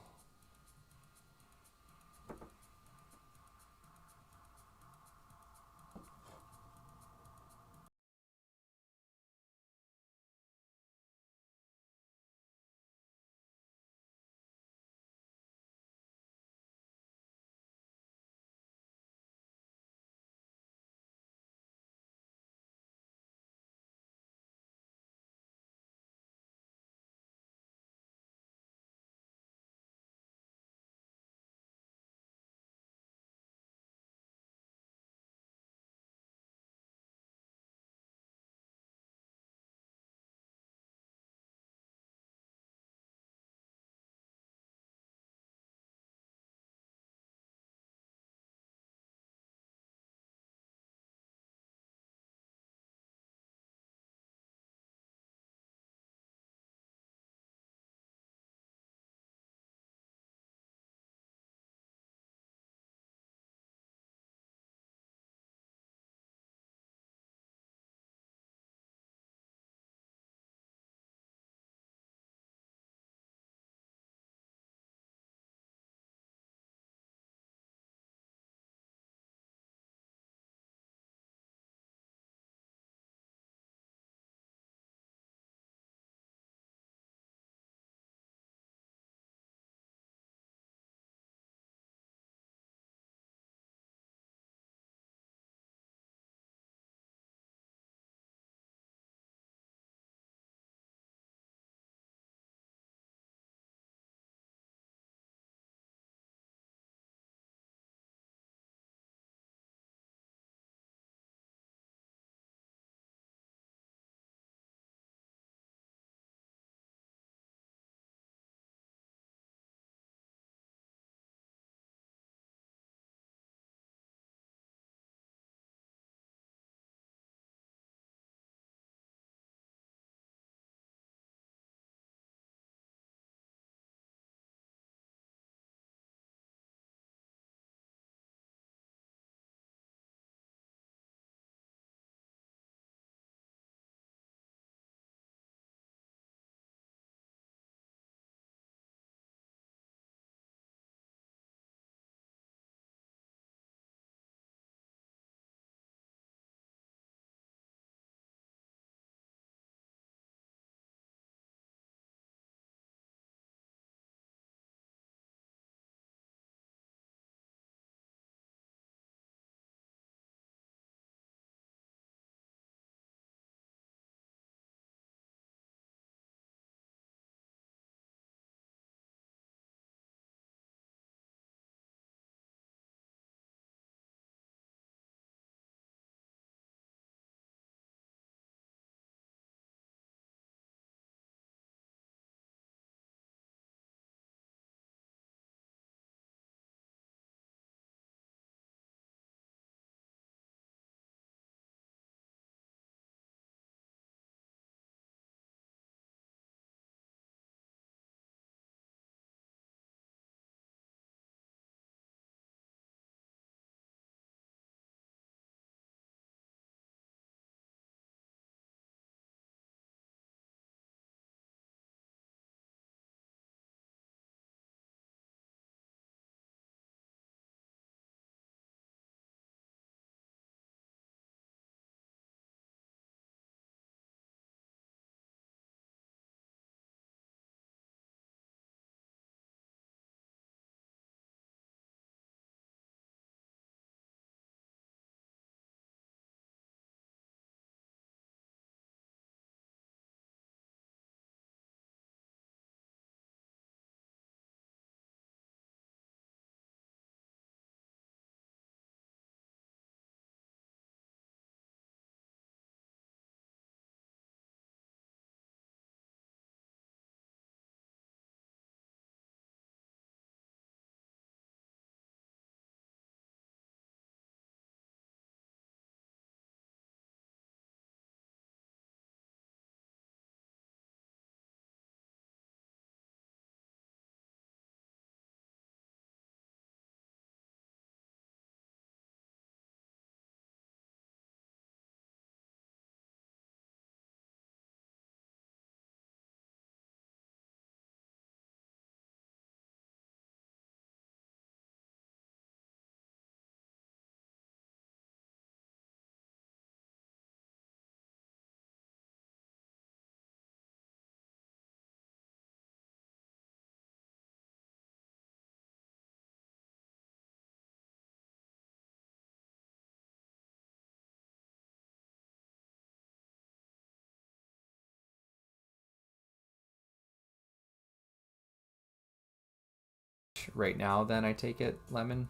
right now then, I take it, Lemon?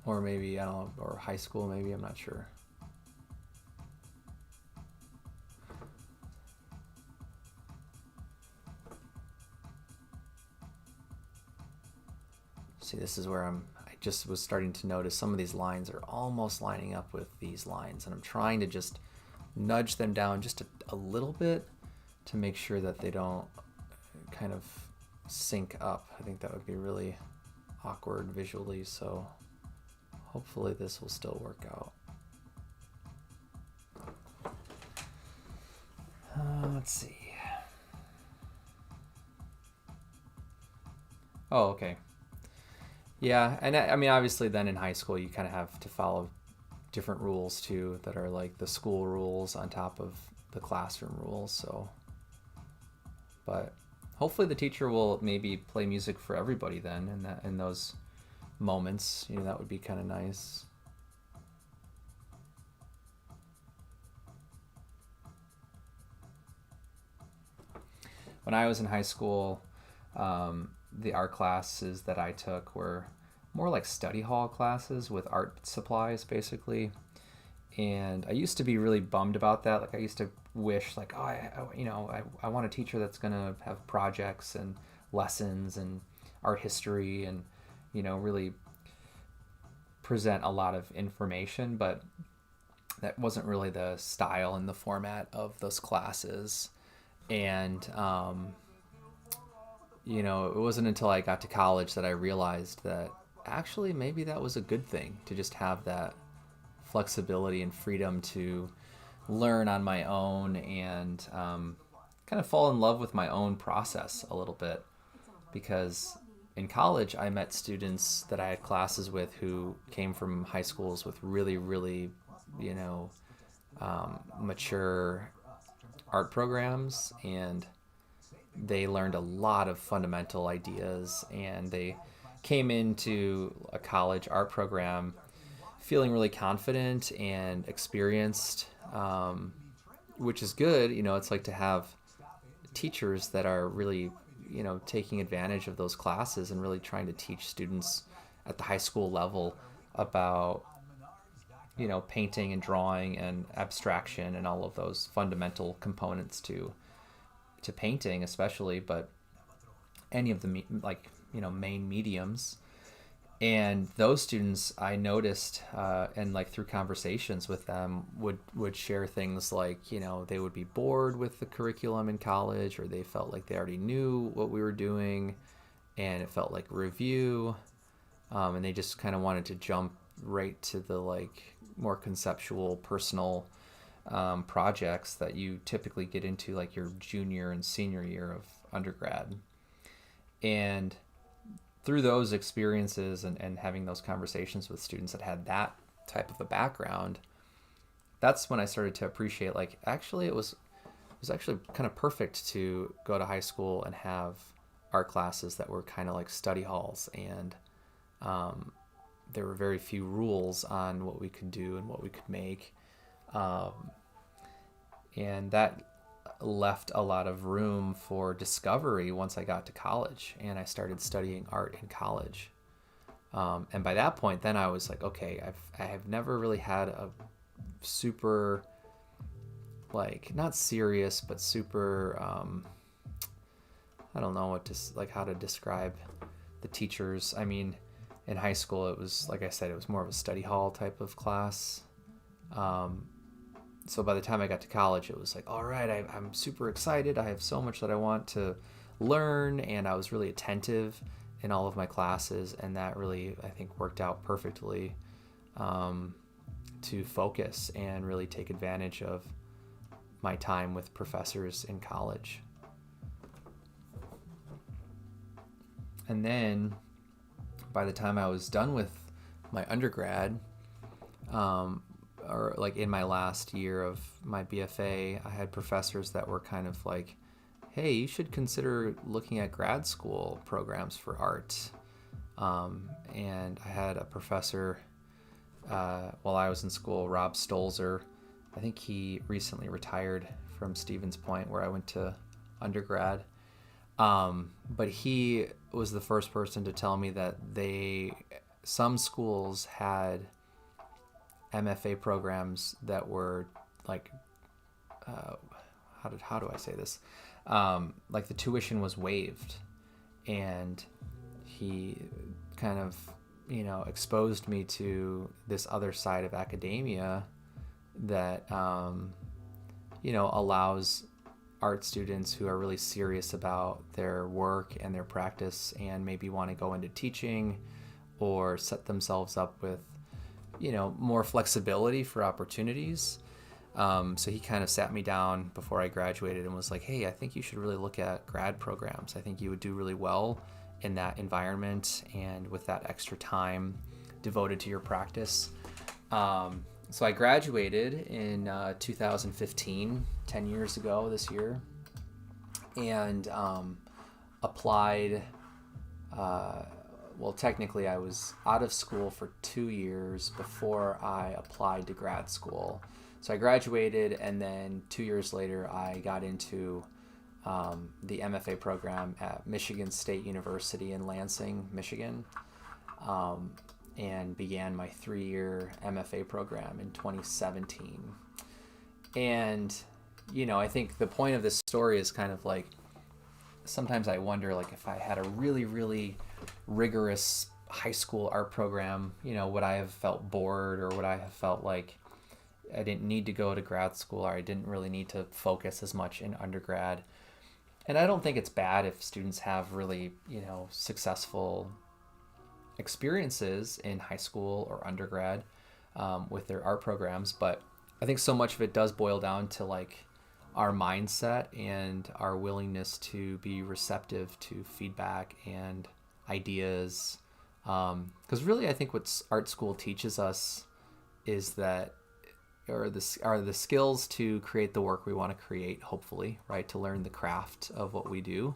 Or maybe, I don't know, or high school maybe, I'm not sure. See, this is where I just was starting to notice some of these lines are almost lining up with these lines, and I'm trying to just nudge them down just a little bit to make sure that they don't kind of sync up. I think that would be really awkward visually, so hopefully this will still work out. Let's see. Oh, okay. Yeah, and I mean, obviously then in high school you kind of have to follow different rules too that are like the school rules on top of the classroom rules, so. But hopefully the teacher will maybe play music for everybody then in those moments. You know, that would be kind of nice. When I was in high school, the art classes that I took were more like study hall classes with art supplies, basically. And I used to be really bummed about that. Like, I used to wish, like, oh, I want a teacher that's going to have projects and lessons and art history and, you know, really present a lot of information. But that wasn't really the style and the format of those classes. And, you know, it wasn't until I got to college that I realized that actually maybe that was a good thing, to just have that flexibility and freedom to learn on my own and kind of fall in love with my own process a little bit. Because in college, I met students that I had classes with who came from high schools with really, really, you know, mature art programs, and they learned a lot of fundamental ideas, and they came into a college art program feeling really confident and experienced, which is good. You know, it's like to have teachers that are really, you know, taking advantage of those classes and really trying to teach students at the high school level about, you know, painting and drawing and abstraction and all of those fundamental components to painting especially, but any of the, like, you know, main mediums. And those students, I noticed, and like through conversations with them, would share things like, you know, they would be bored with the curriculum in college, or they felt like they already knew what we were doing and it felt like review, and they just kind of wanted to jump right to the like more conceptual, personal projects that you typically get into like your junior and senior year of undergrad. And through those experiences and having those conversations with students that had that type of a background, that's when I started to appreciate, like, actually it was actually kind of perfect to go to high school and have art classes that were kind of like study halls, and there were very few rules on what we could do and what we could make, and that left a lot of room for discovery once I got to college and I started studying art in college. And by that point, then I was like, okay, I have never really had a super, like, not serious, but super, I don't know how to describe the teachers. I mean, in high school, it was, like I said, it was more of a study hall type of class. So by the time I got to college, it was like, all right, I'm super excited. I have so much that I want to learn, and I was really attentive in all of my classes, and that really, I think, worked out perfectly to focus and really take advantage of my time with professors in college. And then by the time I was done with my undergrad, or like in my last year of my BFA, I had professors that were kind of like, hey, you should consider looking at grad school programs for art. And I had a professor while I was in school, Rob Stolzer. I think he recently retired from Stevens Point, where I went to undergrad. But he was the first person to tell me that some schools had MFA programs that were like, how do I say this? Like the tuition was waived, and he kind of, exposed me to this other side of academia that, allows art students who are really serious about their work and their practice and maybe want to go into teaching or set themselves up with, more flexibility for opportunities. So he kind of sat me down before I graduated and was like, hey, I think you should really look at grad programs. I think you would do really well in that environment and with that extra time devoted to your practice. So I graduated in 2015, 10 years ago this year, and applied. Well, technically, I was out of school for 2 years before I applied to grad school. So I graduated, and then 2 years later, I got into the MFA program at Michigan State University in Lansing, Michigan, and began my 3-year MFA program in 2017. And, I think the point of this story is kind of like, sometimes I wonder, like, if I had a really, really rigorous high school art program, would I have felt bored, or would I have felt like I didn't need to go to grad school, or I didn't really need to focus as much in undergrad? And I don't think it's bad if students have really, successful experiences in high school or undergrad with their art programs. But I think so much of it does boil down to like our mindset and our willingness to be receptive to feedback and ideas. Because really, I think what art school teaches us is that, are the skills to create the work we want to create, hopefully, right? To learn the craft of what we do,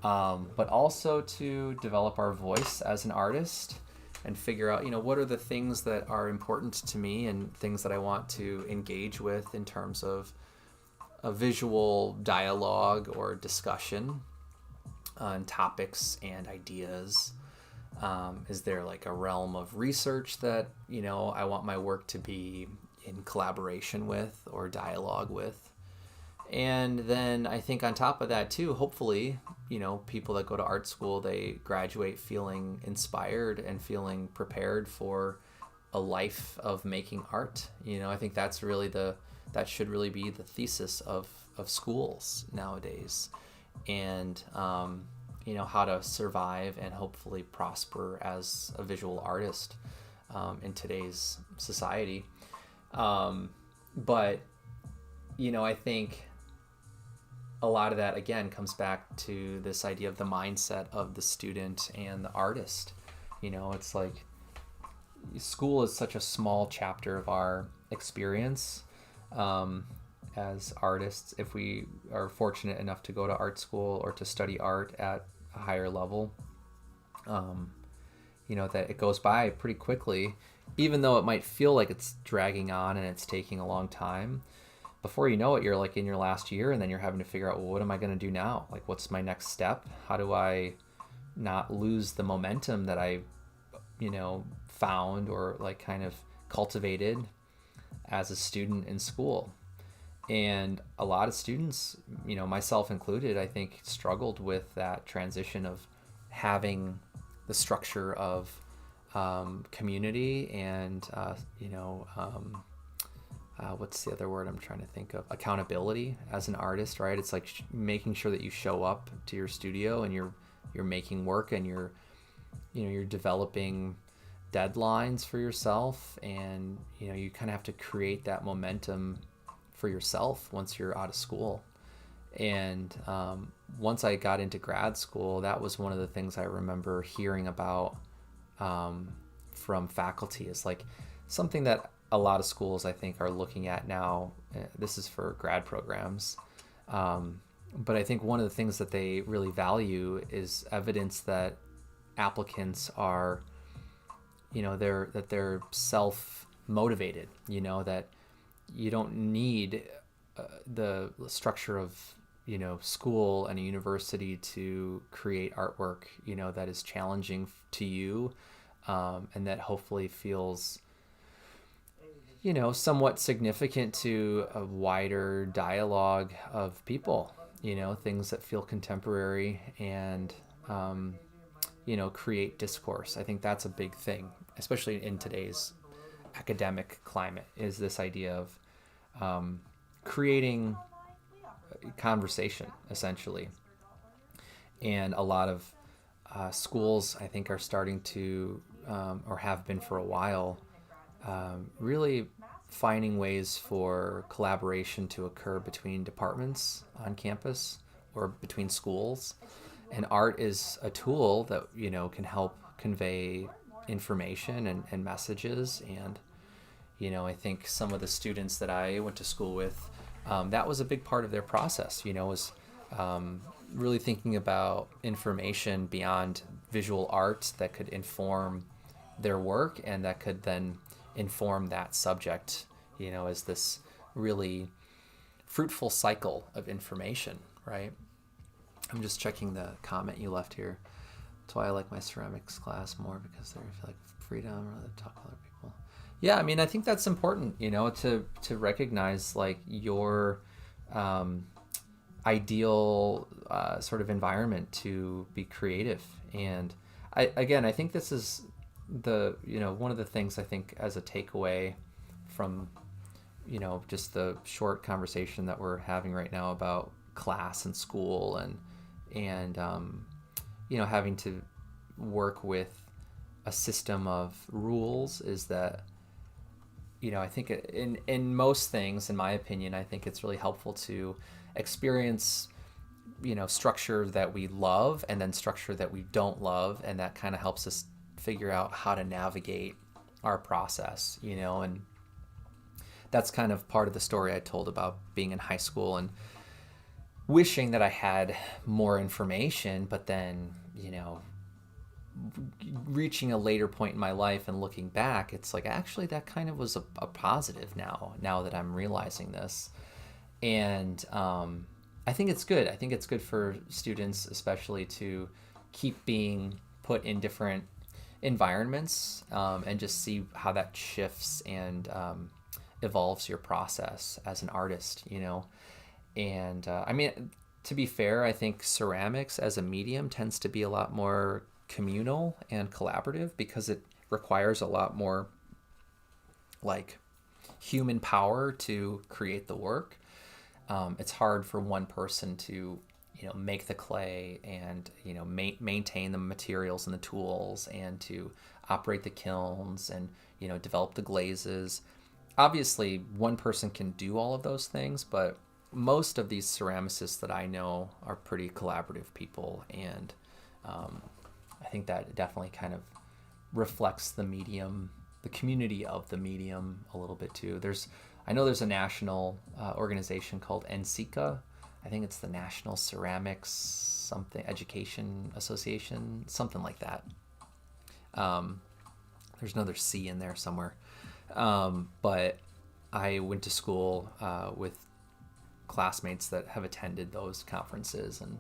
but also to develop our voice as an artist and figure out, what are the things that are important to me and things that I want to engage with in terms of a visual dialogue or discussion on topics and ideas. Is there like a realm of research that, I want my work to be in collaboration with or dialogue with? And then I think on top of that too, hopefully, people that go to art school, they graduate feeling inspired and feeling prepared for a life of making art. I think that should really be the thesis of schools nowadays. And, how to survive and hopefully prosper as a visual artist in today's society. But, I think a lot of that, again, comes back to this idea of the mindset of the student and the artist. It's like school is such a small chapter of our experience as artists. If we are fortunate enough to go to art school or to study art at a higher level, that it goes by pretty quickly, even though it might feel like it's dragging on and it's taking a long time. Before you know it, you're like in your last year, and then you're having to figure out, well, what am I going to do now? Like, what's my next step? How do I not lose the momentum that I, found or like kind of cultivated as a student in school? And a lot of students, myself included, I think struggled with that transition of having the structure of community and, what's the other word I'm trying to think of? Accountability as an artist, right? It's like making sure that you show up to your studio and you're making work, and you're developing deadlines for yourself, and you kind of have to create that momentum for yourself once you're out of school. And once I got into grad school, that was one of the things I remember hearing about from faculty, is like something that a lot of schools I think are looking at now. This is for grad programs, but I think one of the things that they really value is evidence that applicants are, they're self-motivated, that you don't need the structure of, school and a university to create artwork, that is challenging to you, and that hopefully feels, somewhat significant to a wider dialogue of people, things that feel contemporary and, create discourse. I think that's a big thing, especially in today's academic climate, is this idea of creating conversation, essentially. And a lot of schools, I think, are starting to, or have been for a while, really finding ways for collaboration to occur between departments on campus or between schools. And art is a tool that, can help convey information and messages. And, I think some of the students that I went to school with, that was a big part of their process, was really thinking about information beyond visual art that could inform their work and that could then inform that subject, as this really fruitful cycle of information, right? I'm just checking the comment you left here. That's why I like my ceramics class more, because they feel like freedom rather than talk to other people. Yeah, I mean, I think that's important, to recognize like your ideal sort of environment to be creative. And I think this is the, one of the things I think as a takeaway from, just the short conversation that we're having right now about class and school and having to work with a system of rules, is that, I think in most things, in my opinion, I think it's really helpful to experience, structure that we love and then structure that we don't love. And that kind of helps us figure out how to navigate our process, and that's kind of part of the story I told about being in high school and wishing that I had more information, but then, reaching a later point in my life and looking back, it's like, actually, that kind of was a positive now that I'm realizing this. And I think it's good. I think it's good for students, especially, to keep being put in different environments and just see how that shifts and evolves your process as an artist, And I mean, to be fair, I think ceramics as a medium tends to be a lot more communal and collaborative because it requires a lot more like human power to create the work. It's hard for one person to, make the clay and, maintain the materials and the tools and to operate the kilns and, develop the glazes. Obviously, one person can do all of those things, but most of these ceramicists that I know are pretty collaborative people, and I think that definitely kind of reflects the medium, the community of the medium a little bit too. I know there's a national organization called NCECA. I think it's the National Ceramics something Education Association, something like that. There's another C in there somewhere. But I went to school with classmates that have attended those conferences, and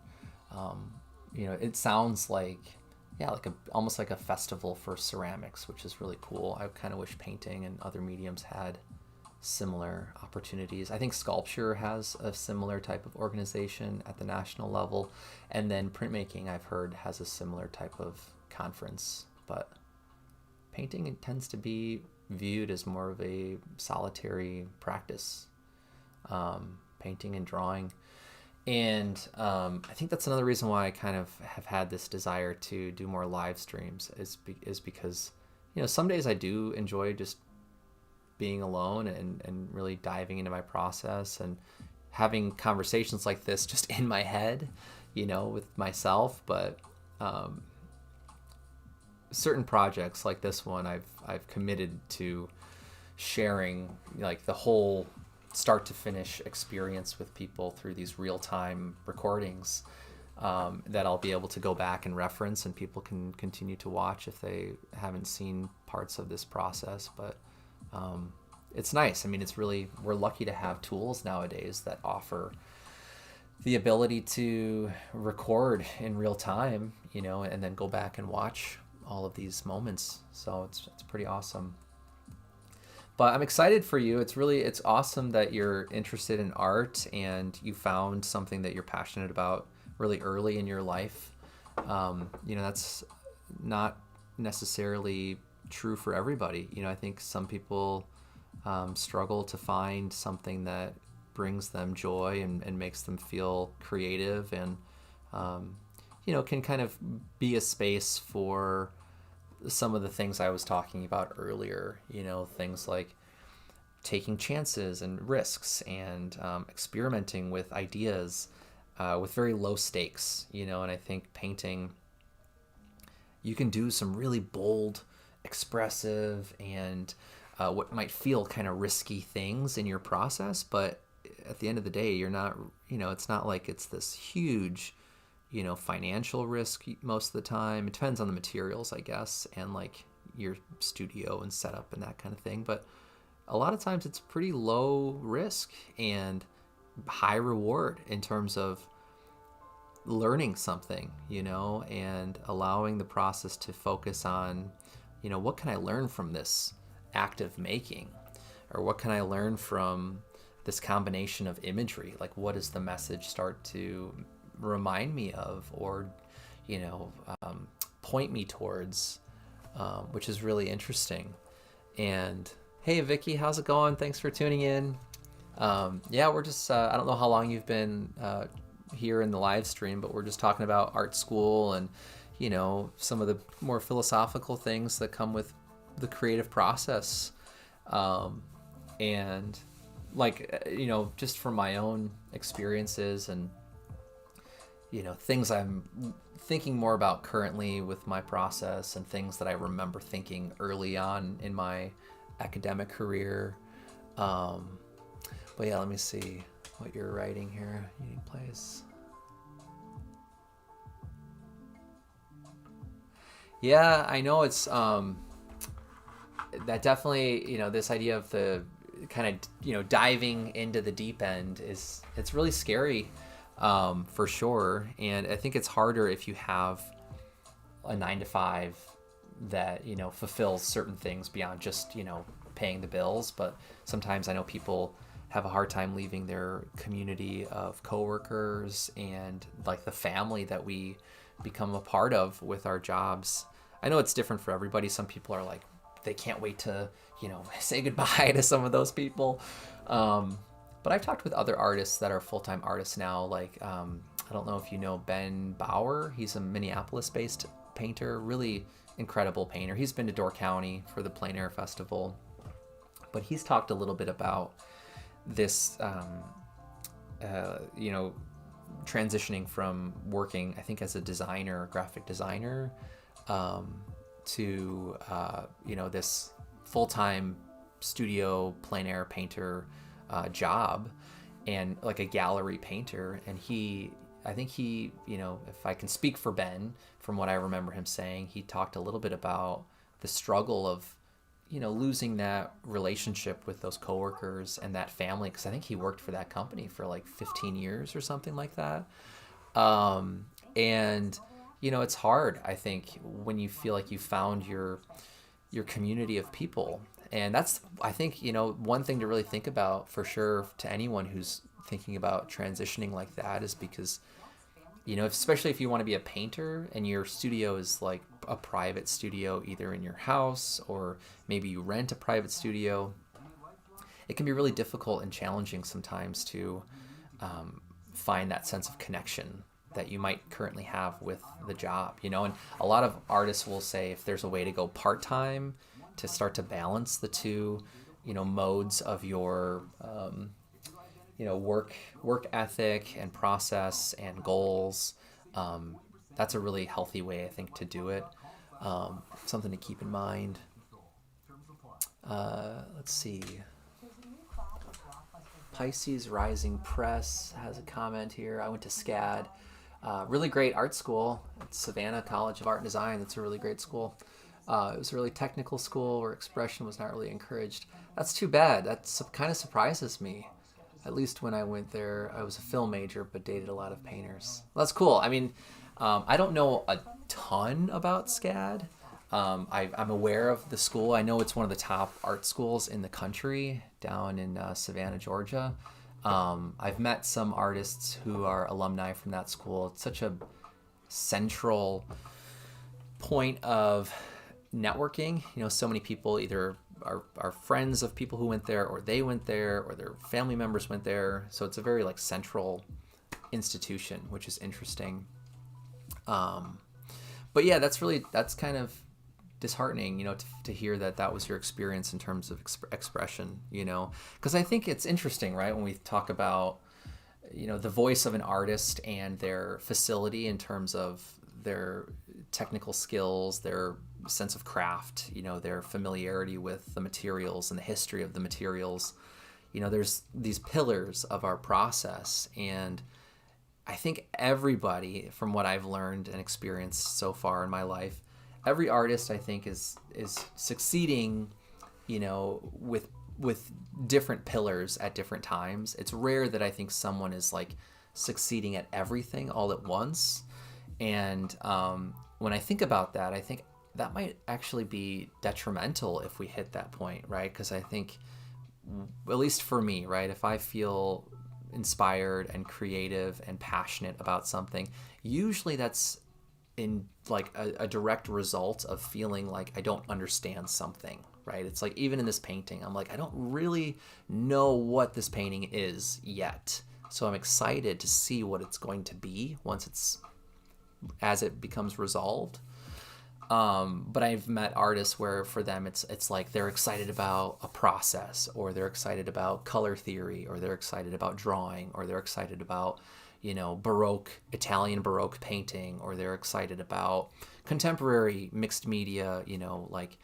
it sounds like almost like a festival for ceramics, which is really cool. I kind of wish painting and other mediums had similar opportunities. I think sculpture has a similar type of organization at the national level, and then printmaking, I've heard, has a similar type of conference. But painting tends to be viewed as more of a solitary practice, painting and drawing. And I think that's another reason why I kind of have had this desire to do more live streams is because, some days I do enjoy just being alone and really diving into my process and having conversations like this just in my head, with myself. But certain projects like this one, I've committed to sharing like the whole start to finish experience with people through these real-time recordings that I'll be able to go back and reference, and people can continue to watch if they haven't seen parts of this process. But it's nice. I mean, it's really, we're lucky to have tools nowadays that offer the ability to record in real time, you know, and then go back and watch all of these moments. So it's pretty awesome. But I'm excited for you. It's awesome that you're interested in art and you found something that you're passionate about really early in your life. You know, that's not necessarily true for everybody. You know, I think some people struggle to find something that brings them joy and makes them feel creative and, you know, can kind of be a space for some of the things I was talking about earlier, you know, things like taking chances and risks and experimenting with ideas with very low stakes, you know. And I think painting, you can do some really bold, expressive, and what might feel kind of risky things in your process, but at the end of the day, you're not, you know, it's not like it's this huge, you know, financial risk most of the time. It depends on the materials, I guess, and like your studio and setup and that kind of thing. But a lot of times it's pretty low risk and high reward in terms of learning something, you know, and allowing the process to focus on, you know, what can I learn from this act of making? Or what can I learn from this combination of imagery? Like, what does the message start to remind me of, or, you know, point me towards, which is really interesting. And hey, Vicky, how's it going? Thanks for tuning in. Yeah, we're just, I don't know how long you've been here in the live stream, but we're just talking about art school and, you know, some of the more philosophical things that come with the creative process. And like, you know, just from my own experiences and, you know, things I'm thinking more about currently with my process and things that I remember thinking early on in my academic career. But yeah, let me see what you're writing here. Unique place. Yeah, I know it's that definitely, you know, this idea of the kind of, you know, diving into the deep end it's really scary, for sure. And I think it's harder if you have a 9 to 5 that, you know, fulfills certain things beyond just, you know, paying the bills. But sometimes I know people have a hard time leaving their community of coworkers and like the family that we become a part of with our jobs. I know it's different for everybody. Some people are like, they can't wait to, you know, say goodbye to some of those people. But I've talked with other artists that are full-time artists now. Like, I don't know if you know Ben Bauer. He's a Minneapolis-based painter, really incredible painter. He's been to Door County for the Plein Air Festival. But he's talked a little bit about this, you know, transitioning from working, I think, as a designer, graphic designer, to, you know, this full-time studio plein air painter job, and like a gallery painter. And I think he, you know, if I can speak for Ben, from what I remember him saying, he talked a little bit about the struggle of, you know, losing that relationship with those coworkers and that family, because I think he worked for that company for like 15 years or something like that. And, you know, it's hard, I think, when you feel like you found your community of people. And that's, I think, you know, one thing to really think about for sure to anyone who's thinking about transitioning like that is because, you know, especially if you want to be a painter and your studio is like a private studio, either in your house or maybe you rent a private studio, it can be really difficult and challenging sometimes to find that sense of connection that you might currently have with the job, you know. And a lot of artists will say if there's a way to go part-time to start to balance the two, you know, modes of your, you know, work ethic and process and goals, that's a really healthy way, I think, to do it. Something to keep in mind. Let's see. Pisces Rising Press has a comment here. I went to SCAD. Really great art school at Savannah College of Art and Design. That's a really great school. It was a really technical school where expression was not really encouraged. That's too bad. That kind of surprises me. At least when I went there, I was a film major, but dated a lot of painters. Well, that's cool. I mean, I don't know a ton about SCAD. I'm aware of the school. I know it's one of the top art schools in the country down in Savannah, Georgia. I've met some artists who are alumni from that school. It's such a central point of networking. So many people either are friends of people who went there, or they went there, or their family members went there. So it's a very like central institution, which is interesting. But yeah, that's kind of disheartening, to hear that was your experience in terms of expression, because I think it's interesting, right? When we talk about, the voice of an artist and their facility in terms of their technical skills, their sense of craft, their familiarity with the materials and the history of the materials, there's these pillars of our process. And I think everybody, from what I've learned and experienced so far in my life, every artist, I think, is succeeding, with different pillars at different times. It's rare that I think someone is like succeeding at everything all at once. And when I think about that, I think that might actually be detrimental if we hit that point, right? Because I think, at least for me, right, if I feel inspired and creative and passionate about something, usually that's in like a direct result of feeling like I don't understand something, right? It's like, even in this painting, I'm like, I don't really know what this painting is yet. So I'm excited to see what it's going to be as it becomes resolved. But I've met artists where for them it's like they're excited about a process, or they're excited about color theory, or they're excited about drawing, or they're excited about Italian Baroque painting, or they're excited about contemporary mixed media, like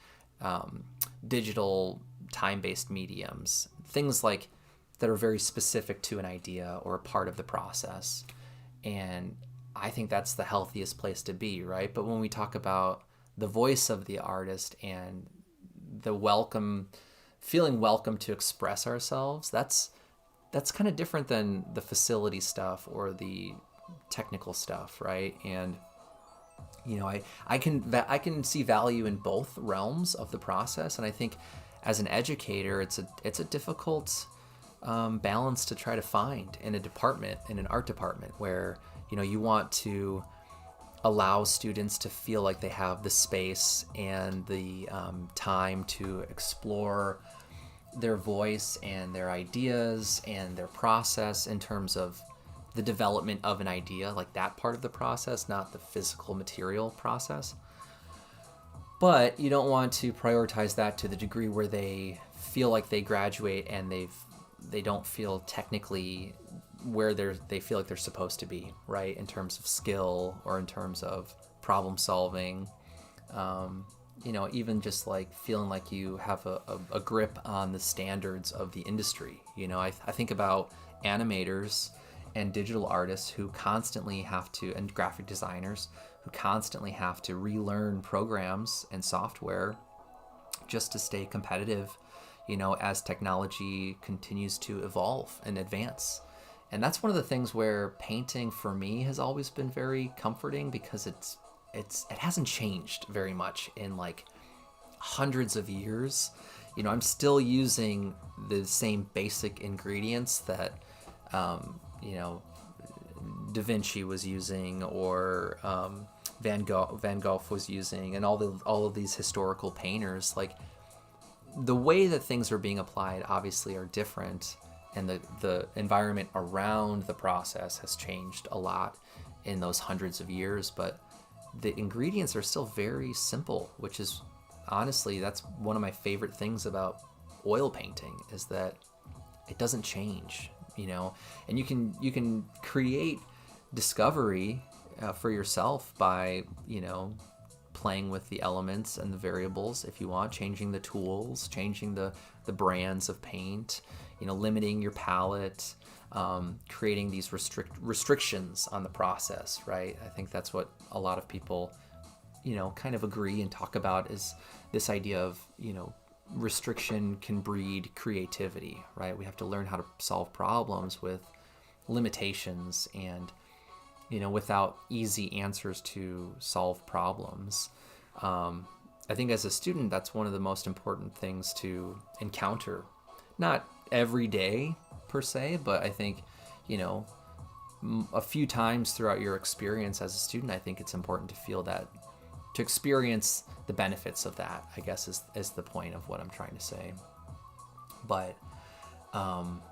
digital time-based mediums, things like that are very specific to an idea or a part of the process. And I think that's the healthiest place to be, right? But when we talk about the voice of the artist and the feeling welcome to express ourselves, that's kind of different than the facility stuff or the technical stuff, right? And I can see value in both realms of the process, and I think as an educator, it's a difficult balance to try to find in an art department, where you want to allow students to feel like they have the space and the time to explore their voice and their ideas and their process in terms of the development of an idea, like that part of the process, not the physical material process. But you don't want to prioritize that to the degree where they feel like they graduate and they don't feel technically where they feel like they're supposed to be, right? In terms of skill or in terms of problem solving, even just like feeling like you have a grip on the standards of the industry. I think about animators and digital artists who constantly have to, and graphic designers who constantly have to relearn programs and software just to stay competitive, as technology continues to evolve and advance. And that's one of the things where painting for me has always been very comforting, because it hasn't changed very much in like hundreds of years. I'm still using the same basic ingredients that Da Vinci was using, or Van Gogh was using, and all of these historical painters. Like, the way that things are being applied obviously are different, and the environment around the process has changed a lot in those hundreds of years, but the ingredients are still very simple, which is honestly, that's one of my favorite things about oil painting, is that it doesn't change, and you can create discovery for yourself by, playing with the elements and the variables if you want, changing the tools, changing the brands of paint, limiting your palette, creating these restrictions on the process, right? I think that's what a lot of people kind of agree and talk about is this idea of, restriction can breed creativity, right? We have to learn how to solve problems with limitations and, without easy answers to solve problems. I think as a student, that's one of the most important things to encounter. Not every day per se, but I think, a few times throughout your experience as a student, I think it's important to feel that, to experience the benefits of that, I guess is the point of what I'm trying to say. But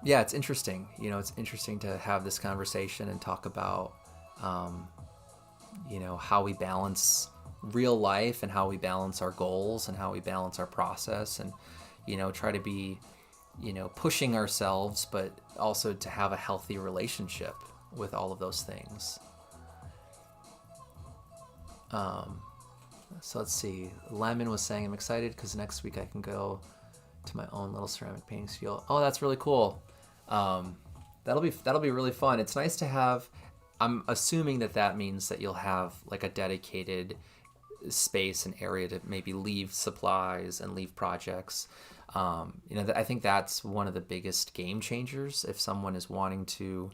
yeah, it's interesting. It's interesting to have this conversation and talk about, how we balance real life and how we balance our goals and how we balance our process and, try to be, pushing ourselves, but also to have a healthy relationship with all of those things. So let's see. Lemon was saying, I'm excited because next week I can go to my own little ceramic painting studio. Oh, that's really cool. That'll be really fun. It's nice to have. I'm assuming that means that you'll have like a dedicated space and area to maybe leave supplies and leave projects. I think that's one of the biggest game changers if someone is wanting to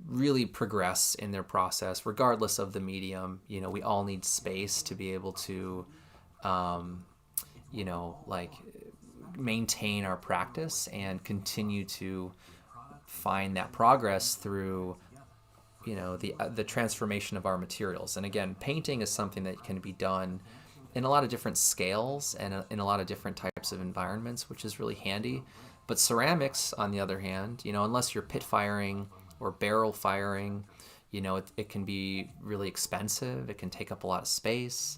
really progress in their process, regardless of the medium. We all need space to be able to, maintain our practice and continue to find that progress through, the transformation of our materials. And again, painting is something that can be done in a lot of different scales and in a lot of different types of environments, which is really handy. But ceramics, on the other hand, unless you're pit firing or barrel firing, it can be really expensive. It can take up a lot of space.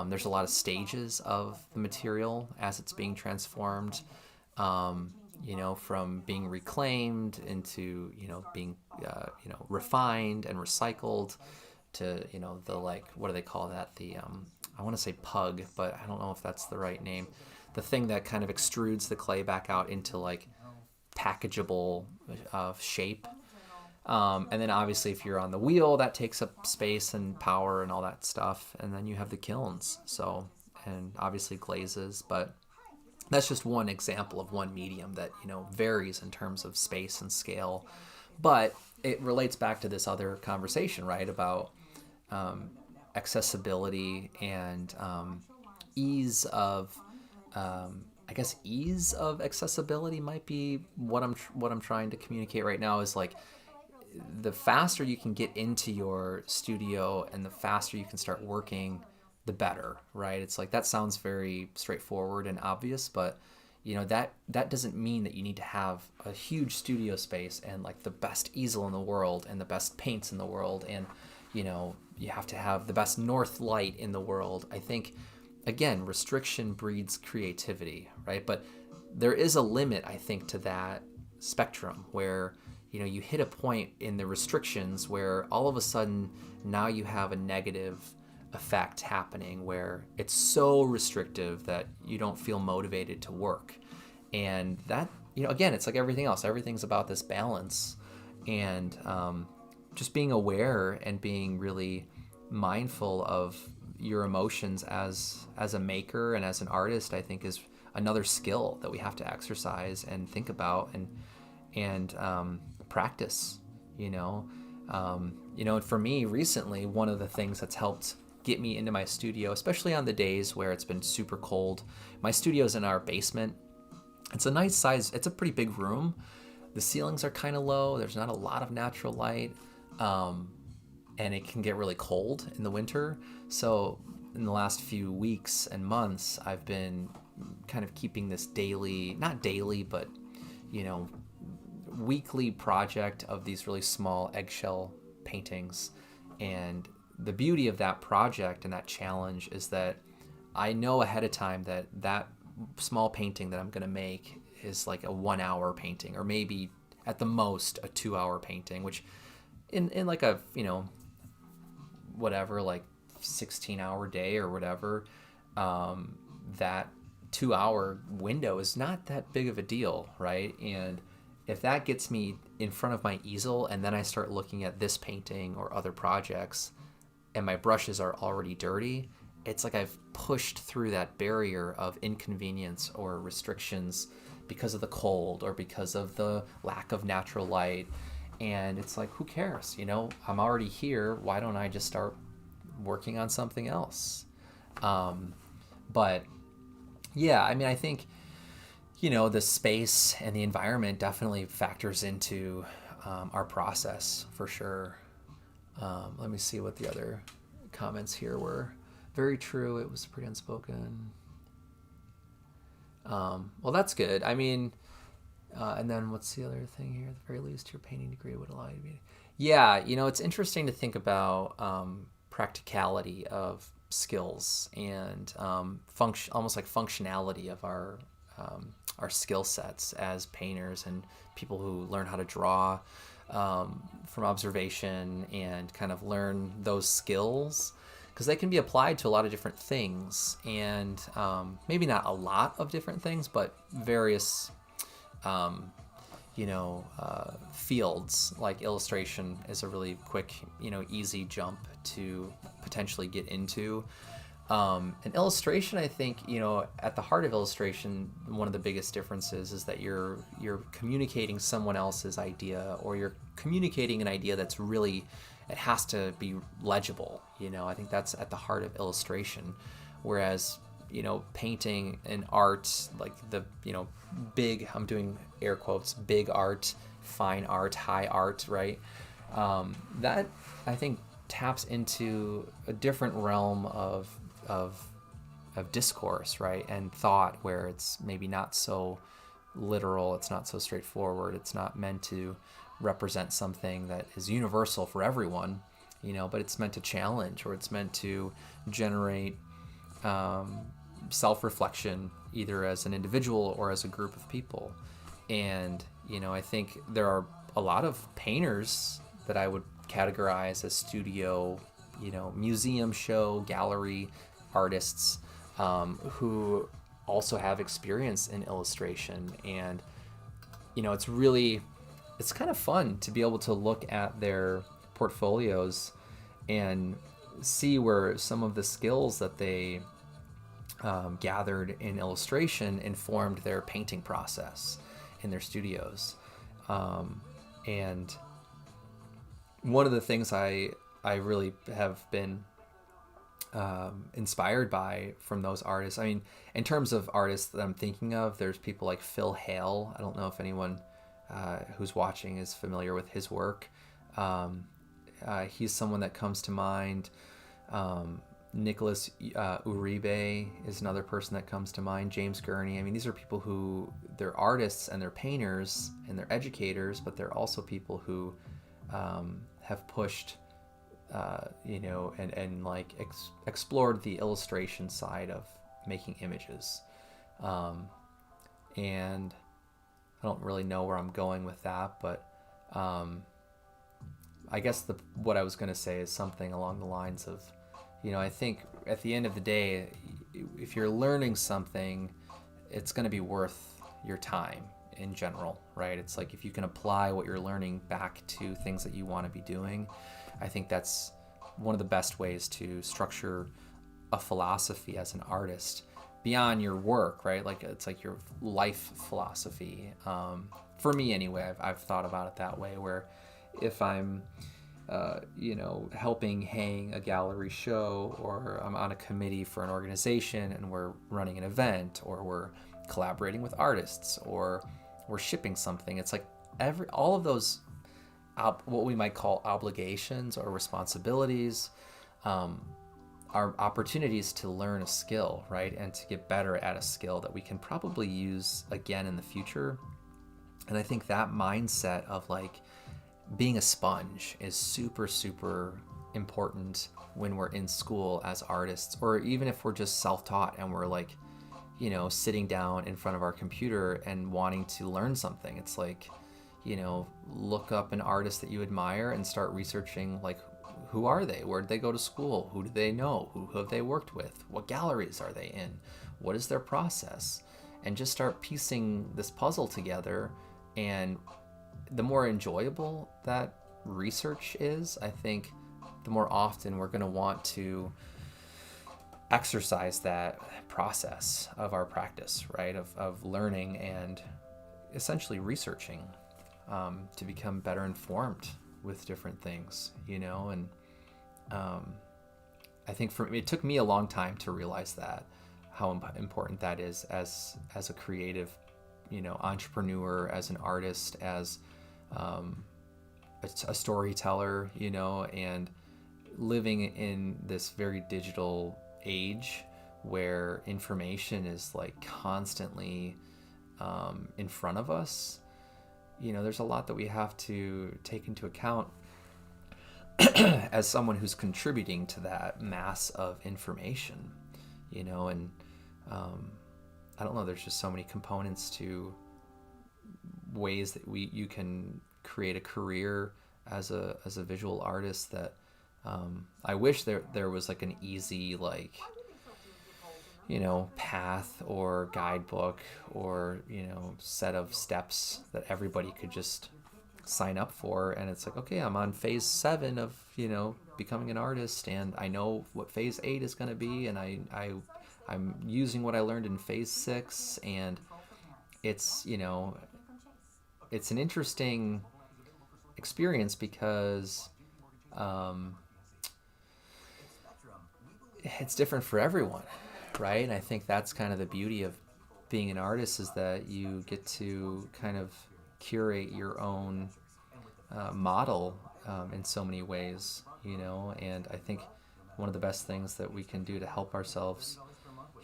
There's a lot of stages of the material as it's being transformed, from being reclaimed into, being, refined and recycled to, the, what do they call that? The, I want to say pug, but I don't know if that's the right name. The thing that kind of extrudes the clay back out into like packageable shape. And then obviously if you're on the wheel, that takes up space and power and all that stuff. And then you have the kilns. So, and obviously glazes, but that's just one example of one medium that, varies in terms of space and scale. But it relates back to this other conversation, right? About accessibility and ease of, ease of accessibility might be what I'm trying to communicate right now is like, the faster you can get into your studio and the faster you can start working, the better, right? It's like, that sounds very straightforward and obvious, but that doesn't mean that you need to have a huge studio space and like the best easel in the world and the best paints in the world. And, you have to have the best north light in the world. I think, again, restriction breeds creativity, right? But there is a limit, I think, to that spectrum where, you hit a point in the restrictions where all of a sudden now you have a negative effect happening where it's so restrictive that you don't feel motivated to work. And that, again, it's like everything else. Everything's about this balance. And just being aware and being really mindful of your emotions as a maker and as an artist, I think is another skill that we have to exercise and think about and practice, and for me recently, one of the things that's helped get me into my studio, especially on the days where it's been super cold, my studio's in our basement. It's a nice size, it's a pretty big room. The ceilings are kind of low. There's not a lot of natural light. And it can get really cold in the winter. So in the last few weeks and months, I've been kind of keeping this not daily, but, weekly project of these really small eggshell paintings. And the beauty of that project and that challenge is that I know ahead of time that small painting that I'm going to make is like a 1 hour painting, or maybe at the most a 2 hour painting, which in like a, whatever, like 16-hour day or whatever, that 2 hour window is not that big of a deal, right? And if that gets me in front of my easel and then I start looking at this painting or other projects and my brushes are already dirty it's like I've pushed through that barrier of inconvenience or restrictions because of the cold or because of the lack of natural light. And it's like, who cares? I'm already here. Why don't I just start working on something else? But yeah, I mean, I think, the space and the environment definitely factors into our process for sure. Let me see what the other comments here were. Very true. It was pretty unspoken. Well, that's good. I mean, and then what's the other thing here? At the very least, your painting degree would allow you to be. Yeah, it's interesting to think about practicality of skills and almost like functionality of our skill sets as painters and people who learn how to draw from observation and kind of learn those skills, because they can be applied to a lot of different things, and maybe not a lot of different things, but various fields. Like illustration is a really quick, easy jump to potentially get into. And illustration, I think, at the heart of illustration, one of the biggest differences is that you're communicating someone else's idea, or you're communicating an idea that's really, it has to be legible. I think that's at the heart of illustration. Whereas, painting and art, like the, big, I'm doing air quotes, big art, fine art, high art, right? That, I think, taps into a different realm of discourse, right, and thought, where it's maybe not so literal, it's not so straightforward, it's not meant to represent something that is universal for everyone, but it's meant to challenge, or it's meant to generate self-reflection, either as an individual or as a group of people. And I think there are a lot of painters that I would categorize as studio, museum show, gallery artists who also have experience in illustration. And it's kind of fun to be able to look at their portfolios and see where some of the skills that they gathered in illustration informed their painting process in their studios. And one of the things I really have been inspired by from those artists, I mean, in terms of artists that I'm thinking of, there's people like Phil Hale. I don't know if anyone who's watching is familiar with his work. He's someone that comes to mind. Nicholas Uribe is another person that comes to mind. James Gurney. I mean, these are people who, they're artists and they're painters and they're educators, but they're also people who have pushed, and like explored the illustration side of making images. And I don't really know where I'm going with that, but I guess what I was going to say is something along the lines of, I think at the end of the day, if you're learning something, it's going to be worth your time in general, right? It's like if you can apply what you're learning back to things that you want to be doing, I think that's one of the best ways to structure a philosophy as an artist beyond your work, right? Like it's like your life philosophy. For me anyway, I've thought about it that way, where if I'm helping hang a gallery show, or I'm on a committee for an organization and we're running an event, or we're collaborating with artists, or we're shipping something, it's like all of those what we might call obligations or responsibilities are opportunities to learn a skill, right? And to get better at a skill that we can probably use again in the future. And I think that mindset of like being a sponge is super, super important when we're in school as artists, or even if we're just self-taught and we're like, sitting down in front of our computer and wanting to learn something. It's like, look up an artist that you admire and start researching, like, who are they? Where did they go to school? Who do they know? Who have they worked with? What galleries are they in? What is their process? And just start piecing this puzzle together. And the more enjoyable that research is, I think the more often we're going to want to exercise that process of our practice, right? Of learning and essentially researching, to become better informed with different things, and I think for me, it took me a long time to realize that, how important that is as a creative, entrepreneur, as an artist, as a storyteller, and living in this very digital age where information is like constantly in front of us. There's a lot that we have to take into account as someone who's contributing to that mass of information, and I don't know, there's just so many components to ways that you can create a career as a visual artist that I wish there was like an easy, like, path or guidebook or, set of steps that everybody could just sign up for. And it's like, okay, I'm on phase 7 of, becoming an artist, and I know what phase 8 is going to be. And I'm using what I learned in phase 6. And it's, it's an interesting experience because it's different for everyone, right? And I think that's kind of the beauty of being an artist, is that you get to kind of curate your own model in so many ways, and I think one of the best things that we can do to help ourselves,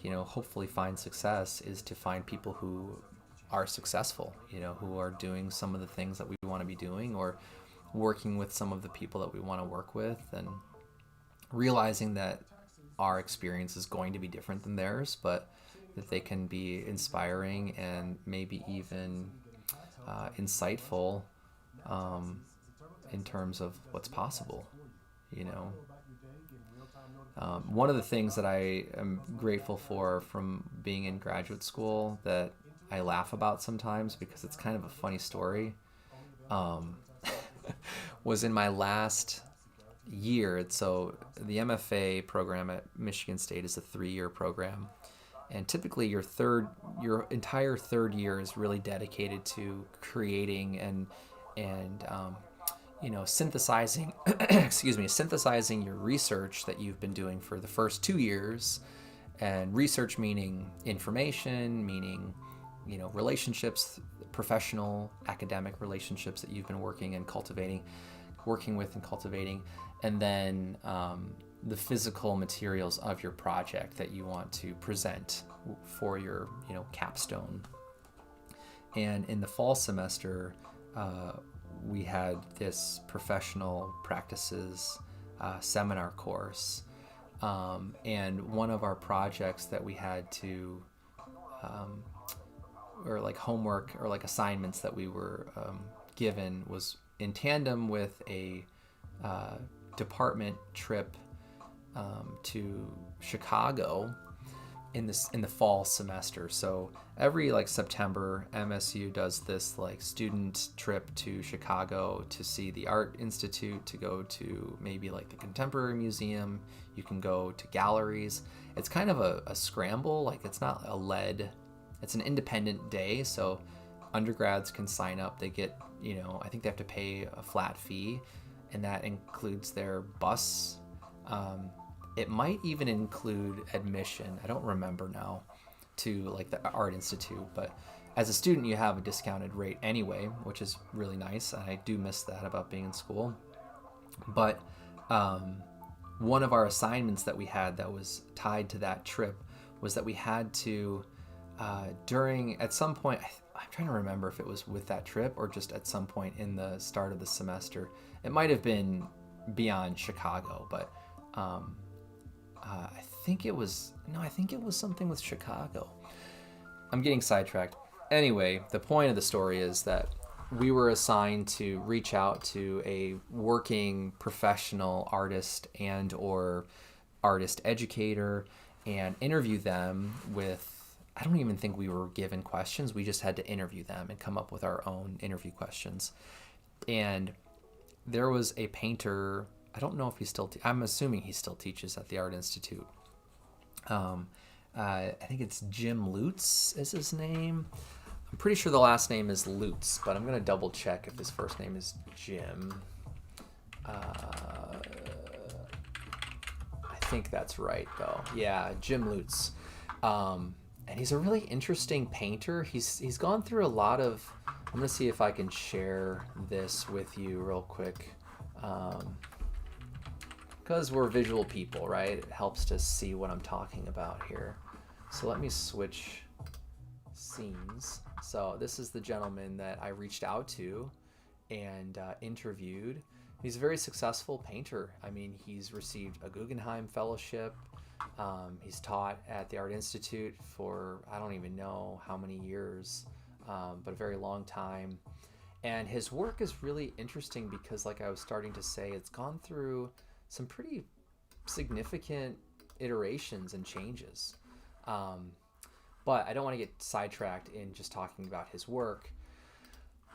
hopefully find success, is to find people who are successful, who are doing some of the things that we want to be doing, or working with some of the people that we want to work with, and realizing that our experience is going to be different than theirs, but that they can be inspiring and maybe even insightful in terms of what's possible, One of the things that I am grateful for from being in graduate school that I laugh about sometimes because it's kind of a funny story, was in my last year. So the MFA program at Michigan State is a 3-year program, and typically your entire third year is really dedicated to creating and synthesizing synthesizing your research that you've been doing for the first 2 years. And research meaning information, meaning relationships, professional academic relationships that you've been working with and cultivating, and then the physical materials of your project that you want to present for your capstone. And in the fall semester, we had this professional practices seminar course, and one of our projects that we had to or like homework or like assignments that we were given was in tandem with a department trip to Chicago in the fall semester. So every like September, MSU does this like student trip to Chicago to see the Art Institute, to go to maybe like the Contemporary Museum. You can go to galleries. It's kind of a scramble. Like it's not it's an independent day. So undergrads can sign up. They get, I think they have to pay a flat fee, and that includes their bus. It might even include admission. I don't remember now, to like the Art Institute, but as a student you have a discounted rate anyway, which is really nice. I do miss that about being in school. But one of our assignments that we had that was tied to that trip was that we had to at some point, I'm trying to remember if it was with that trip or just at some point in the start of the semester. It might have been beyond Chicago, but I think it was something with Chicago. I'm getting sidetracked. Anyway, the point of the story is that we were assigned to reach out to a working professional artist and or artist educator and interview them with, I don't even think we were given questions. We just had to interview them and come up with our own interview questions. And there was a painter, I don't know if he still, I'm assuming he still teaches at the Art Institute. I think it's Jim Lutz is his name. I'm pretty sure the last name is Lutz, but I'm going to double check if his first name is Jim. I think that's right, though. Yeah, Jim Lutz. And he's a really interesting painter. He's gone through a lot of... I'm going to see if I can share this with you real quick. Because we're visual people, right? It helps to see what I'm talking about here. So let me switch scenes. So this is the gentleman that I reached out to and interviewed. He's a very successful painter. I mean, he's received a Guggenheim Fellowship. He's taught at the Art Institute for I don't even know how many years, but a very long time. And his work is really interesting because, like I was starting to say, it's gone through some pretty significant iterations and changes. But I don't want to get sidetracked in just talking about his work.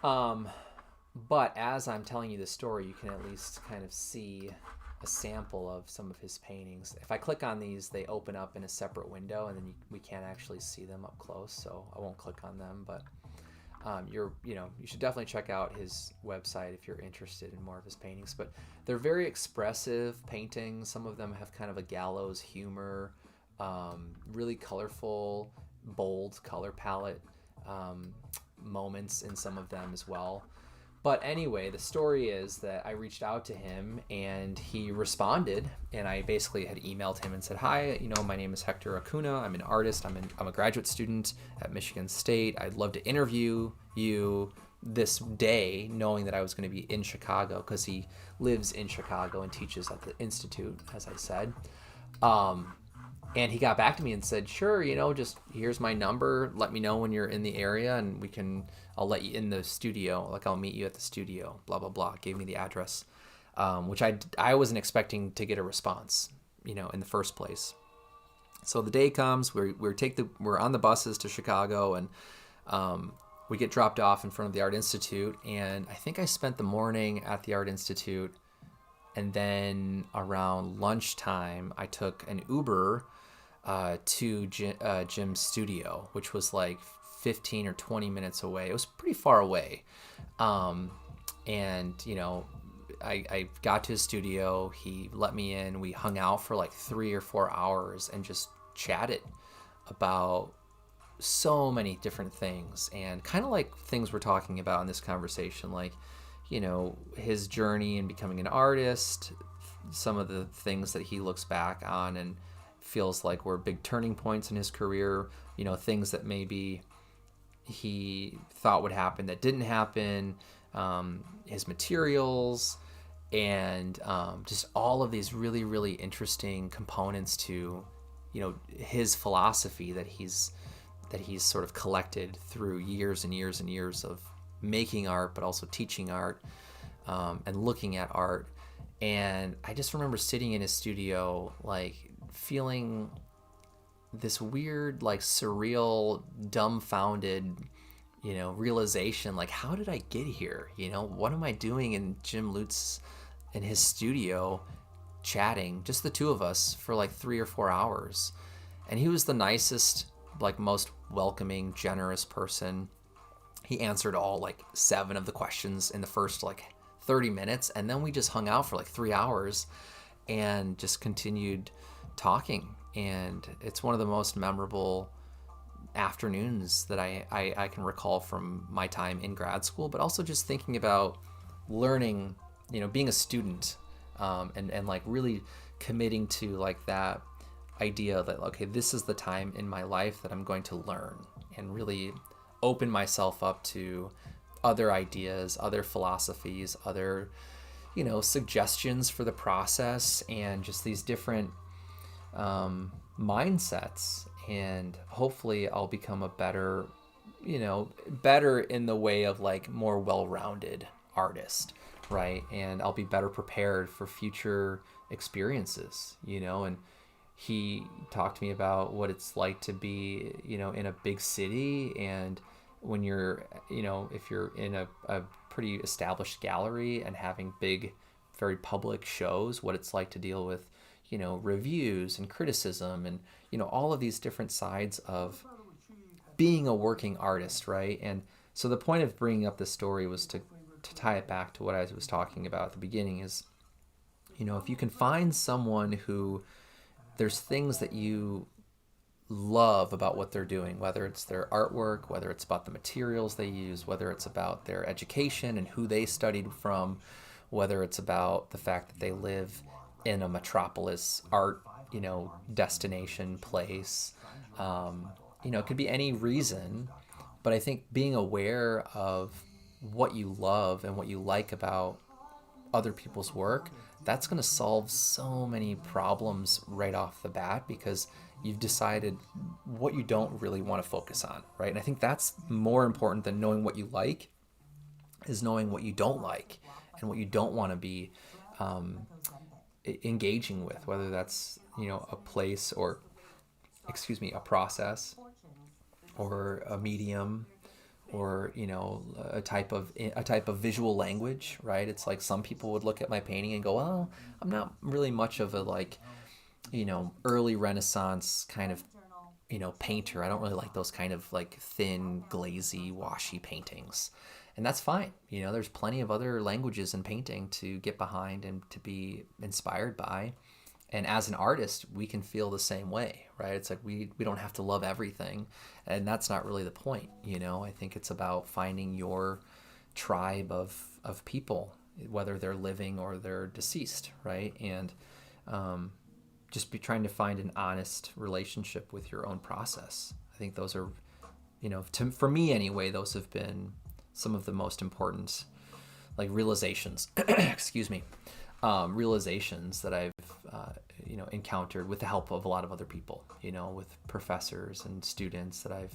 But as I'm telling you the story, you can at least kind of see a sample of some of his paintings. If I click on these, they open up in a separate window, and then we can't actually see them up close, so I won't click on them. But you should definitely check out his website if you're interested in more of his paintings. But they're very expressive paintings. Some of them have kind of a gallows humor, really colorful, bold color palette moments in some of them as well. But anyway, the story is that I reached out to him and he responded, and I basically had emailed him and said, hi, my name is Hector Acuna. I'm an artist. I'm a graduate student at Michigan State. I'd love to interview you this day, knowing that I was going to be in Chicago because he lives in Chicago and teaches at the Institute, as I said. And he got back to me and said, sure, just here's my number. Let me know when you're in the area and I'll let you in the studio. Like, I'll meet you at the studio, blah, blah, blah. Gave me the address, which I wasn't expecting to get a response, in the first place. So the day comes, we're on the buses to Chicago, and we get dropped off in front of the Art Institute. And I think I spent the morning at the Art Institute. And then around lunchtime, I took an Uber to Jim's studio, which was like 15 or 20 minutes away. It was pretty far away. I got to his studio. He let me in. We hung out for like 3 or 4 hours and just chatted about so many different things, and kind of like things we're talking about in this conversation, like, his journey in becoming an artist, some of the things that he looks back on and feels like were big turning points in his career, things that maybe he thought would happen that didn't happen, his materials, and just all of these really, really interesting components to, his philosophy that he's sort of collected through years and years and years of making art, but also teaching art, and looking at art. And I just remember sitting in his studio, like, feeling this weird, like, surreal, dumbfounded, realization, like, how did I get here? What am I doing in Jim Lutz in his studio, chatting, just the two of us, for like 3 or 4 hours? And he was the nicest, like, most welcoming, generous person. He answered all like 7 of the questions in the first like 30 minutes. And then we just hung out for like 3 hours and just continued talking. And it's one of the most memorable afternoons that I can recall from my time in grad school, but also just thinking about learning, being a student, and like really committing to like that idea that, okay, this is the time in my life that I'm going to learn and really open myself up to other ideas, other philosophies, other, suggestions for the process, and just these different mindsets. And hopefully I'll become a better in the way of like more well-rounded artist, right? And I'll be better prepared for future experiences, and he talked to me about what it's like to be, in a big city, and when you're, if you're in a pretty established gallery and having big, very public shows, what it's like to deal with, reviews and criticism and, all of these different sides of being a working artist, right? And so the point of bringing up this story was to tie it back to what I was talking about at the beginning is, if you can find someone who there's things that you love about what they're doing, whether it's their artwork, whether it's about the materials they use, whether it's about their education and who they studied from, whether it's about the fact that they live in a metropolis art, destination place. It could be any reason, but I think being aware of what you love and what you like about other people's work, that's going to solve so many problems right off the bat because you've decided what you don't really want to focus on, right? And I think that's more important than knowing what you like, is knowing what you don't like and what you don't want to be engaging with, whether that's, a place or, a process or a medium or, a type of visual language, right? It's like some people would look at my painting and go, well, I'm not really much of a early Renaissance kind of, painter. I don't really like those kind of thin, glazy, washy paintings. And that's fine. There's plenty of other languages in painting to get behind and to be inspired by. And as an artist, we can feel the same way, right? It's like we don't have to love everything. And that's not really the point, I think it's about finding your tribe of people, whether they're living or they're deceased, right? And just be trying to find an honest relationship with your own process. I think those are, for me anyway, those have been some of the most important realizations, excuse me, realizations that I've, encountered with the help of a lot of other people, with professors and students that I've,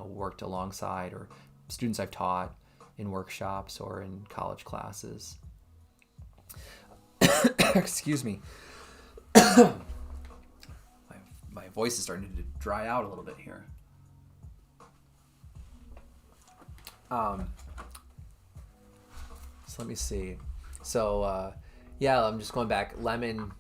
worked alongside, or students I've taught in workshops or in college classes. Excuse me. My voice is starting to dry out a little bit here. So let me see. So I'm just going back. Lemon.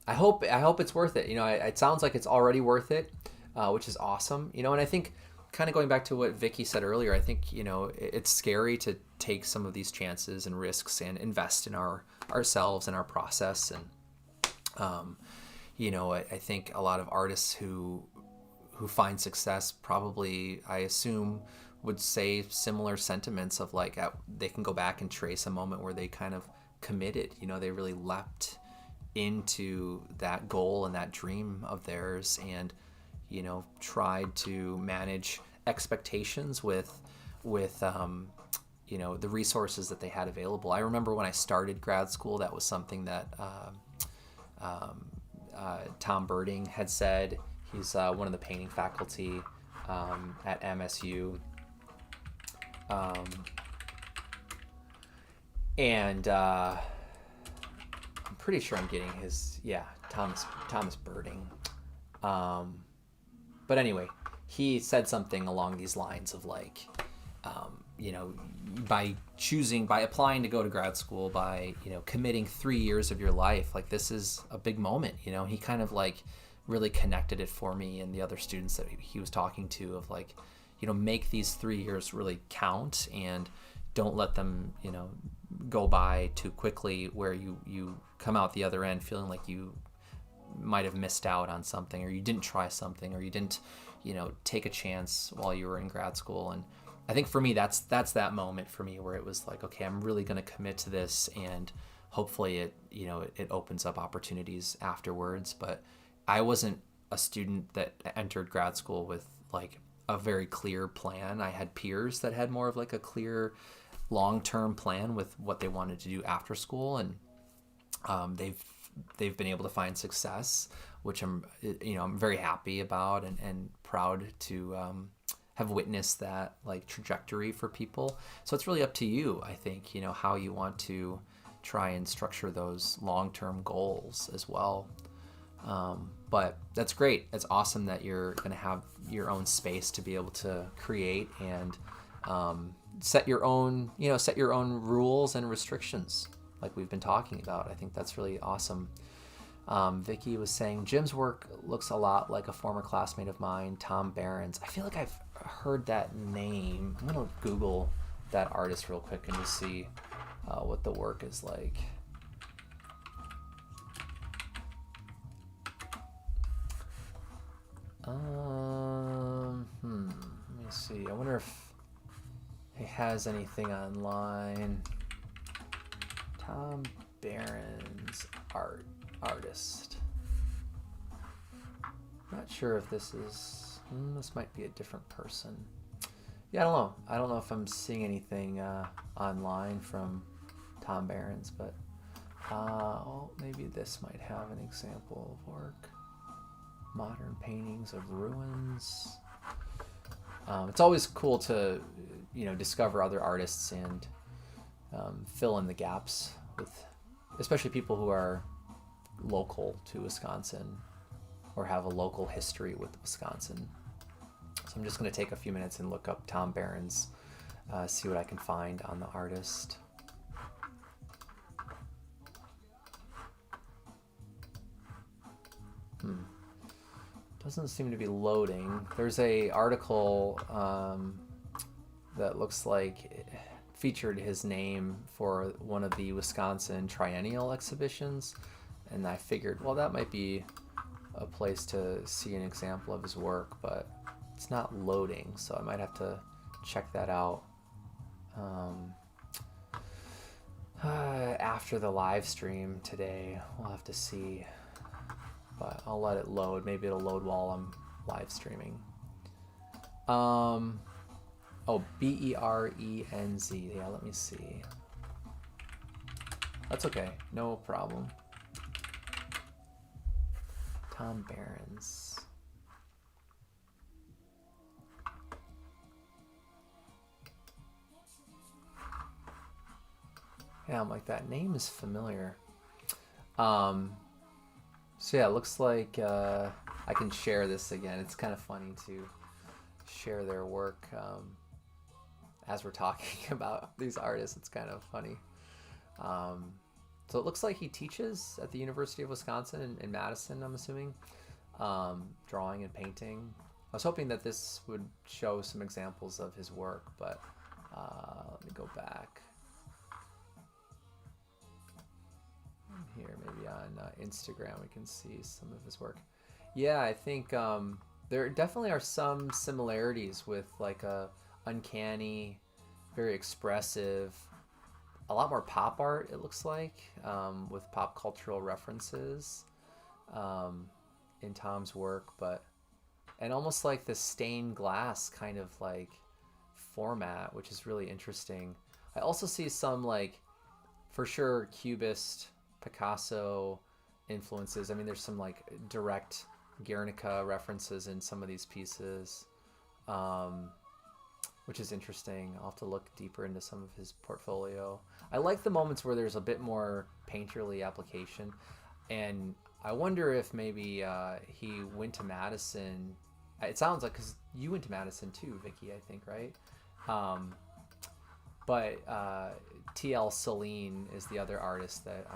I hope it's worth it. It sounds like it's already worth it, which is awesome. And I think kind of going back to what Vicky said earlier, I think it's scary to take some of these chances and risks and invest in ourselves and our process. And I think a lot of artists who find success probably, I assume, would say similar sentiments of they can go back and trace a moment where they kind of committed, they really leapt into that goal and that dream of theirs and, tried to manage expectations with the resources that they had available. I remember when I started grad school, that was something that Tom Birding had said. He's one of the painting faculty at MSU. And I'm pretty sure I'm getting his, Thomas Birding. But anyway, he said something along these lines of by applying to go to grad school, by, committing 3 years of your life, this is a big moment, he kind of really connected it for me and the other students that he was talking to of make these 3 years really count and don't let them, go by too quickly where you come out the other end feeling like you might have missed out on something, or you didn't try something, or you didn't, take a chance while you were in grad school. And I think for me, that's that moment for me where it was okay, I'm really going to commit to this, and hopefully it opens up opportunities afterwards. But I wasn't a student that entered grad school with a very clear plan. I had peers that had more of a clear long-term plan with what they wanted to do after school, and they've been able to find success, which I'm very happy about and proud to have witnessed that trajectory for people. So it's really up to you, I think, how you want to try and structure those long-term goals as well. But that's great. It's awesome that you're going to have your own space to be able to create and set your own rules and restrictions like we've been talking about. I think that's really awesome. Vicky was saying Jim's work looks a lot like a former classmate of mine, Tom Behrens. I feel like I've heard that name. I'm gonna Google that artist real quick and just see what the work is like. Let me see. I wonder if he has anything online. Tom Behrens artist. Not sure if this is. This might be a different person. Yeah, I don't know. I don't know if I'm seeing anything online from Tom Behrens, but maybe this might have an example of work. Modern paintings of ruins. It's always cool to, discover other artists and fill in the gaps with, especially people who are local to Wisconsin or have a local history with Wisconsin. So I'm just going to take a few minutes and look up Tom Behrens, see what I can find on the artist. Doesn't seem to be loading. There's a article that looks like it featured his name for one of the Wisconsin Triennial exhibitions, and I figured, well, that might be a place to see an example of his work, but it's not loading, so I might have to check that out after the live stream today. We'll have to see. But I'll let it load. Maybe it'll load while I'm live streaming. Oh, Berenz. Yeah, let me see. That's okay. No problem. Tom Behrens. Yeah, I'm like, that name is familiar. So yeah, it looks like I can share this again. It's kind of funny to share their work as we're talking about these artists. It's kind of funny. So it looks like he teaches at the University of Wisconsin in Madison, I'm assuming, drawing and painting. I was hoping that this would show some examples of his work, but let me go back. Here, maybe on Instagram we can see some of his work. Yeah, I think there definitely are some similarities with like a uncanny, very expressive, a lot more pop art, it looks like, with pop cultural references in Tom's work, and almost like the stained glass kind of like format, which is really interesting. I also see some, like, for sure, Cubist, Picasso influences. I mean, there's some like direct Guernica references in some of these pieces, which is interesting. I'll have to look deeper into some of his portfolio. I like the moments where there's a bit more painterly application, and I wonder if maybe he went to Madison. It sounds like, because you went to Madison too, Vicky, I think, right? But T.L. Celine is the other artist that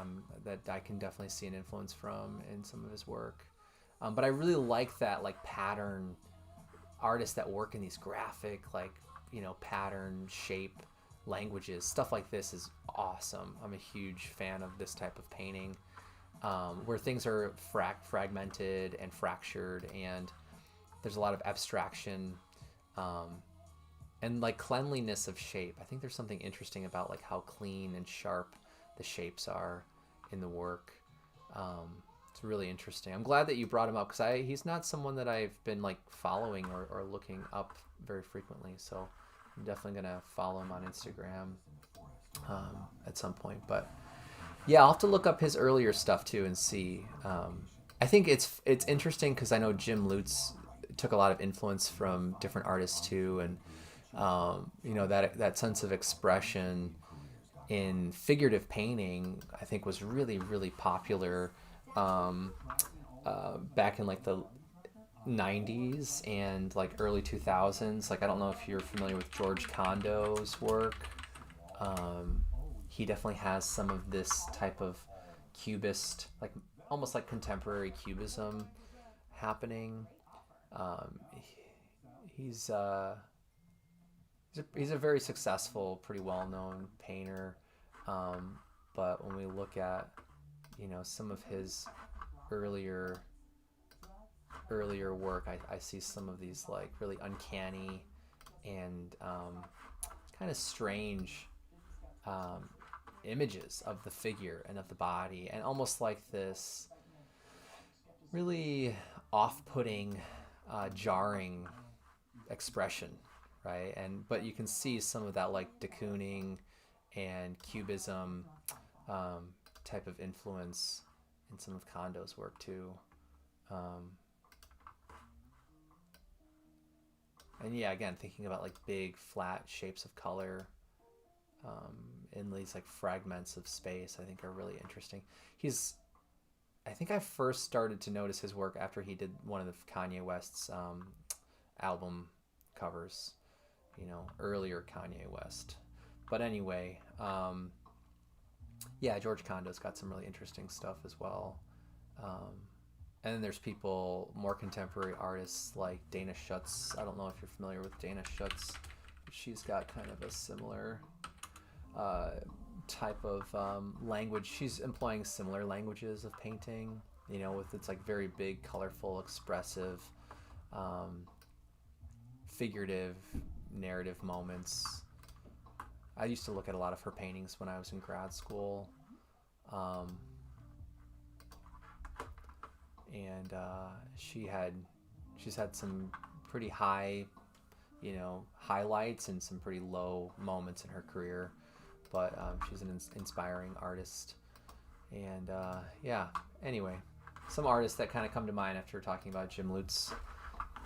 I can definitely see an influence from in some of his work. But I really like that, like, pattern artists that work in these graphic, like, pattern, shape, languages. Stuff like this is awesome. I'm a huge fan of this type of painting, where things are fragmented and fractured, and there's a lot of abstraction. And like cleanliness of shape. I think there's something interesting about like how clean and sharp the shapes are in the work. It's really interesting. I'm glad that you brought him up, because he's not someone that I've been like following or looking up very frequently. So I'm definitely gonna follow him on Instagram at some point. But yeah, I'll have to look up his earlier stuff too and see. I think it's interesting because I know Jim Lutz took a lot of influence from different artists too, and that sense of expression in figurative painting, I think, was really, really popular back in like the 90s and like early 2000s. Like, I don't know if you're familiar with George Condo's work. He definitely has some of this type of cubist, like almost like contemporary cubism happening. He's he's a very successful, pretty well-known painter. But when we look at, some of his earlier work, I see some of these like really uncanny and kind of strange images of the figure and of the body, and almost like this really off-putting, jarring expression, right? But you can see some of that like de Kooning and cubism type of influence in some of Kondo's work too. And yeah, again, thinking about like big flat shapes of color in these like fragments of space, I think are really interesting. I think I first started to notice his work after he did one of the Kanye West's album covers, earlier Kanye West. But anyway, yeah, George Kondo's got some really interesting stuff as well. And then there's people, more contemporary artists like Dana Schutz. I don't know if you're familiar with Dana Schutz. She's got kind of a similar type of language. She's employing similar languages of painting, with its like very big, colorful, expressive, figurative, narrative moments. I used to look at a lot of her paintings when I was in grad school. And she's had some pretty high, highlights and some pretty low moments in her career, but she's an inspiring artist. And yeah, anyway, some artists that kind of come to mind after talking about Jim Lutz.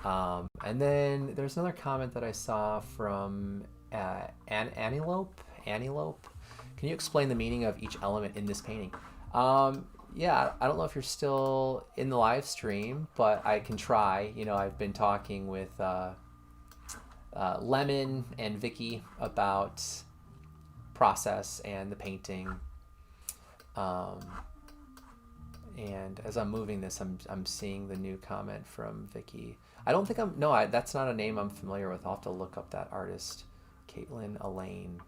And then there's another comment that I saw from Antelope. Can you explain the meaning of each element in this painting? Yeah, I don't know if you're still in the live stream, but I can try. I've been talking with Lemon and Vicky about process and the painting. And as I'm moving this, I'm seeing the new comment from Vicky. I don't think that's not a name I'm familiar with. I'll have to look up that artist, Caitlin Elaine.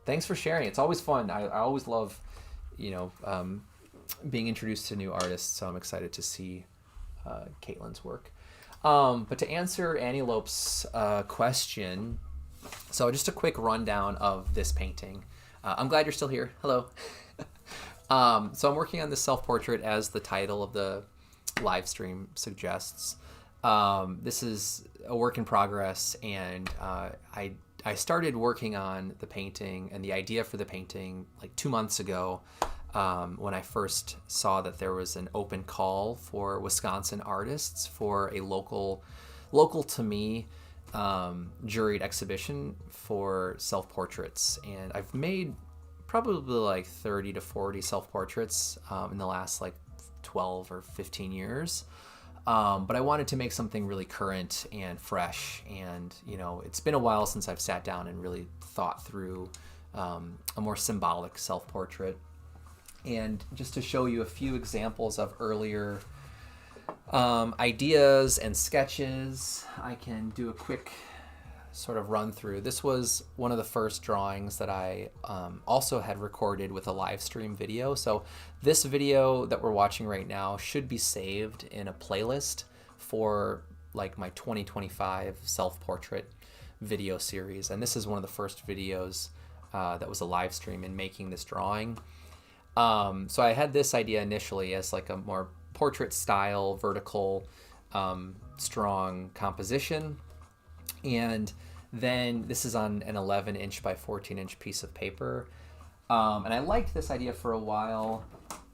Thanks for sharing. It's always fun. I always love, being introduced to new artists. So I'm excited to see Caitlin's work. But to answer Antelope's question, so just a quick rundown of this painting. I'm glad you're still here. Hello. So I'm working on this self-portrait, as the title of the live stream suggests. This is a work in progress, and I started working on the painting and the idea for the painting like 2 months ago, when I first saw that there was an open call for Wisconsin artists for a local to me juried exhibition for self-portraits. And I've made probably like 30 to 40 self-portraits in the last like 12 or 15 years. But I wanted to make something really current and fresh. And, it's been a while since I've sat down and really thought through a more symbolic self-portrait. And just to show you a few examples of earlier ideas and sketches, I can do a quick sort of run through. This was one of the first drawings that I also had recorded with a live stream video. So this video that we're watching right now should be saved in a playlist for like my 2025 self-portrait video series. And this is one of the first videos that was a live stream in making this drawing. So I had this idea initially as like a more portrait style, vertical, strong composition. And then this is on an 11-inch by 14-inch piece of paper. And I liked this idea for a while.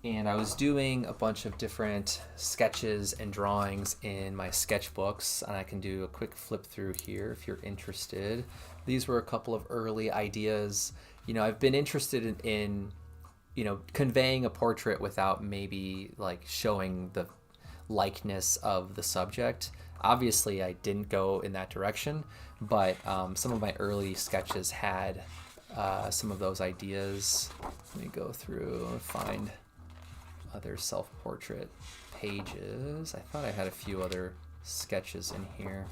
And I was doing a bunch of different sketches and drawings in my sketchbooks. And I can do a quick flip through here if you're interested. These were a couple of early ideas. I've been interested in conveying a portrait without maybe like showing the likeness of the subject. Obviously, I didn't go in that direction, but some of my early sketches had some of those ideas. Let me go through and find other self-portrait pages. I thought I had a few other sketches in here.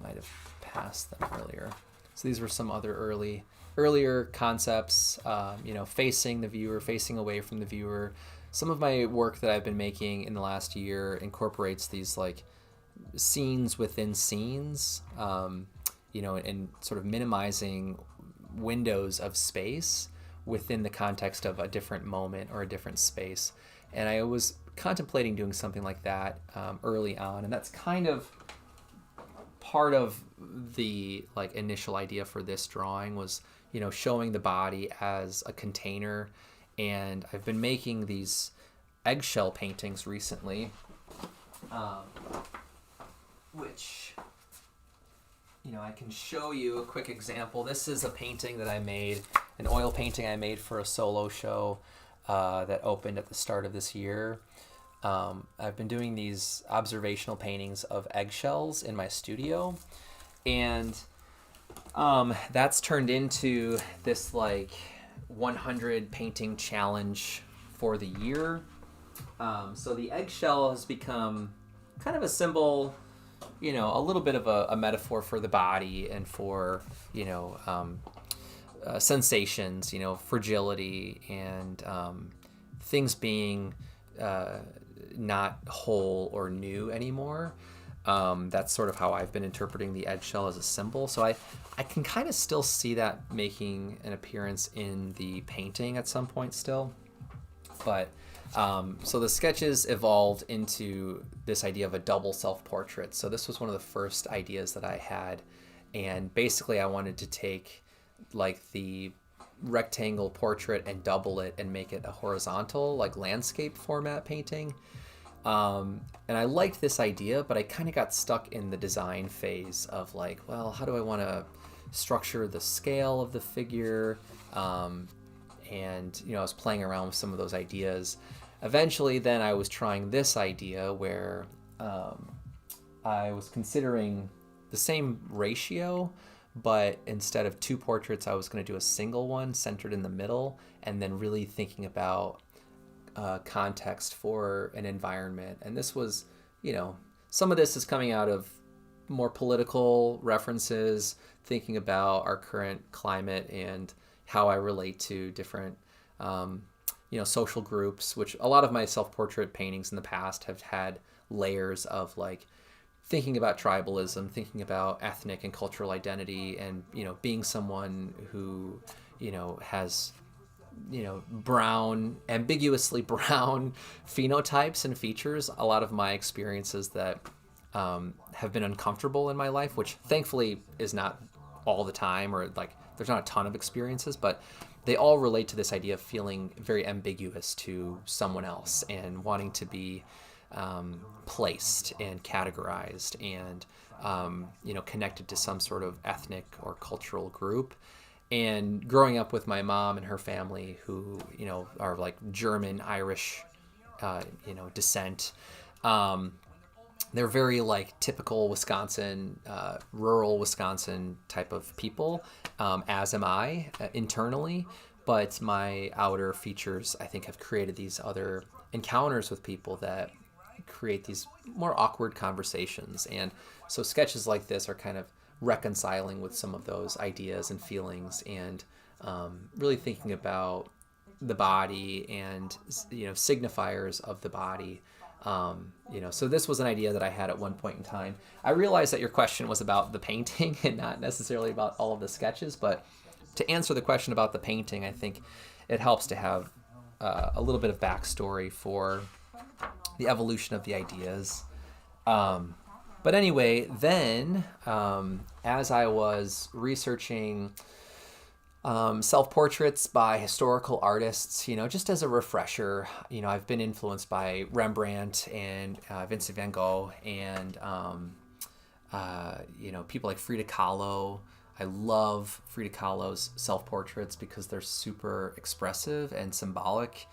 Might have passed them earlier. So these were some other earlier concepts, facing the viewer, facing away from the viewer. Some of my work that I've been making in the last year incorporates these like scenes within scenes, and sort of minimizing windows of space within the context of a different moment or a different space. And I was contemplating doing something like that early on, and that's kind of part of the like initial idea for this drawing was, showing the body as a container. And I've been making these eggshell paintings recently, which, I can show you a quick example. This is a painting that I made, an oil painting I made for a solo show that opened at the start of this year. I've been doing these observational paintings of eggshells in my studio, and that's turned into this like 100 painting challenge for the year. So the eggshell has become kind of a symbol, a little bit of a metaphor for the body and for, sensations, fragility and things being not whole or new anymore. That's sort of how I've been interpreting the eggshell as a symbol. So I can kind of still see that making an appearance in the painting at some point still. But so the sketches evolved into this idea of a double self-portrait. So this was one of the first ideas that I had. And basically I wanted to take like the rectangle portrait and double it and make it a horizontal, like landscape format painting. And I liked this idea, but I kind of got stuck in the design phase of like, well, how do I want to structure the scale of the figure? And, I was playing around with some of those ideas. Eventually, then I was trying this idea where I was considering the same ratio, but instead of two portraits, I was going to do a single one centered in the middle, and then really thinking about context for an environment. And this was, some of this is coming out of more political references, thinking about our current climate and how I relate to different, social groups, which a lot of my self-portrait paintings in the past have had layers of like thinking about tribalism, thinking about ethnic and cultural identity, and, being someone who, has, brown, ambiguously brown phenotypes and features. A lot of my experiences that have been uncomfortable in my life, which thankfully is not all the time, or like there's not a ton of experiences, but they all relate to this idea of feeling very ambiguous to someone else and wanting to be placed and categorized and, connected to some sort of ethnic or cultural group. And growing up with my mom and her family who, are like German, Irish, descent, they're very like typical Wisconsin, rural Wisconsin type of people, as am I internally. But my outer features, I think, have created these other encounters with people that create these more awkward conversations. And so sketches like this are kind of reconciling with some of those ideas and feelings, and really thinking about the body and, signifiers of the body. So this was an idea that I had at one point in time. I realized that your question was about the painting and not necessarily about all of the sketches, but to answer the question about the painting, I think it helps to have a little bit of backstory for the evolution of the ideas. But anyway, then as I was researching self-portraits by historical artists, just as a refresher, I've been influenced by Rembrandt and Vincent van Gogh and, people like Frida Kahlo. I love Frida Kahlo's self-portraits because they're super expressive and symbolic.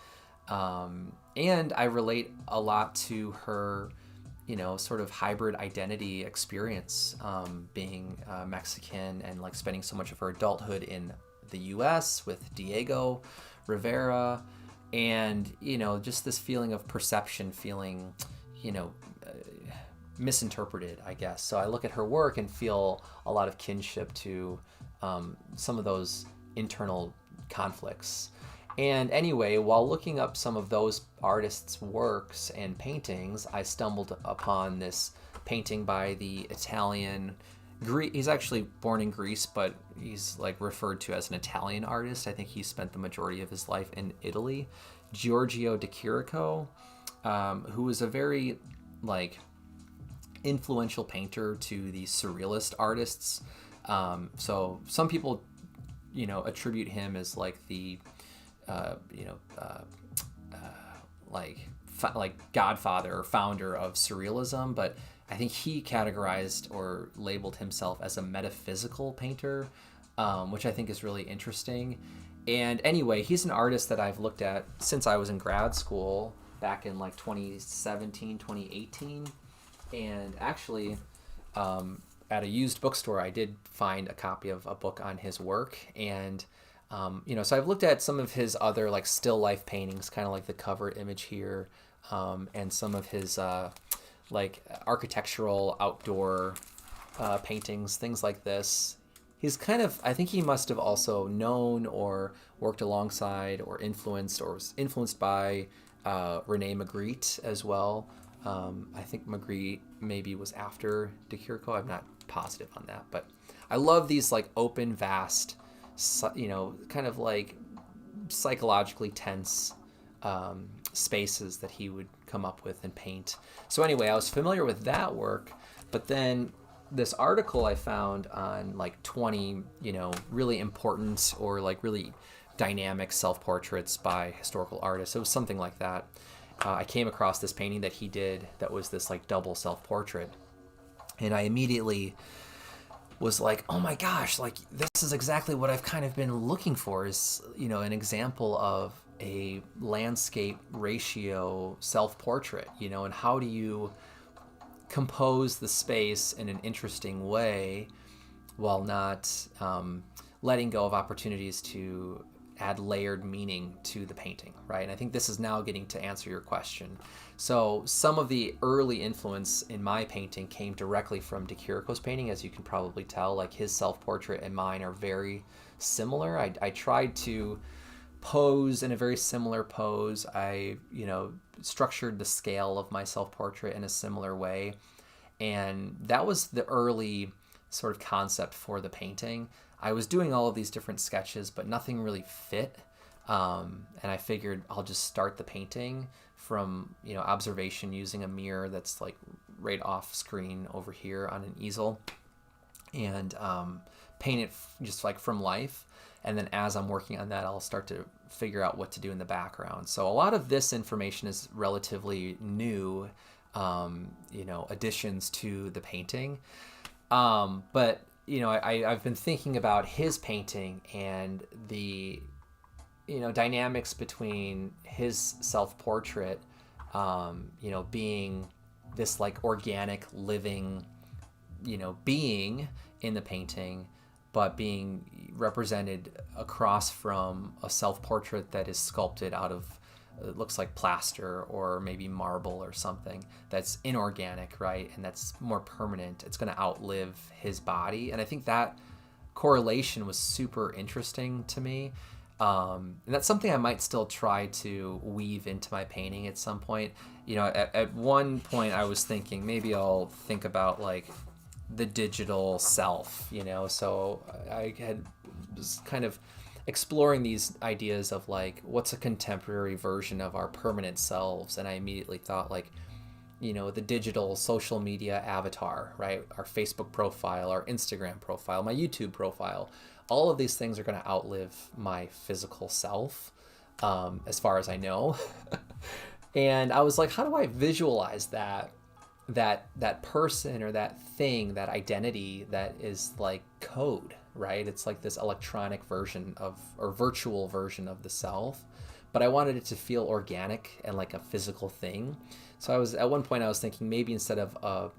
And I relate a lot to her, sort of hybrid identity experience, being Mexican and like spending so much of her adulthood in the U.S. with Diego Rivera, and just this feeling of perception feeling you know misinterpreted, I guess. So I look at her work and feel a lot of kinship to some of those internal conflicts. And anyway, while looking up some of those artists' works and paintings, I stumbled upon this painting by the Italian he's actually born in Greece, but he's like referred to as an Italian artist. I think he spent the majority of his life in Italy. Giorgio de Chirico, who was a very like influential painter to the surrealist artists. So some people, attribute him as like the, like godfather or founder of surrealism, but I think he categorized or labeled himself as a metaphysical painter, which I think is really interesting. And anyway, he's an artist that I've looked at since I was in grad school back in like 2017, 2018. And actually, at a used bookstore, I did find a copy of a book on his work. And, so I've looked at some of his other like still life paintings, kind of like the cover image here, and some of his like architectural outdoor paintings, things like this. He's I think he must have also known or worked alongside or was influenced by Rene Magritte as well. I think Magritte maybe was after de Chirico. I'm not positive on that, but I love these like open, vast, kind of like psychologically tense spaces that he would come up with and paint. So anyway, I was familiar with that work, but then this article I found on like 20, really important or like really dynamic self-portraits by historical artists. It was something like that. I came across this painting that he did that was this like double self-portrait. And I immediately was like, oh my gosh, like this is exactly what I've kind of been looking for is, an example of a landscape ratio self-portrait, and how do you compose the space in an interesting way while not letting go of opportunities to add layered meaning to the painting, right? And I think this is now getting to answer your question. So some of the early influence in my painting came directly from de Chirico's painting, as you can probably tell. Like his self-portrait and mine are very similar. I tried to pose in a very similar pose. I, structured the scale of my self-portrait in a similar way. And that was the early sort of concept for the painting. I was doing all of these different sketches, but nothing really fit. And I figured I'll just start the painting from, observation using a mirror that's like right off screen over here on an easel, and paint it just like from life. And then as I'm working on that, I'll start to figure out what to do in the background. So a lot of this information is relatively new, additions to the painting. But I've been thinking about his painting and the, dynamics between his self-portrait, being this like organic living, being in the painting, but being represented across from a self-portrait that is sculpted out of, it looks like plaster or maybe marble or something that's inorganic, right? And that's more permanent. It's going to outlive his body. And I think that correlation was super interesting to me. And that's something I might still try to weave into my painting at some point. At one point I was thinking maybe I'll think about like the digital self, so I was kind of exploring these ideas of like what's a contemporary version of our permanent selves. And I immediately thought like, the digital social media avatar, right? Our Facebook profile, our Instagram profile, my YouTube profile, all of these things are going to outlive my physical self, as far as I know. And I was like, how do I visualize that person or that thing, that identity that is like code, right? It's like this electronic version of, or virtual version of the self, but I wanted it to feel organic and like a physical thing. So at one point I was thinking maybe instead of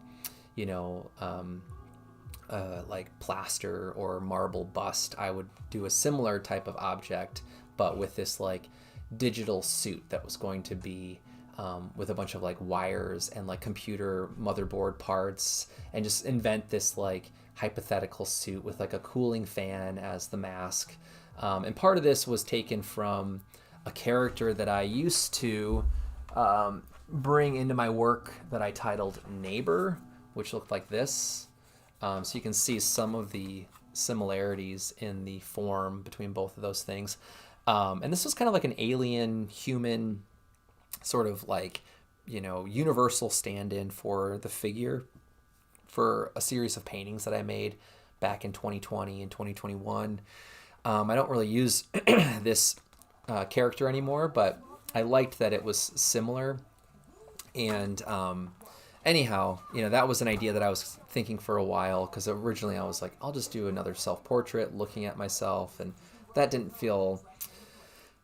like plaster or marble bust, I would do a similar type of object, but with this like digital suit that was going to be with a bunch of like wires and like computer motherboard parts, and just invent this like hypothetical suit with like a cooling fan as the mask. And part of this was taken from a character that I used to bring into my work that I titled Neighbor, which looked like this. So you can see some of the similarities in the form between both of those things. And this was kind of like an alien human sort of like, universal stand-in for the figure for a series of paintings that I made back in 2020 and 2021. I don't really use this character anymore, but I liked that it was similar. And anyhow, that was an idea that I was thinking for a while, because originally I was like, I'll just do another self-portrait looking at myself, and that didn't feel,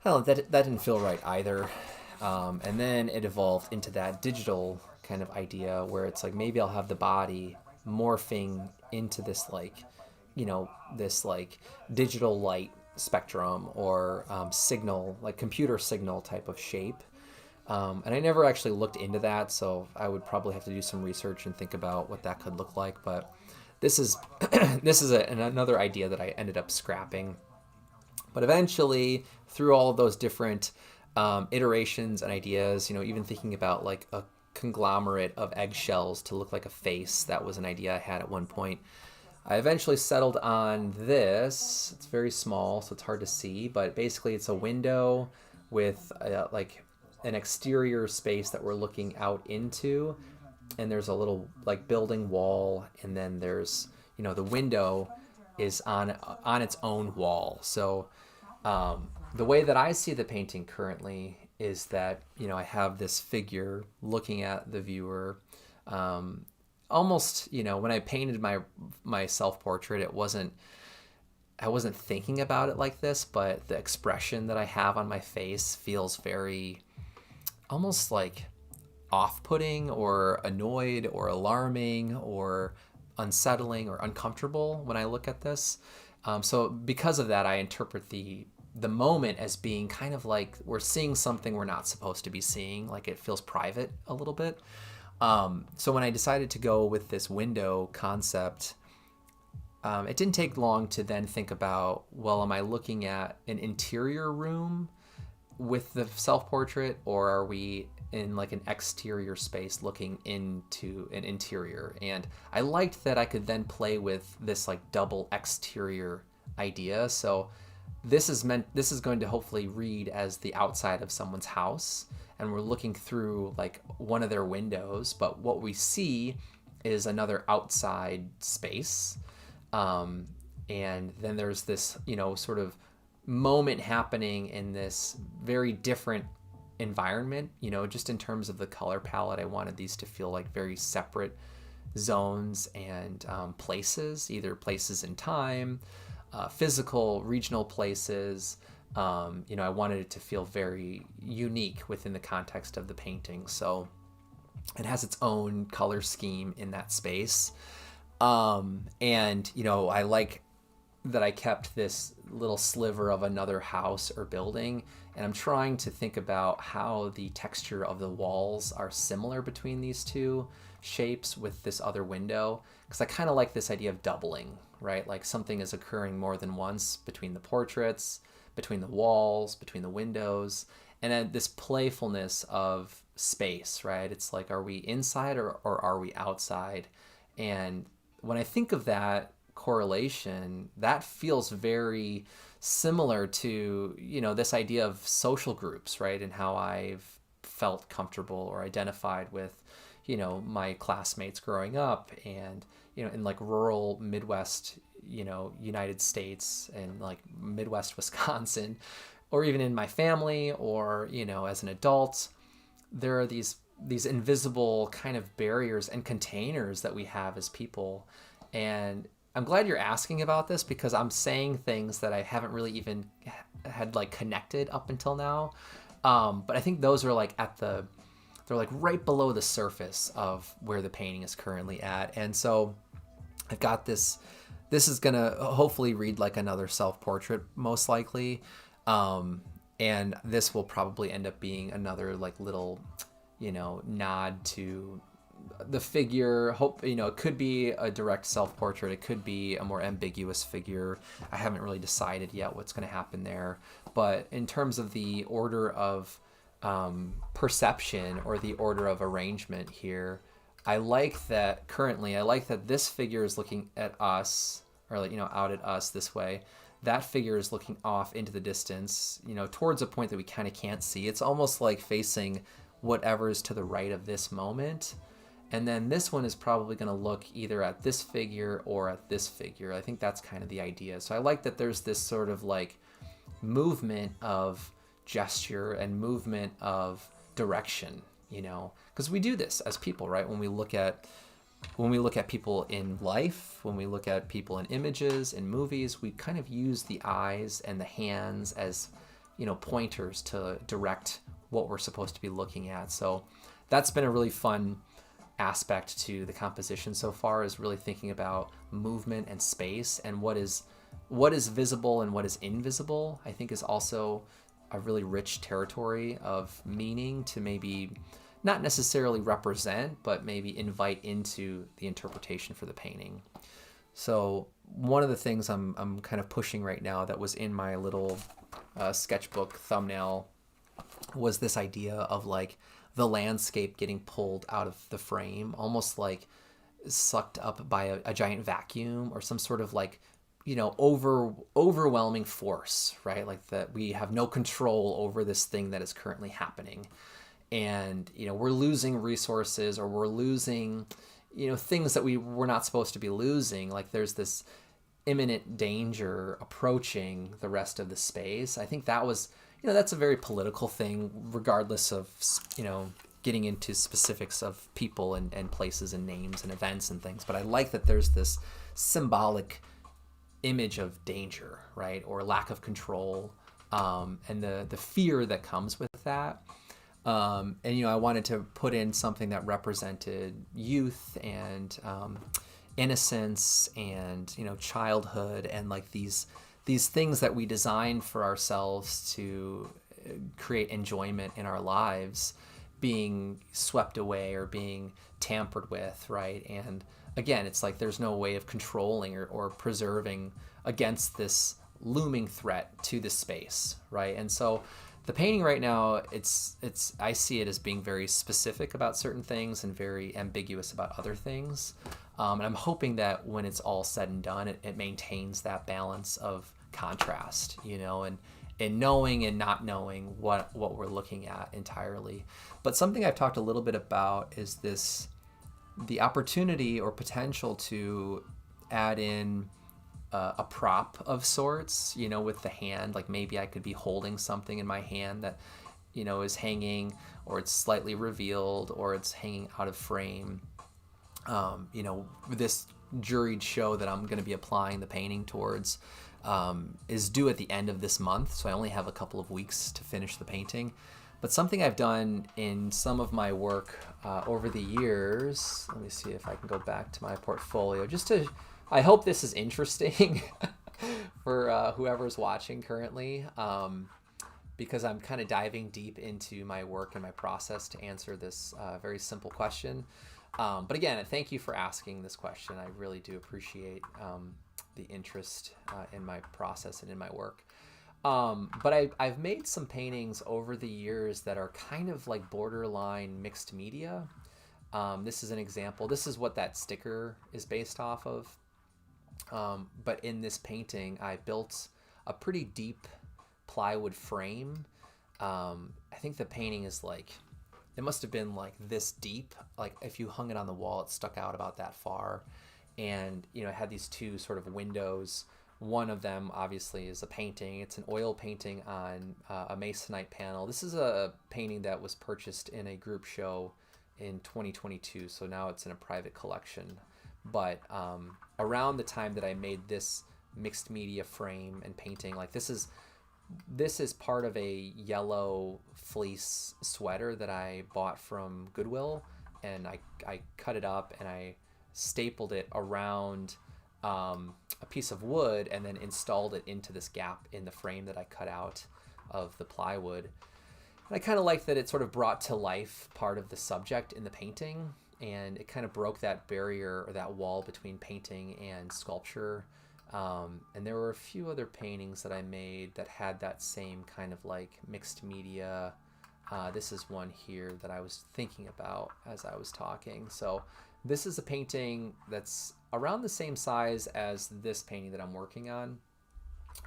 that didn't feel right either. And then it evolved into that digital kind of idea where it's like, maybe I'll have the body morphing into this like, this like digital light spectrum or signal, like computer signal type of shape. And I never actually looked into that, so I would probably have to do some research and think about what that could look like. But this is another idea that I ended up scrapping. But eventually, through all of those different iterations and ideas, even thinking about like a conglomerate of eggshells to look like a face, that was an idea I had at one point. I eventually settled on this. It's very small, so it's hard to see, but basically it's a window with like an exterior space that we're looking out into, and there's a little like building wall, and then there's, the window is on its own wall. So the way that I see the painting currently is that, I have this figure looking at the viewer. Almost, when I painted my self-portrait, I wasn't thinking about it like this, but the expression that I have on my face feels very almost like off-putting or annoyed or alarming or unsettling or uncomfortable when I look at this. So because of that, I interpret the moment as being kind of like we're seeing something we're not supposed to be seeing, like it feels private a little bit. So when I decided to go with this window concept, it didn't take long to then think about, well, am I looking at an interior room with the self-portrait, or are we in like an exterior space looking into an interior? And I liked that I could then play with this like double exterior idea. So this is going to hopefully read as the outside of someone's house, and we're looking through like one of their windows, but what we see is another outside space. And then there's this, sort of moment happening in this very different environment, just in terms of the color palette. I wanted these to feel like very separate zones and places, either places in time, physical, regional places. I wanted it to feel very unique within the context of the painting. So it has its own color scheme in that space. And, I like that I kept this little sliver of another house or building, and I'm trying to think about how the texture of the walls are similar between these two shapes with this other window, because I kind of like this idea of doubling, right? Like something is occurring more than once between the portraits, between the walls, between the windows, and then this playfulness of space, right? It's like, are we inside or are we outside? And when I think of that correlation, that feels very similar to, this idea of social groups, right? And how I've felt comfortable or identified with, my classmates growing up, and, in like rural Midwest, United States, and like Midwest Wisconsin, or even in my family, or, as an adult, there are these invisible kind of barriers and containers that we have as people. And I'm glad you're asking about this, because I'm saying things that I haven't really even had like connected up until now. But I think those are like they're like right below the surface of where the painting is currently at. And so I've got this is gonna hopefully read like another self-portrait, most likely. And this will probably end up being another like little, nod to the figure. Hope, it could be a direct self-portrait. It could be a more ambiguous figure. I haven't really decided yet what's going to happen there. But in terms of the order of perception or the order of arrangement here, I like that this figure is looking at us, or like, out at us this way. That figure is looking off into the distance, towards a point that we kind of can't see. It's almost like facing whatever is to the right of this moment. And then this one is probably going to look either at this figure or at this figure. I think that's kind of the idea. So I like that there's this sort of like movement of gesture and movement of direction, because we do this as people, right? When we look at people in life, when we look at people in images, in movies, we kind of use the eyes and the hands as, pointers to direct what we're supposed to be looking at. So that's been a really fun aspect to the composition so far, is really thinking about movement and space, and what is visible and what is invisible. I think is also a really rich territory of meaning to maybe not necessarily represent, but maybe invite into the interpretation for the painting. So one of the things I'm kind of pushing right now that was in my little sketchbook thumbnail was this idea of like the landscape getting pulled out of the frame, almost like sucked up by a giant vacuum or some sort of like, overwhelming force, right? Like that we have no control over this thing that is currently happening. And, we're losing resources, or we're losing, things that we're not supposed to be losing. Like there's this imminent danger approaching the rest of the space. I think that was, that's a very political thing, regardless of, getting into specifics of people and places and names and events and things. But I like that there's this symbolic image of danger, right? Or lack of control, and the fear that comes with that. And I wanted to put in something that represented youth and innocence and childhood, and like these things that we design for ourselves to create enjoyment in our lives being swept away or being tampered with, right? And again, it's like there's no way of controlling or preserving against this looming threat to the space, right? And so the painting right now, I see it as being very specific about certain things and very ambiguous about other things. And I'm hoping that when it's all said and done, it maintains that balance of contrast, and knowing and not knowing what we're looking at entirely. But something I've talked a little bit about is the opportunity or potential to add in a prop of sorts, with the hand. Like maybe I could be holding something in my hand that, is hanging, or it's slightly revealed, or it's hanging out of frame. This juried show that I'm going to be applying the painting towards is due at the end of this month, so I only have a couple of weeks to finish the painting. But something I've done in some of my work over the years, let me see if I can go back to my portfolio, I hope this is interesting for whoever's watching currently, because I'm kind of diving deep into my work and my process to answer this very simple question. But again, thank you for asking this question. I really do appreciate the interest in my process and in my work. But I've made some paintings over the years that are kind of like borderline mixed media. This is an example. This is what that sticker is based off of. But in this painting, I built a pretty deep plywood frame. I think the painting is like, it must have been like this deep. Like if you hung it on the wall, it stuck out about that far. And, it had these two sort of windows. One of them obviously is a painting. It's an oil painting on a masonite panel. This is a painting that was purchased in a group show in 2022. So now it's in a private collection. But around the time that I made this mixed media frame and painting, like this is part of a yellow fleece sweater that I bought from Goodwill, and I cut it up and I stapled it around a piece of wood and then installed it into this gap in the frame that I cut out. of the plywood. And I kind of like that it sort of brought to life part of the subject in the painting, and it kind of broke that barrier or that wall between painting and sculpture. And there were a few other paintings that I made that had that same kind of like mixed media. This is one here that I was thinking about as I was talking. So this is a painting that's around the same size as this painting that I'm working on.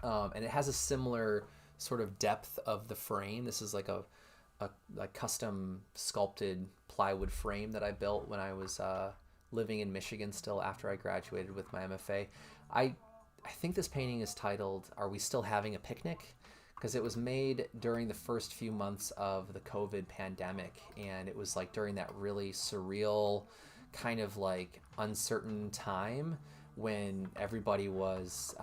And it has a similar sort of depth of the frame. This is like a custom sculpted plywood frame that I built when I was living in Michigan still after I graduated with my MFA. I think this painting is titled, "Are We Still Having a Picnic?" Because it was made during the first few months of the COVID pandemic, and it was like during that really surreal kind of like uncertain time when everybody was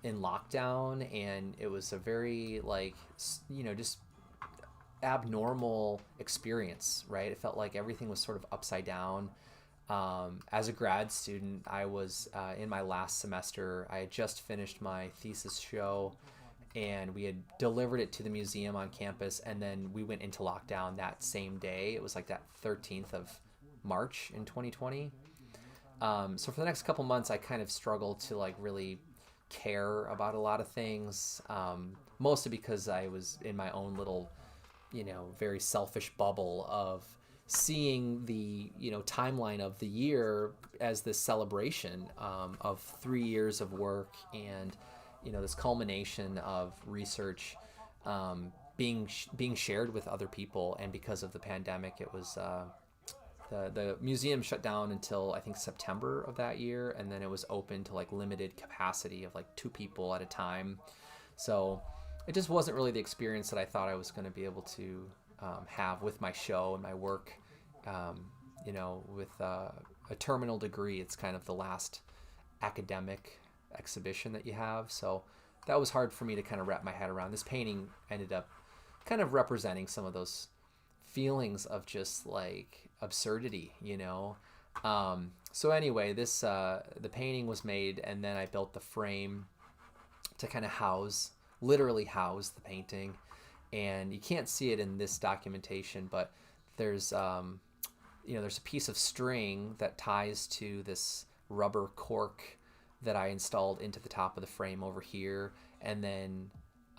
in lockdown, and it was a very like, you know, just abnormal experience, right? It felt like everything was sort of upside down. As a grad student, I was in my last semester. I had just finished my thesis show, and we had delivered it to the museum on campus, and then we went into lockdown that same day. It was like that 13th of March in 2020. So for the next couple months, I kind of struggled to like really care about a lot of things, mostly because I was in my own little, you know, very selfish bubble of seeing the, you know, timeline of the year as this celebration of 3 years of work, and, you know, this culmination of research being shared with other people. And because of the pandemic, it was the museum shut down until I think September of that year, and then it was open to like limited capacity of like 2 people at a time. So it just wasn't really the experience that I thought I was going to be able to have with my show and my work. You know, with a terminal degree, it's kind of the last academic exhibition that you have. So that was hard for me to kind of wrap my head around. This painting ended up kind of representing some of those feelings of just like absurdity, you know. So anyway, this the painting was made, and then I built the frame to kind of literally house the painting. And you can't see it in this documentation, but there's you know, there's a piece of string that ties to this rubber cork that I installed into the top of the frame over here. And then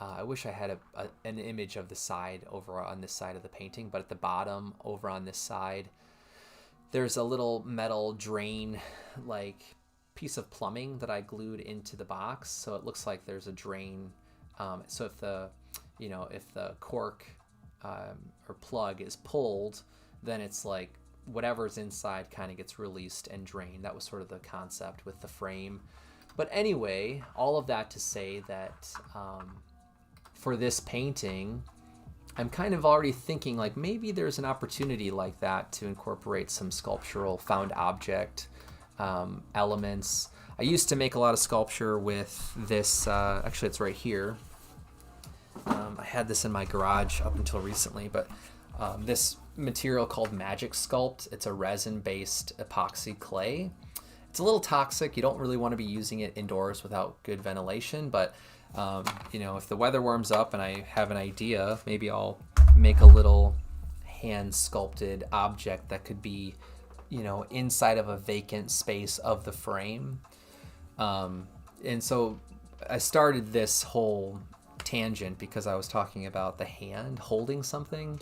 I wish I had an image of the side over on this side of the painting, but at the bottom over on this side, there's a little metal drain like piece of plumbing that I glued into the box, so it looks like there's a drain. So if the, you know, if the cork or plug is pulled, then it's like whatever's inside kind of gets released and drained. That was sort of the concept with the frame. But anyway, all of that to say that for this painting, I'm kind of already thinking like maybe there's an opportunity like that to incorporate some sculptural found object elements. I used to make a lot of sculpture with this, actually it's right here. I had this in my garage up until recently, but this material called Magic Sculpt, it's a resin-based epoxy clay. It's a little toxic. You don't really want to be using it indoors without good ventilation, but you know, if the weather warms up and I have an idea, maybe I'll make a little hand-sculpted object that could be, you know, inside of a vacant space of the frame. And so I started this whole tangent because I was talking about the hand holding something.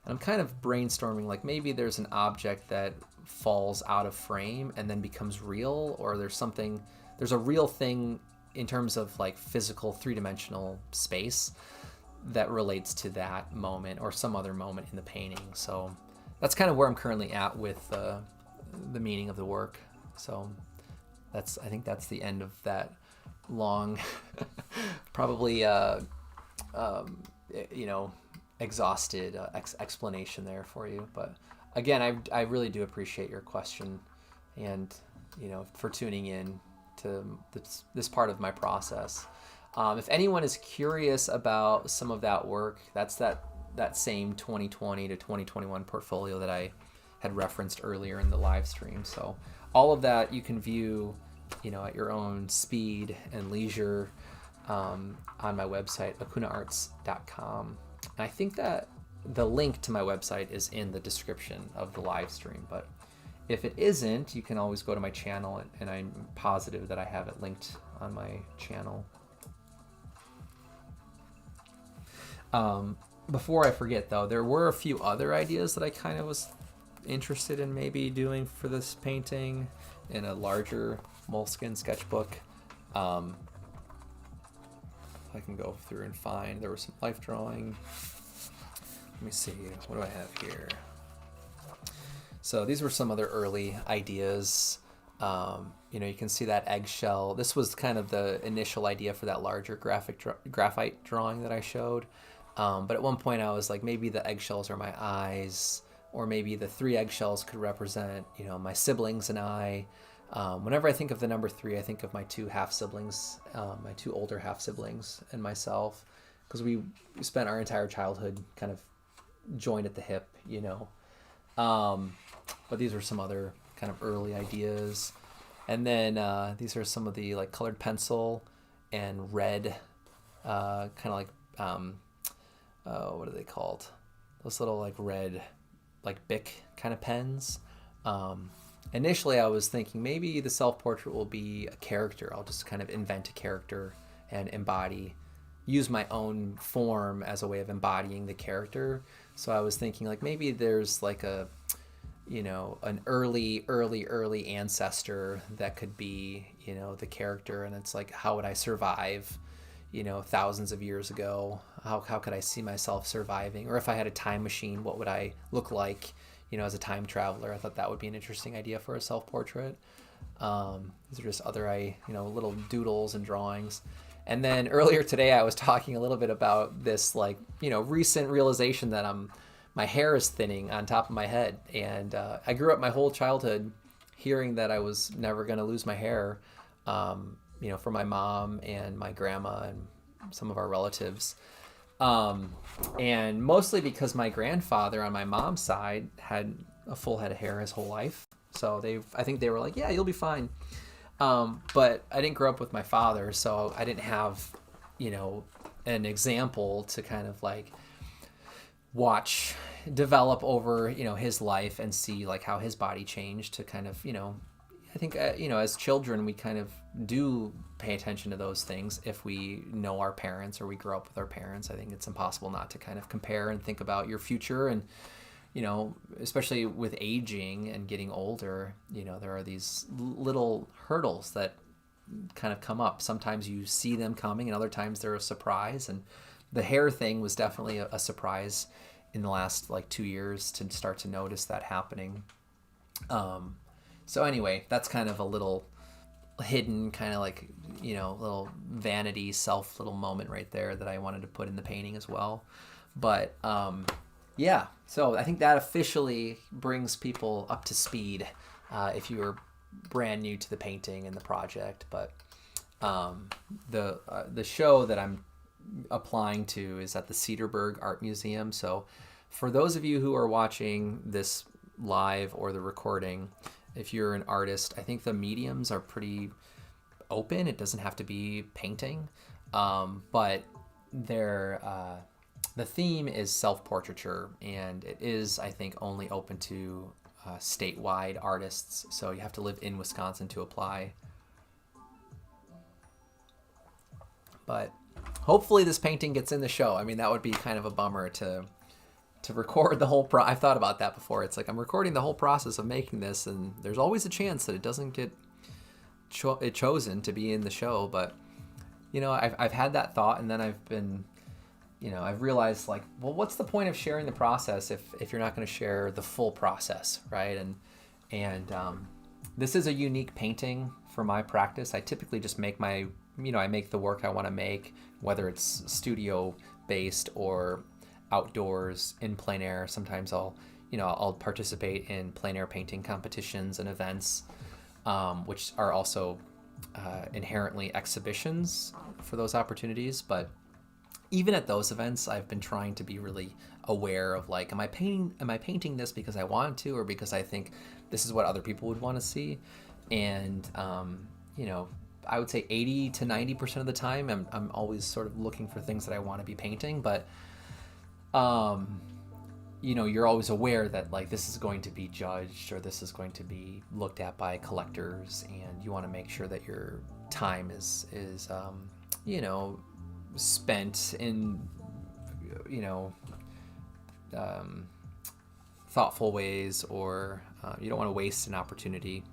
And I'm kind of brainstorming like maybe there's an object that falls out of frame and then becomes real, or there's a real thing in terms of like physical 3-dimensional space that relates to that moment or some other moment in the painting. So that's kind of where I'm currently at with the meaning of the work. So I think that's the end of that long, probably you know, exhausted explanation there for you. But again, I really do appreciate your question, and, you know, for tuning in to this part of my process. If anyone is curious about some of that work, that's that same 2020 to 2021 portfolio that I had referenced earlier in the live stream. So all of that you can view, you know, at your own speed and leisure. on my website, akunaarts.com. And I think that the link to my website is in the description of the live stream, but if it isn't, you can always go to my channel, and I'm positive that I have it linked on my channel. Before I forget, though, there were a few other ideas that I kind of was interested in maybe doing for this painting in a larger moleskin sketchbook. If I can go through and find, there was some life drawing. Let me see, what do I have here? So these were some other early ideas. You can see that eggshell. This was kind of the initial idea for that larger graphite drawing that I showed. But at one point I was like, maybe the eggshells are my eyes, or maybe the 3 eggshells could represent, my siblings and I. Whenever I think of the number 3, I think of my 2 half-siblings, my 2 older half-siblings and myself, because we spent our entire childhood kind of joined at the hip, But these were some other kind of early ideas. And then these are some of the like colored pencil and red, kind of like, what are they called? Those little like red, like Bic kind of pens. Initially I was thinking maybe the self-portrait will be a character. I'll just kind of invent a character and use my own form as a way of embodying the character. So I was thinking like maybe there's like an early ancestor that could be, the character, and it's like, how would I survive, thousands of years ago? How could I see myself surviving? Or if I had a time machine, what would I look like, as a time traveler? I thought that would be an interesting idea for a self-portrait. These are just other, little doodles and drawings. And then earlier today, I was talking a little bit about this, like, recent realization that my hair is thinning on top of my head. And I grew up my whole childhood hearing that I was never going to lose my hair, from my mom and my grandma and some of our relatives. And mostly because my grandfather on my mom's side had a full head of hair his whole life. So I think they were like, yeah, you'll be fine. But I didn't grow up with my father, so I didn't have, an example to kind of like watch develop over, his life and see like how his body changed to kind of, I think, as children, we kind of do pay attention to those things if we know our parents or we grow up with our parents. I think it's impossible not to kind of compare and think about your future. And, especially with aging and getting older, there are these little hurdles that kind of come up. Sometimes you see them coming and other times they're a surprise. And the hair thing was definitely a surprise in the last like 2 years to start to notice that happening. So anyway, that's kind of a little hidden kind of like, little vanity self little moment right there that I wanted to put in the painting as well. But yeah, so I think that officially brings people up to speed if you were brand new to the painting and the project. But the show that I'm applying to is at the Cedarburg Art Museum. So for those of you who are watching this live or the recording, if you're an artist, I think the mediums are pretty open. It doesn't have to be painting, but the theme is self-portraiture, and it is, I think, only open to statewide artists. So you have to live in Wisconsin to apply. But hopefully this painting gets in the show. I mean, that would be kind of a bummer to record the whole I've thought about that before. It's like I'm recording the whole process of making this, and there's always a chance that it doesn't get chosen to be in the show. But I've had that thought, and then I've been, I've realized like, well, what's the point of sharing the process if you're not going to share the full process, right? And this is a unique painting for my practice. I typically just make I make the work I want to make, whether it's studio based or outdoors in plein air. Sometimes I'll participate in plein air painting competitions and events, which are also inherently exhibitions for those opportunities. But even at those events, I've been trying to be really aware of like, am I painting this because I want to, or because I think this is what other people would want to see? And I would say 80 to 90% of the time, I'm always sort of looking for things that I want to be painting, but you're always aware that like this is going to be judged or this is going to be looked at by collectors, and you want to make sure that your time is spent in thoughtful ways, or you don't want to waste an opportunity.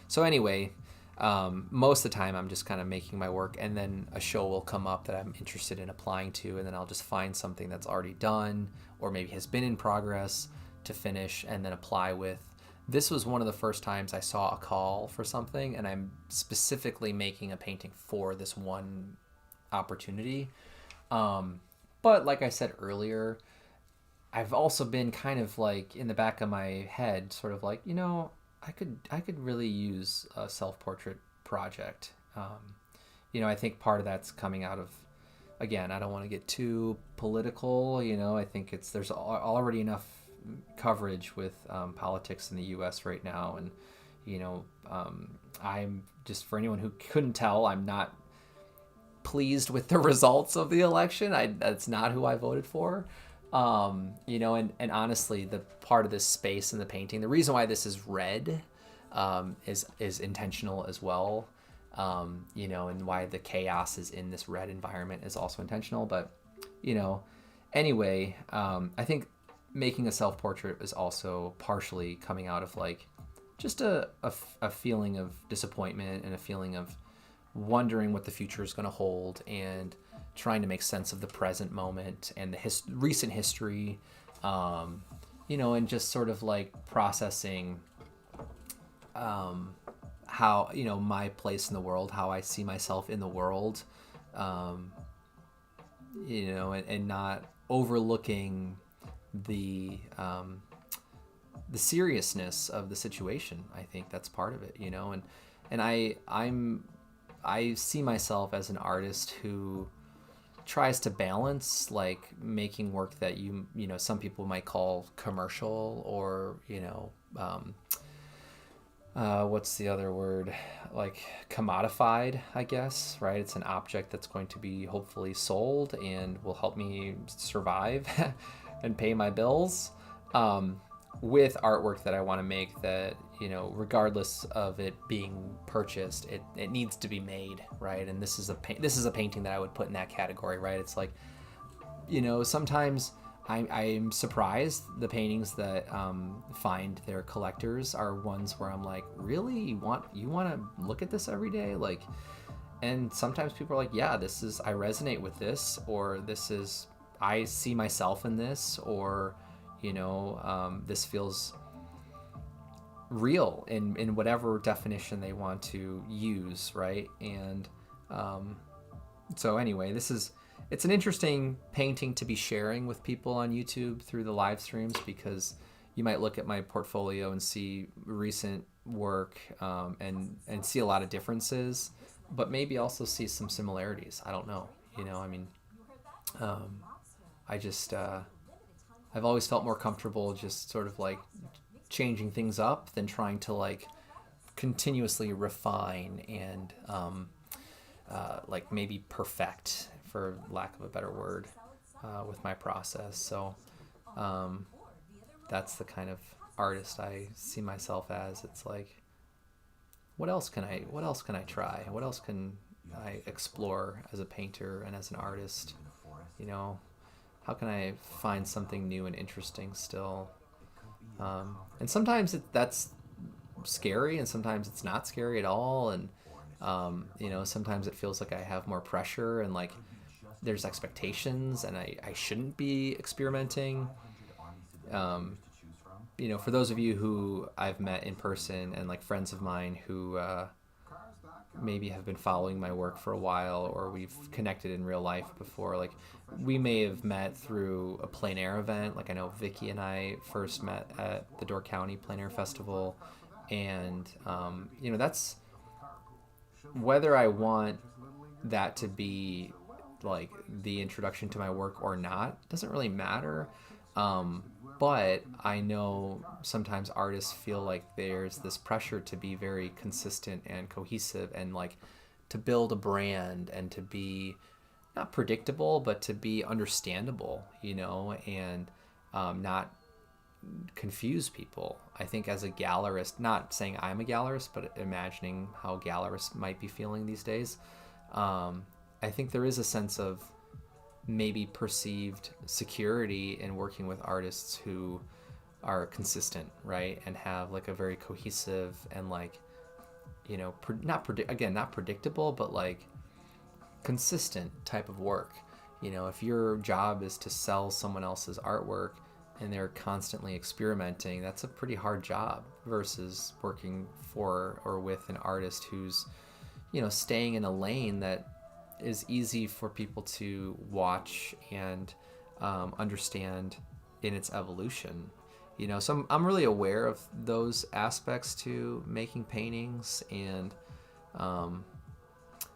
So anyway, most of the time I'm just kind of making my work, and then a show will come up that I'm interested in applying to, and then I'll just find something that's already done or maybe has been in progress to finish and then apply with. This was one of the first times I saw a call for something, and I'm specifically making a painting for this one opportunity. But like I said earlier, I've also been kind of like in the back of my head, sort of like, I could really use a self-portrait project. I think part of that's coming out of, again, I don't want to get too political. I think there's already enough coverage with politics in the U.S. right now, and I'm just, for anyone who couldn't tell, I'm not pleased with the results of the election. That's not who I voted for. And honestly, the part of this space in the painting, the reason why this is red, is intentional as well. And why the chaos is in this red environment is also intentional. But, anyway, I think making a self-portrait is also partially coming out of like just a feeling of disappointment and a feeling of wondering what the future is going to hold, and trying to make sense of the present moment and the recent history, and just sort of like processing how, my place in the world, how I see myself in the world, and not overlooking the seriousness of the situation. I think that's part of it, and I see myself as an artist who tries to balance like making work that some people might call commercial, or what's the other word, like commodified, I guess, right? It's an object that's going to be hopefully sold and will help me survive and pay my bills, with artwork that I want to make that, regardless of it being purchased, it needs to be made, right? And this is a painting that I would put in that category, right? It's like, sometimes I'm surprised the paintings that find their collectors are ones where I'm like, really, you want to look at this every day, like, and sometimes people are like, yeah, I resonate with this, or I see myself in this, or this feels real in whatever definition they want to use, right? And so anyway, it's an interesting painting to be sharing with people on YouTube through the live streams, because you might look at my portfolio and see recent work, and see a lot of differences, but maybe also see some similarities. I don't know, I've always felt more comfortable just sort of like changing things up than trying to like continuously refine and like maybe perfect, for lack of a better word, with my process. So that's the kind of artist I see myself as. It's like, what else can I try? What else can I explore as a painter and as an artist? How can I find something new and interesting still? And sometimes that's scary, and sometimes it's not scary at all. And, sometimes it feels like I have more pressure, and like there's expectations, and I shouldn't be experimenting. For those of you who I've met in person, and like friends of mine who maybe have been following my work for a while, or we've connected in real life before, like we may have met through a plein air event. Like I know Vicky and I first met at the Door County Plein Air Festival, and that's, whether I want that to be like the introduction to my work or not doesn't really matter. But I know sometimes artists feel like there's this pressure to be very consistent and cohesive, and like to build a brand and to be not predictable, but to be understandable, you know, and not confuse people. I think as a gallerist, not saying I'm a gallerist, but imagining how gallerists might be feeling these days, I think there is a sense of maybe perceived security in working with artists who are consistent, right, and have like a very cohesive and like, you know, not predictable, but like consistent type of work. You know, if your job is to sell someone else's artwork and they're constantly experimenting, that's a pretty hard job versus working for or with an artist who's, you know, staying in a lane that is easy for people to watch and understand in its evolution. You know, so I'm really aware of those aspects to making paintings, and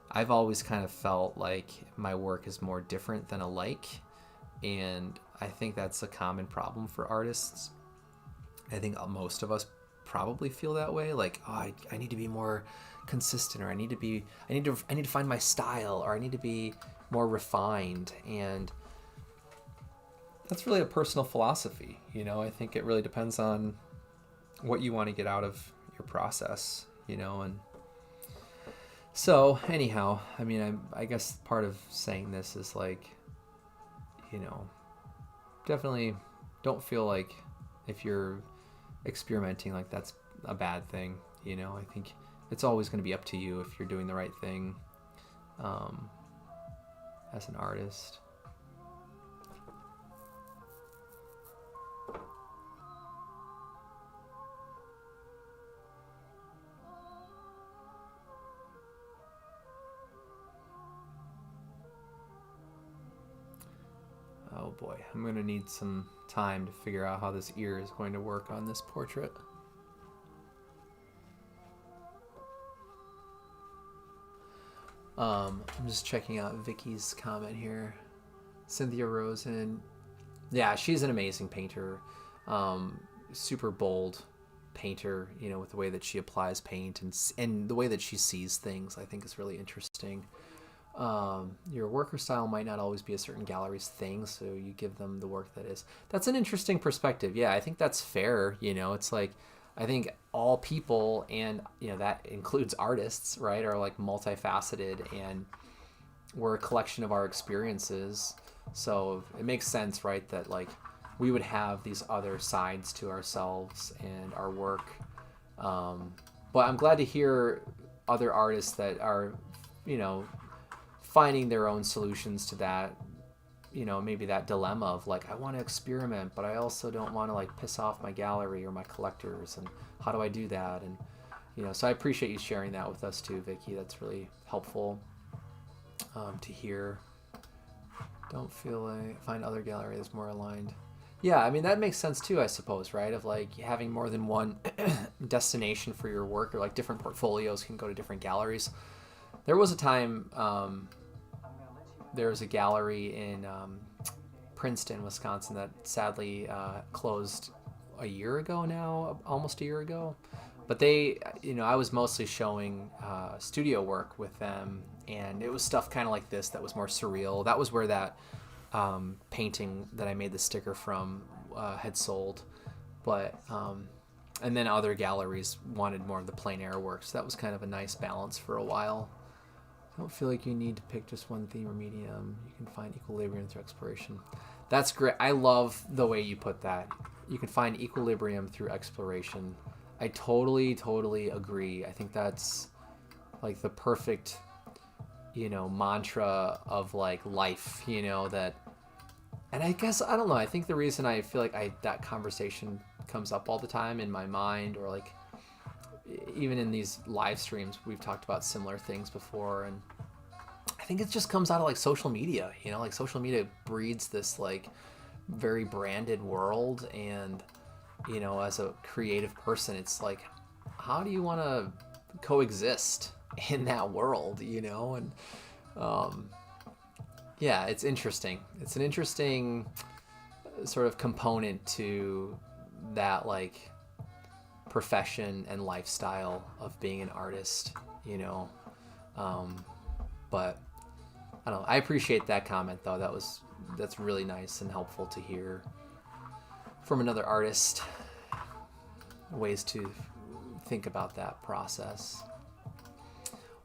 I've always kind of felt like my work is more different than alike, and I think that's a common problem for artists. I think most of us probably feel that way, like, oh, I need to be more consistent, or I need to find my style, or I need to be more refined. And that's really a personal philosophy, you know. I think it really depends on what you want to get out of your process, you know. And so anyhow, I mean, I guess part of saying this is like, you know, definitely don't feel like if you're experimenting, like that's a bad thing, you know. I think it's always going to be up to you if you're doing the right thing as an artist. Oh boy, I'm going to need some time to figure out how this ear is going to work on this portrait. I'm just checking out Vicky's comment here. Cynthia Rosen. Yeah, she's an amazing painter. Super bold painter, you know, with the way that she applies paint and the way that she sees things, I think is really interesting. Your worker style might not always be a certain gallery's thing, so you give them the work that is. That's an interesting perspective. Yeah, I think that's fair. You know, it's like, I think all people, and you know that includes artists, right, are like multifaceted, and we're a collection of our experiences. So it makes sense, right, that like we would have these other sides to ourselves and our work. But I'm glad to hear other artists that are, you know, finding their own solutions to that, you know, maybe that dilemma of like, I want to experiment, but I also don't want to like piss off my gallery or my collectors, and how do I do that? And, you know, so I appreciate you sharing that with us too, Vicky. That's really helpful to hear. Don't feel like find other gallery that's more aligned. Yeah, I mean, that makes sense too, I suppose, right? Of like having more than one destination for your work, or like different portfolios can go to different galleries. There was a time, there was a gallery in Princeton, Wisconsin that sadly closed a year ago now, almost a year ago. But they, you know, I was mostly showing studio work with them, and it was stuff kind of like this that was more surreal. That was where that painting that I made the sticker from had sold. But, and then other galleries wanted more of the plein air work, so that was kind of a nice balance for a while. I don't feel like you need to pick just one theme or medium. You can find equilibrium through exploration. That's great. I love the way you put that. You can find equilibrium through exploration. I totally agree. I think that's like the perfect, you know, mantra of like life, you know, that, and I guess, I don't know, I think the reason I feel like that conversation comes up all the time in my mind, or like even in these live streams, we've talked about similar things before, and I think it just comes out of like social media, you know, like social media breeds this like very branded world, and, you know, as a creative person, it's like, how do you want to coexist in that world, you know? And yeah, it's interesting. It's an interesting sort of component to that like profession and lifestyle of being an artist, you know. But I don't know. I appreciate that comment though. That's really nice and helpful to hear from another artist. Ways to think about that process.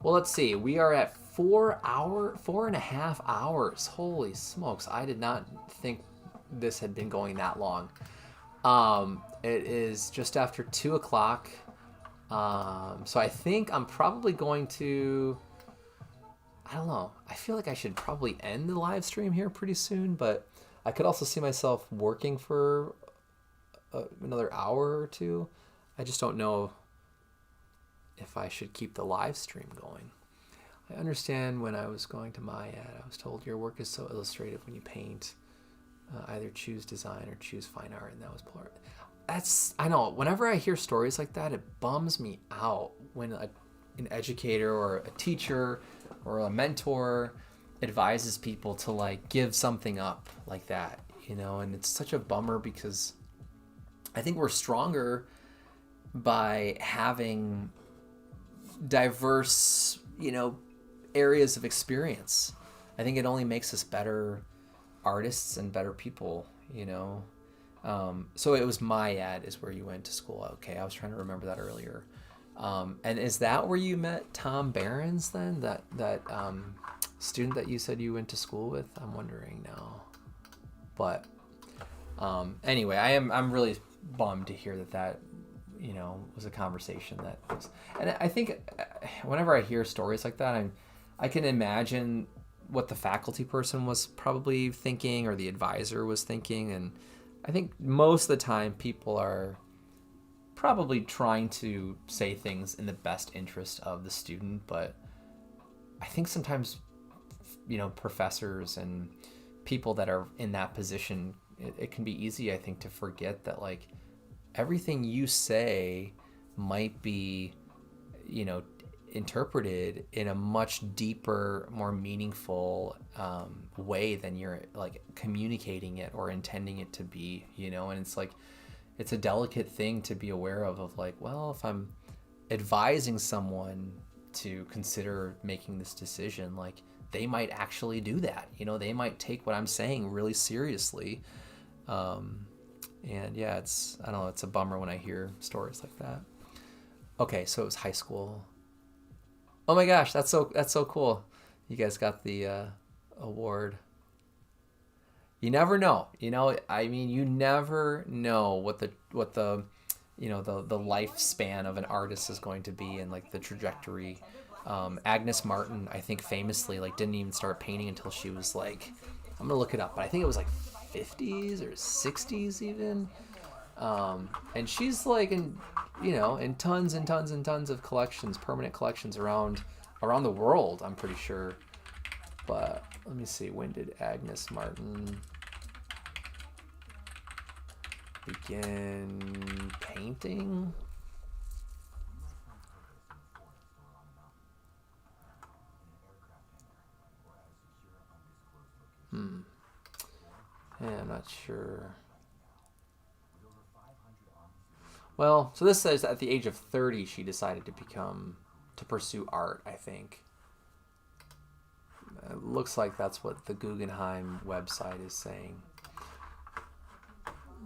Well, let's see. We are at 4.5 hours. Holy smokes. I did not think this had been going that long. It is just after 2 o'clock. So I think I'm probably going to, I don't know. I feel like I should probably end the live stream here pretty soon, but I could also see myself working for another hour or two. I just don't know if I should keep the live stream going. I understand when I was going to my ad, I was told your work is so illustrative when you paint. Either choose design or choose fine art, and that was polar. I know, whenever I hear stories like that, it bums me out when an educator or a teacher or a mentor advises people to like give something up like that, you know, and it's such a bummer because I think we're stronger by having diverse, you know, areas of experience. I think it only makes us better artists and better people, you know. So it was Myad is where you went to school. Okay, I was trying to remember that earlier. And is that where you met Tom Behrens then? That student that you said you went to school with? I'm wondering now. But anyway, I'm really bummed to hear that you know was a conversation that was, and I think whenever I hear stories like that, I can imagine what the faculty person was probably thinking or the advisor was thinking, and I think most of the time people are probably trying to say things in the best interest of the student, but I think sometimes, you know, professors and people that are in that position, it can be easy, I think, to forget that like everything you say might be, you know, interpreted in a much deeper, more meaningful way than you're like communicating it or intending it to be, you know. And it's like it's a delicate thing to be aware of like, well, if I'm advising someone to consider making this decision, like they might actually do that, you know, they might take what I'm saying really seriously. And yeah, I don't know, it's a bummer when I hear stories like that. Okay, so it was high school. Oh my gosh, that's so cool. You guys got the award. You never know. You know, I mean, you never know what the you know the lifespan of an artist is going to be and like the trajectory. Agnes Martin, I think famously like didn't even start painting until she was like, I'm gonna look it up, but I think it was like 50s or 60s even. And she's like in, you know, in tons and tons and tons of collections, permanent collections around the world, I'm pretty sure. But let me see, when did Agnes Martin begin painting? Yeah, I'm not sure. Well, so this says at the age of 30 she decided to pursue art, I think. It looks like that's what the Guggenheim website is saying.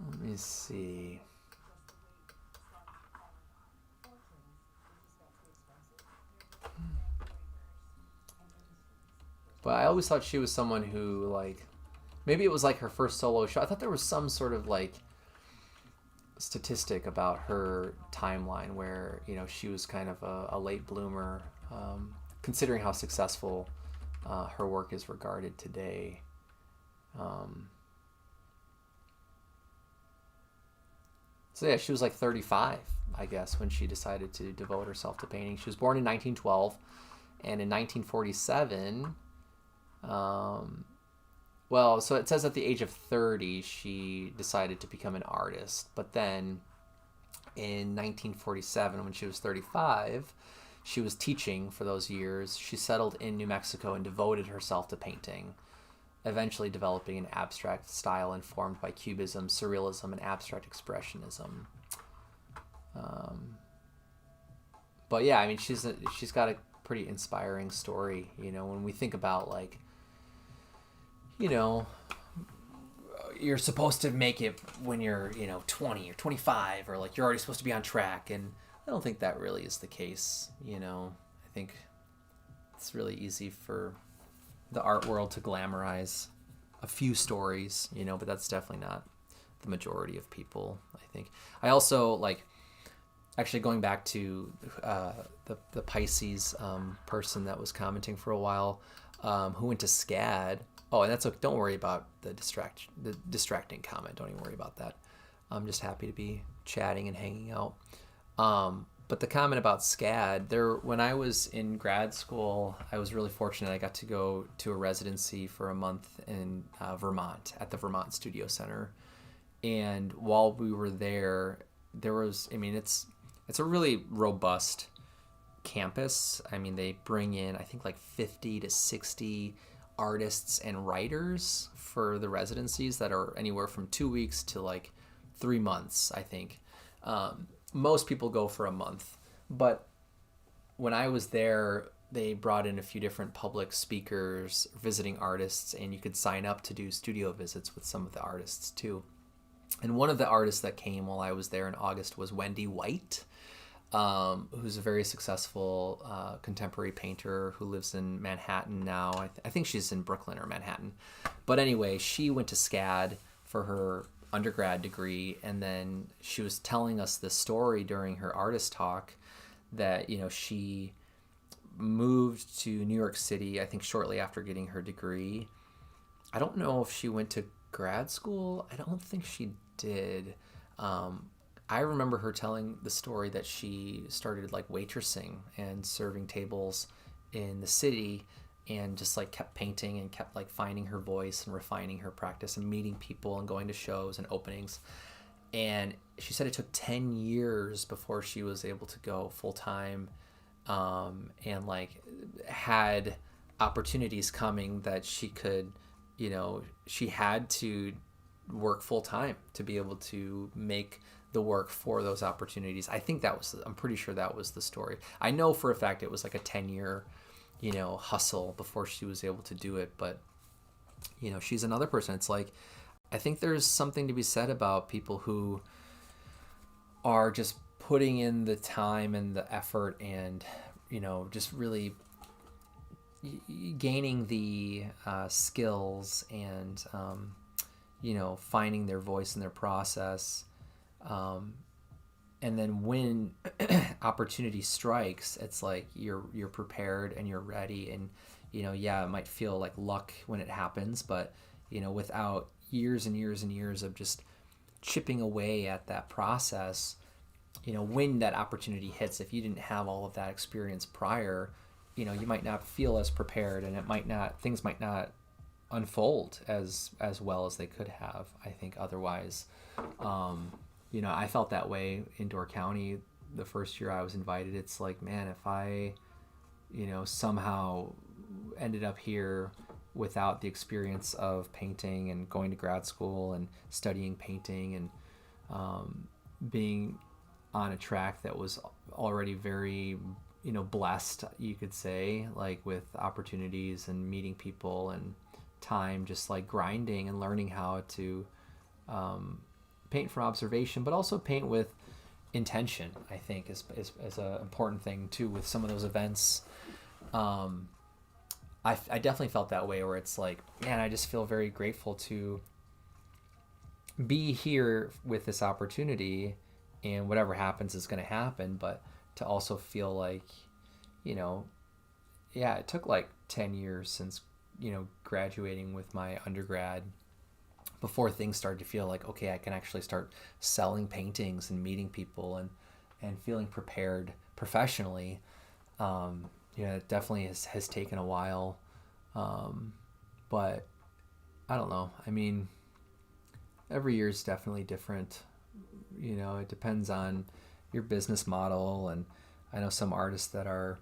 Let me see. But I always thought she was someone who, like, maybe it was like her first solo show. I thought there was some sort of like statistic about her timeline where, you know, she was kind of a late bloomer, considering how successful her work is regarded today. So yeah, she was like 35, I guess, when she decided to devote herself to painting. She was born in 1912, and in 1947, well, so it says at the age of 30, she decided to become an artist. But then in 1947, when she was 35, she was teaching for those years. She settled in New Mexico and devoted herself to painting, eventually developing an abstract style informed by Cubism, Surrealism, and abstract expressionism. But yeah, I mean, she's got a pretty inspiring story. When we think about like, you know, you're supposed to make it when you're 20 or 25, or like you're already supposed to be on track, and I don't think that really is the case. I think it's really easy for the art world to glamorize a few stories, but that's definitely not the majority of people, I think. I also like, actually going back to the Pisces person that was commenting for a while, who went to SCAD. Oh, and that's okay. Don't worry about the distracting comment. Don't even worry about that. I'm just happy to be chatting and hanging out. But the comment about SCAD, when I was in grad school, I was really fortunate. I got to go to a residency for a month in Vermont at the Vermont Studio Center. And while we were there, it's a really robust campus. I mean, they bring in, I think, like 50 to 60 artists and writers for the residencies that are anywhere from 2 weeks to like 3 months, I think. Most people go for a month, but when I was there, they brought in a few different public speakers, visiting artists, and you could sign up to do studio visits with some of the artists too. And one of the artists that came while I was there in August was Wendy White, who's a very successful contemporary painter who lives in Manhattan now. I think she's in Brooklyn or Manhattan. But anyway, she went to SCAD for her undergrad degree, and then she was telling us this story during her artist talk that, she moved to New York City, I think shortly after getting her degree. I don't know if she went to grad school. I don't think she did. I remember her telling the story that she started like waitressing and serving tables in the city, and just like kept painting and kept like finding her voice and refining her practice and meeting people and going to shows and openings. And she said it took 10 years before she was able to go full time, and like had opportunities coming that she could, she had to work full time to be able to make the work for those opportunities. I'm pretty sure that was the story. I know for a fact it was like a 10-year, hustle before she was able to do it. But, she's another person. It's like, I think there's something to be said about people who are just putting in the time and the effort and, just really gaining the skills and, finding their voice in their process. And then when opportunity strikes, it's like you're prepared and you're ready, and it might feel like luck when it happens, but without years and years and years of just chipping away at that process, when that opportunity hits, if you didn't have all of that experience prior, you might not feel as prepared, and things might not unfold as well as they could have, I think, otherwise. I felt that way in Door County the first year I was invited. It's like, man, if I, somehow ended up here without the experience of painting and going to grad school and studying painting and being on a track that was already very, blessed, you could say, like with opportunities and meeting people and time, just like grinding and learning how to paint from observation, but also paint with intention, I think is an important thing too with some of those events. I definitely felt that way, where it's like, man, I just feel very grateful to be here with this opportunity, and whatever happens is going to happen, but to also feel like, it took like 10 years since, graduating with my undergrad before things started to feel like, okay, I can actually start selling paintings and meeting people and feeling prepared professionally. It definitely has taken a while. But I don't know. I mean, every year is definitely different. It depends on your business model. And I know some artists that are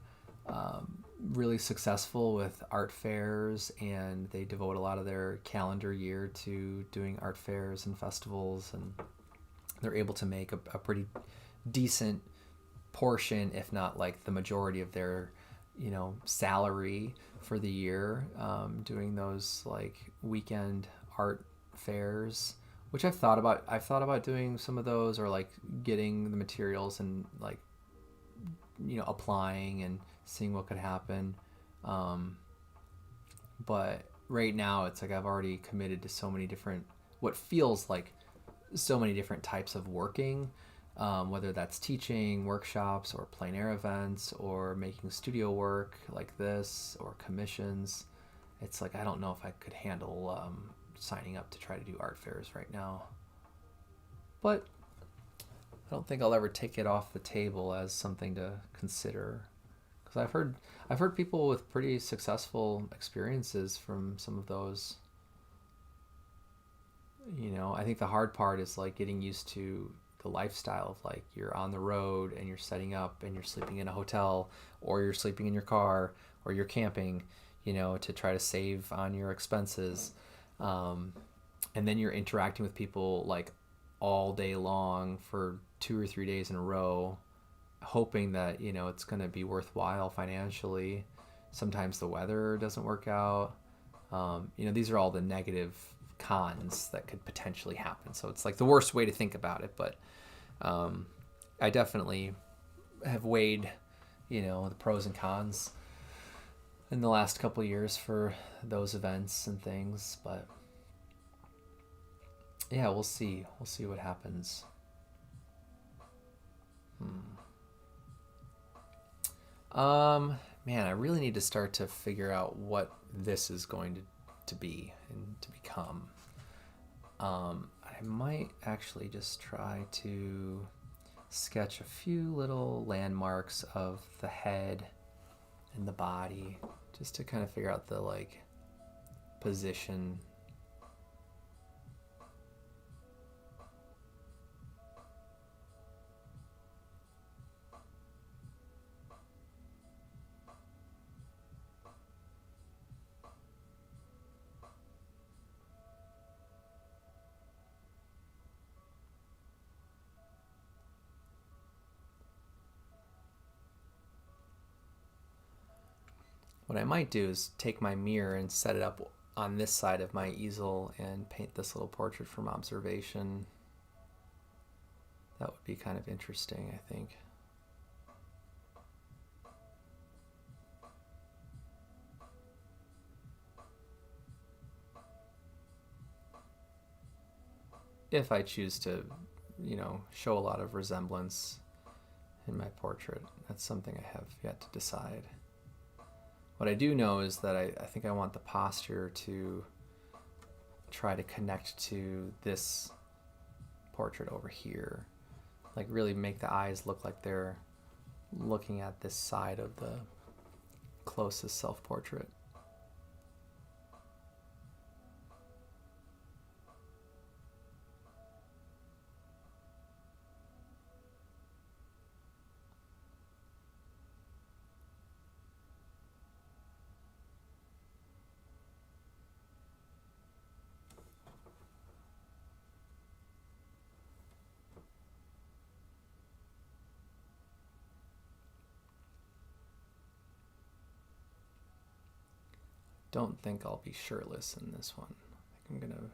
really successful with art fairs, and they devote a lot of their calendar year to doing art fairs and festivals, and they're able to make a pretty decent portion, if not like the majority of their salary for the year, doing those like weekend art fairs, which I've thought about. I've thought about doing some of those, or like getting the materials and like applying and seeing what could happen. But right now it's like I've already committed to so many different, what feels like so many different types of working, whether that's teaching workshops or plein air events or making studio work like this or commissions. It's like I don't know if I could handle signing up to try to do art fairs right now. But I don't think I'll ever take it off the table as something to consider, because I've heard people with pretty successful experiences from some of those. I think the hard part is like getting used to the lifestyle of like you're on the road and you're setting up and you're sleeping in a hotel or you're sleeping in your car or you're camping, to try to save on your expenses. And then you're interacting with people like all day long for 2 or 3 days in a row, hoping that, it's going to be worthwhile financially. Sometimes the weather doesn't work out. These are all the negative cons that could potentially happen. So it's like the worst way to think about it. But I definitely have weighed, the pros and cons in the last couple of years for those events and things. But yeah, we'll see. We'll see what happens. Man, I really need to start to figure out what this is going to be and to become. I might actually just try to sketch a few little landmarks of the head and the body, just to kind of figure out the like position. What I might do is take my mirror and set it up on this side of my easel and paint this little portrait from observation. That would be kind of interesting, I think. If I choose to, show a lot of resemblance in my portrait. That's something I have yet to decide. What I do know is that I think I want the posture to try to connect to this portrait over here. Like really make the eyes look like they're looking at this side of the closest self-portrait. Don't think I'll be shirtless in this one. I think I'm gonna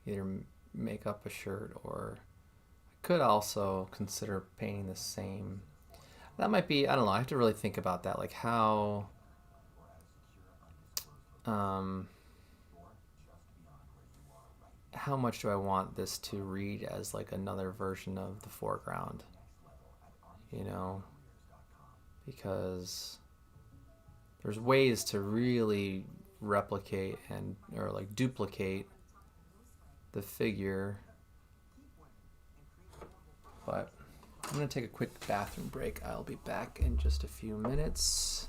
either make up a shirt, or I could also consider painting the same. That might be, I don't know, I have to really think about that, like how much do I want this to read as like another version of the foreground, because there's ways to really replicate or like duplicate the figure. But I'm gonna take a quick bathroom break. I'll be back in just a few minutes.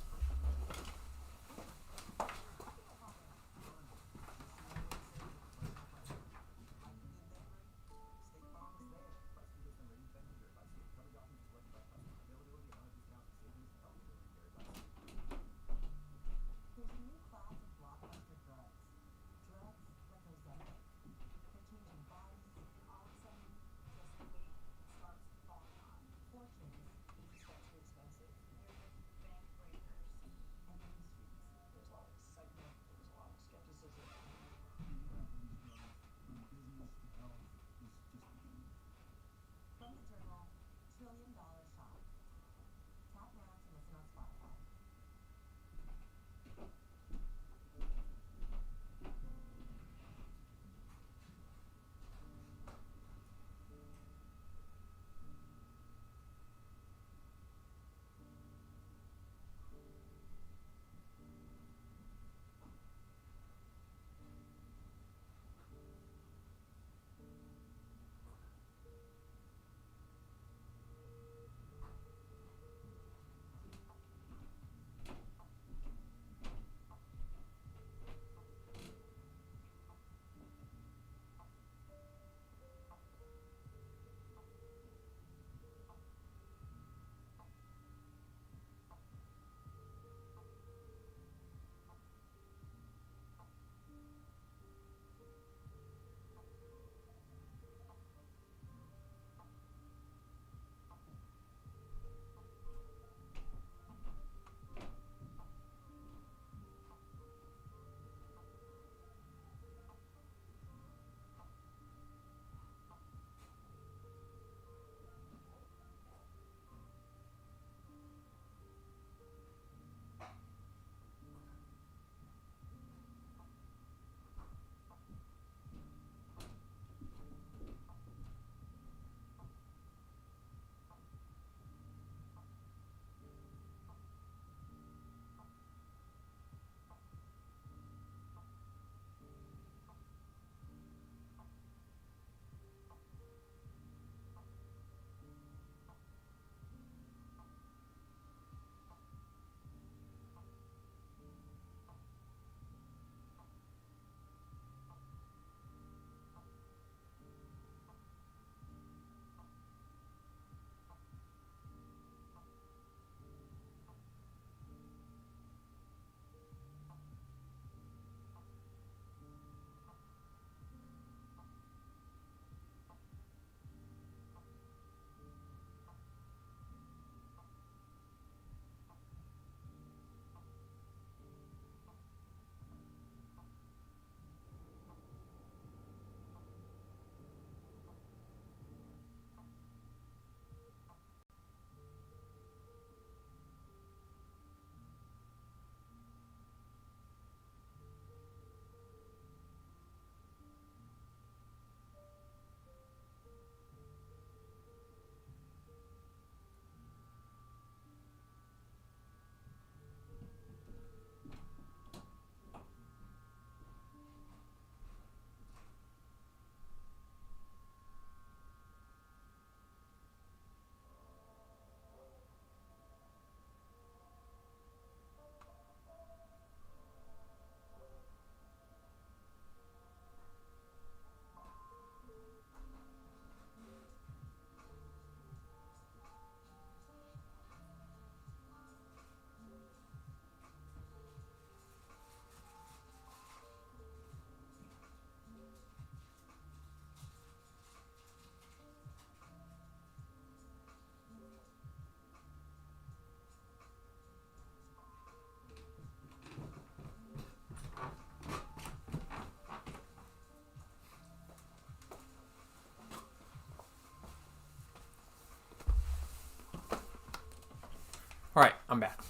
I'm back.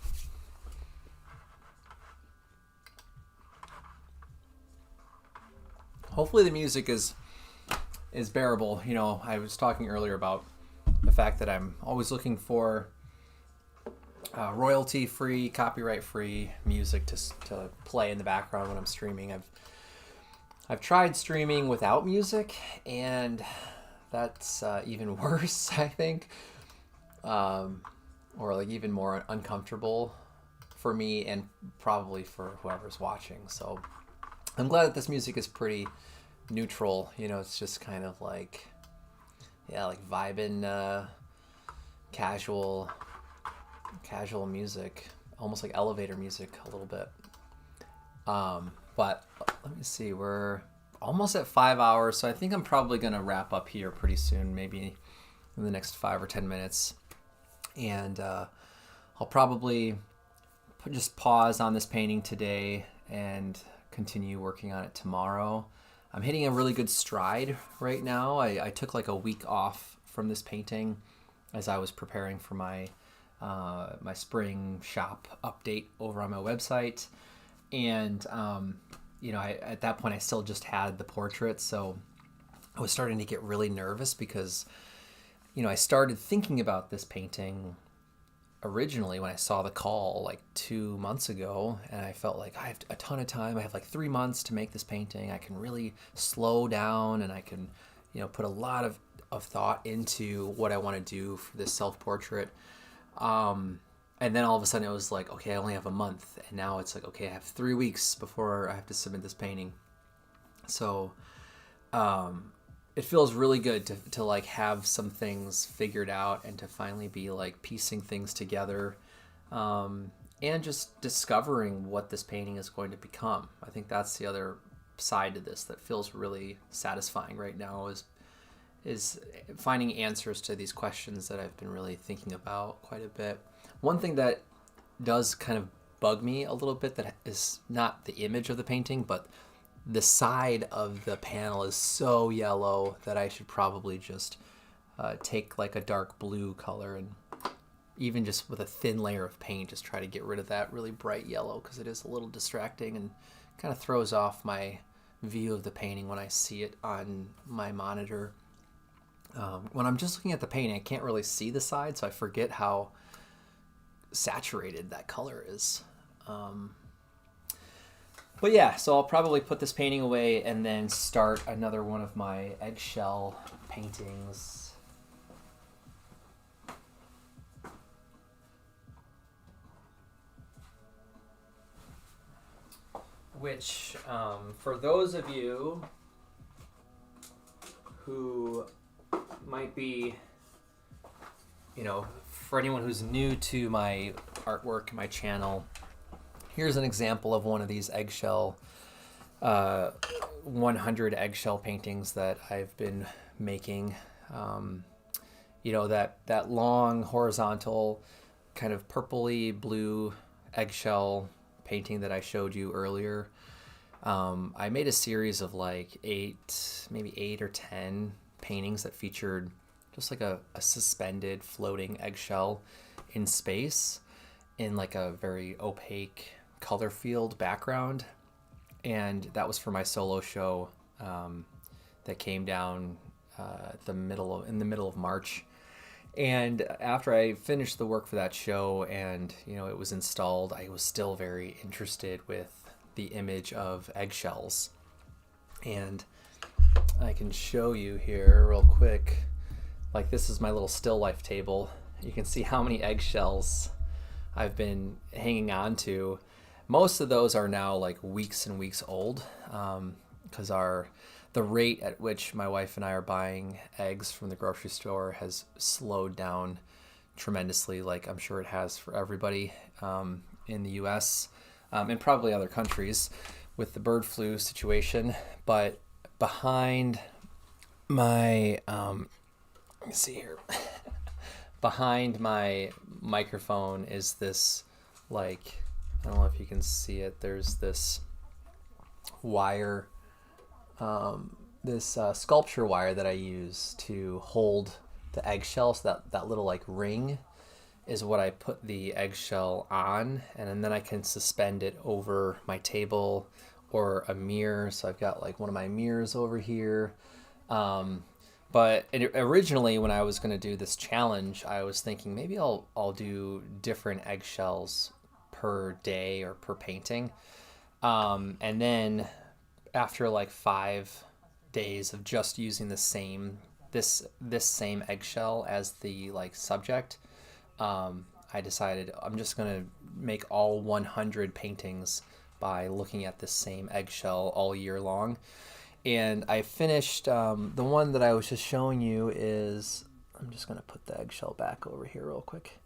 Hopefully the music is bearable. You know, I was talking earlier about the fact that I'm always looking for royalty-free, copyright-free music to play in the background when I'm streaming. I've tried streaming without music, and that's even worse, I think, or like even more uncomfortable for me and probably for whoever's watching. So I'm glad that this music is pretty neutral. You know, it's just kind of like, yeah, like vibing, casual music, almost like elevator music a little bit. But let me see, we're almost at 5 hours, so I think I'm probably going to wrap up here pretty soon, maybe in the next 5 or 10 minutes. And I'll probably just pause on this painting today and continue working on it tomorrow. I'm hitting a really good stride right now. I took like a week off from this painting as I was preparing for my my spring shop update over on my website. And, you know, at that point I still just had the portrait. So I was starting to get really nervous because, you know, I started thinking about this painting originally when I saw the call like 2 months ago, and I felt like I have a ton of time. I have like 3 months to make this painting. I can really slow down, and I can, you know, put a lot of thought into what I want to do for this self-portrait. And then all of a sudden it was like, okay, I only have a month. And now it's like, okay, I have 3 weeks before I have to submit this painting. So it feels really good to like have some things figured out and to finally be like piecing things together, and just discovering what this painting is going to become. I think that's the other side to this that feels really satisfying right now, is finding answers to these questions that I've been really thinking about quite a bit. One thing that does kind of bug me a little bit, that is not the image of the painting, but the side of the panel is so yellow that I should probably just take like a dark blue color, and even just with a thin layer of paint, just try to get rid of that really bright yellow, because it is a little distracting and kind of throws off my view of the painting when I see it on my monitor. When I'm just looking at the painting, I can't really see the side, so I forget how saturated that color is. But yeah, so I'll probably put this painting away and then start another one of my eggshell paintings. Which, for those of you who might be, you know, for anyone who's new to my artwork, my channel, here's an example of one of these eggshell, 100 eggshell paintings that I've been making. You know, that long horizontal kind of purpley blue eggshell painting that I showed you earlier. I made a series of like maybe 8 or 10 paintings that featured just like a suspended floating eggshell in space in like a very opaque color field background. And that was for my solo show that came down in the middle of March. And after I finished the work for that show and, you know, it was installed, I was still very interested with the image of eggshells. And I can show you here real quick. Like, this is my little still life table. You can see how many eggshells I've been hanging on to. Most of those are now like weeks and weeks old, because the rate at which my wife and I are buying eggs from the grocery store has slowed down tremendously, like I'm sure it has for everybody in the US and probably other countries with the bird flu situation. But behind my, let me see here, behind my microphone is this, like, I don't know if you can see it, there's this wire, this sculpture wire that I use to hold the eggshell, so that little like ring is what I put the eggshell on, and then I can suspend it over my table or a mirror. So I've got like one of my mirrors over here. But originally, when I was going to do this challenge, I was thinking maybe I'll do different eggshells per day or per painting. And then after like 5 days of just using the same this same eggshell as the like subject, I decided I'm just gonna make all 100 paintings by looking at this same eggshell all year long. And I finished the one that I was just showing you is, I'm just gonna put the eggshell back over here real quick.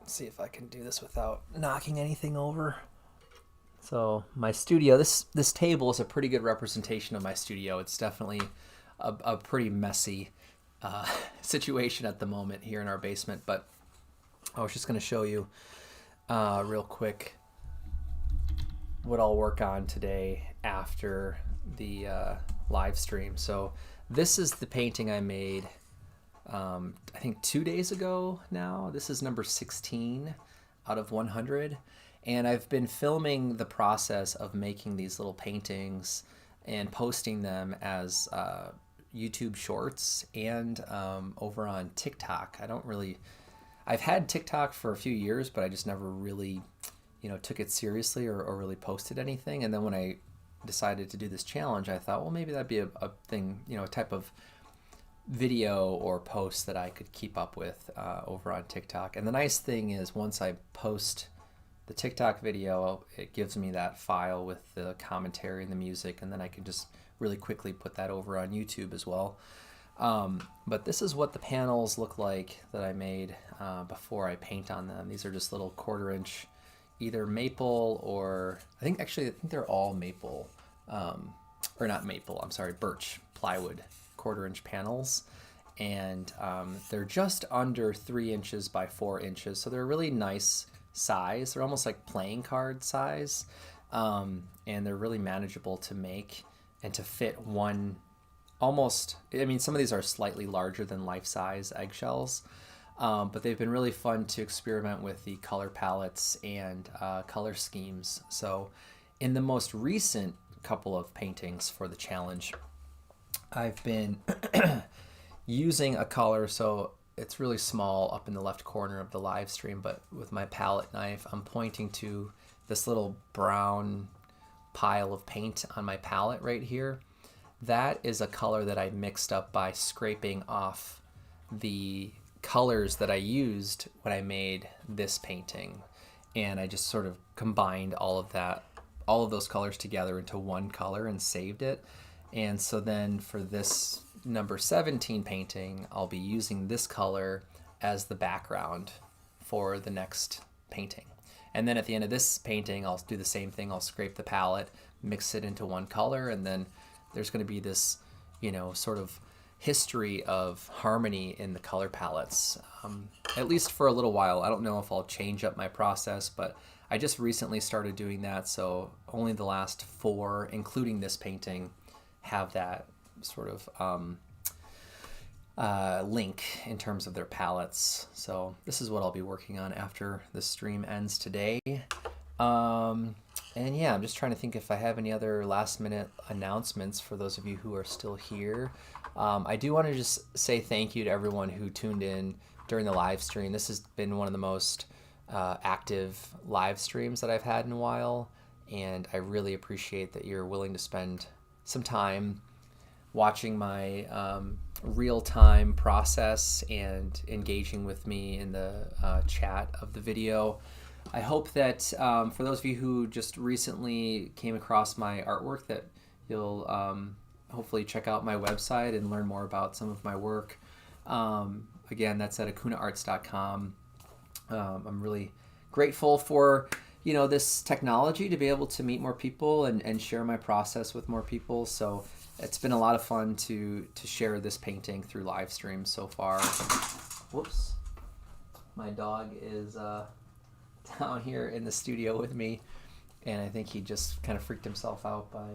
See if I can do this without knocking anything over. So my studio, this table is a pretty good representation of my studio. It's definitely a pretty messy situation at the moment here in our basement, but I was just going to show you real quick what I'll work on today after the live stream. So this is the painting I made I think 2 days ago now. This is number 16 out of 100. And I've been filming the process of making these little paintings and posting them as YouTube shorts and over on TikTok. I've had TikTok for a few years, but I just never really, took it seriously or really posted anything. And then when I decided to do this challenge, I thought, well, maybe that'd be a thing, a type of video or post that I could keep up with over on TikTok. And the nice thing is once I post the TikTok video, it gives me that file with the commentary and the music, and then I can just really quickly put that over on YouTube as well. But this is what the panels look like that I made before I paint on them. These are just little 1/4-inch, either maple or I think they're all maple, or not maple, I'm sorry, birch plywood 1/4-inch panels. And they're just under 3 inches by 4 inches, so they're a really nice size. They're almost like playing card size, and they're really manageable to make and to fit one almost. I mean, some of these are slightly larger than life-size eggshells, but they've been really fun to experiment with the color palettes and color schemes. So in the most recent couple of paintings for the challenge, I've been using a color, so it's really small up in the left corner of the live stream, but with my palette knife, I'm pointing to this little brown pile of paint on my palette right here. That is a color that I mixed up by scraping off the colors that I used when I made this painting. And I just sort of combined all of those colors together into one color and saved it. And so then for this number 17 painting, I'll be using this color as the background for the next painting. And then at the end of this painting, I'll do the same thing. I'll scrape the palette, mix it into one color, and then there's going to be this, sort of history of harmony in the color palettes, at least for a little while. I don't know if I'll change up my process, but I just recently started doing that, so only the last 4, including this painting, have that sort of link in terms of their palettes. So this is what I'll be working on after the stream ends today. And yeah, I'm just trying to think if I have any other last minute announcements for those of you who are still here. I do want to just say thank you to everyone who tuned in during the live stream. This has been one of the most active live streams that I've had in a while, and I really appreciate that you're willing to spend some time watching my real-time process and engaging with me in the chat of the video. I hope that for those of you who just recently came across my artwork, that you'll hopefully check out my website and learn more about some of my work. Again, that's at akunaarts.com. I'm really grateful for this technology to be able to meet more people and share my process with more people. So it's been a lot of fun to share this painting through live streams so far. Whoops. My dog is down here in the studio with me, and I think he just kind of freaked himself out by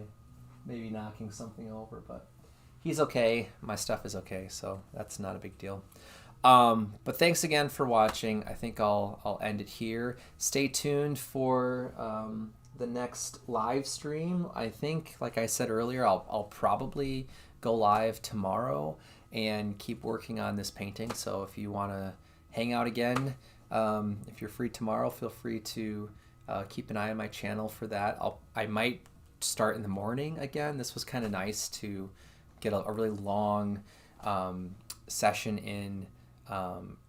maybe knocking something over, but he's okay. My stuff is okay, so that's not a big deal. But thanks again for watching. I think I'll end it here. Stay tuned for the next live stream. I think, like I said earlier, I'll probably go live tomorrow and keep working on this painting. So if you want to hang out again, if you're free tomorrow, feel free to keep an eye on my channel for that. I might start in the morning again. This was kind of nice to get a really long session in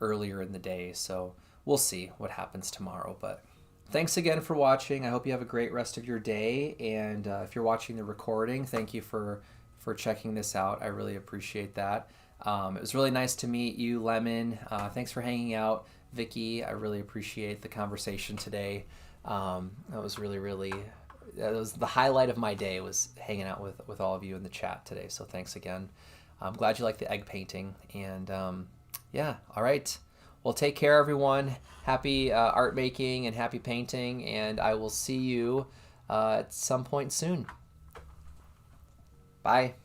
earlier in the day. So we'll see what happens tomorrow. But thanks again for watching. I hope you have a great rest of your day. And if you're watching the recording, thank you for checking this out. I really appreciate that. It was really nice to meet you, Lemon. Thanks for hanging out, Vicky. I really appreciate the conversation today. That was really that was the highlight of my day, was hanging out with all of you in the chat today. So thanks again. I'm glad you like the egg painting. And yeah, all right. Well, take care, everyone. Happy art making and happy painting. And I will see you at some point soon. Bye.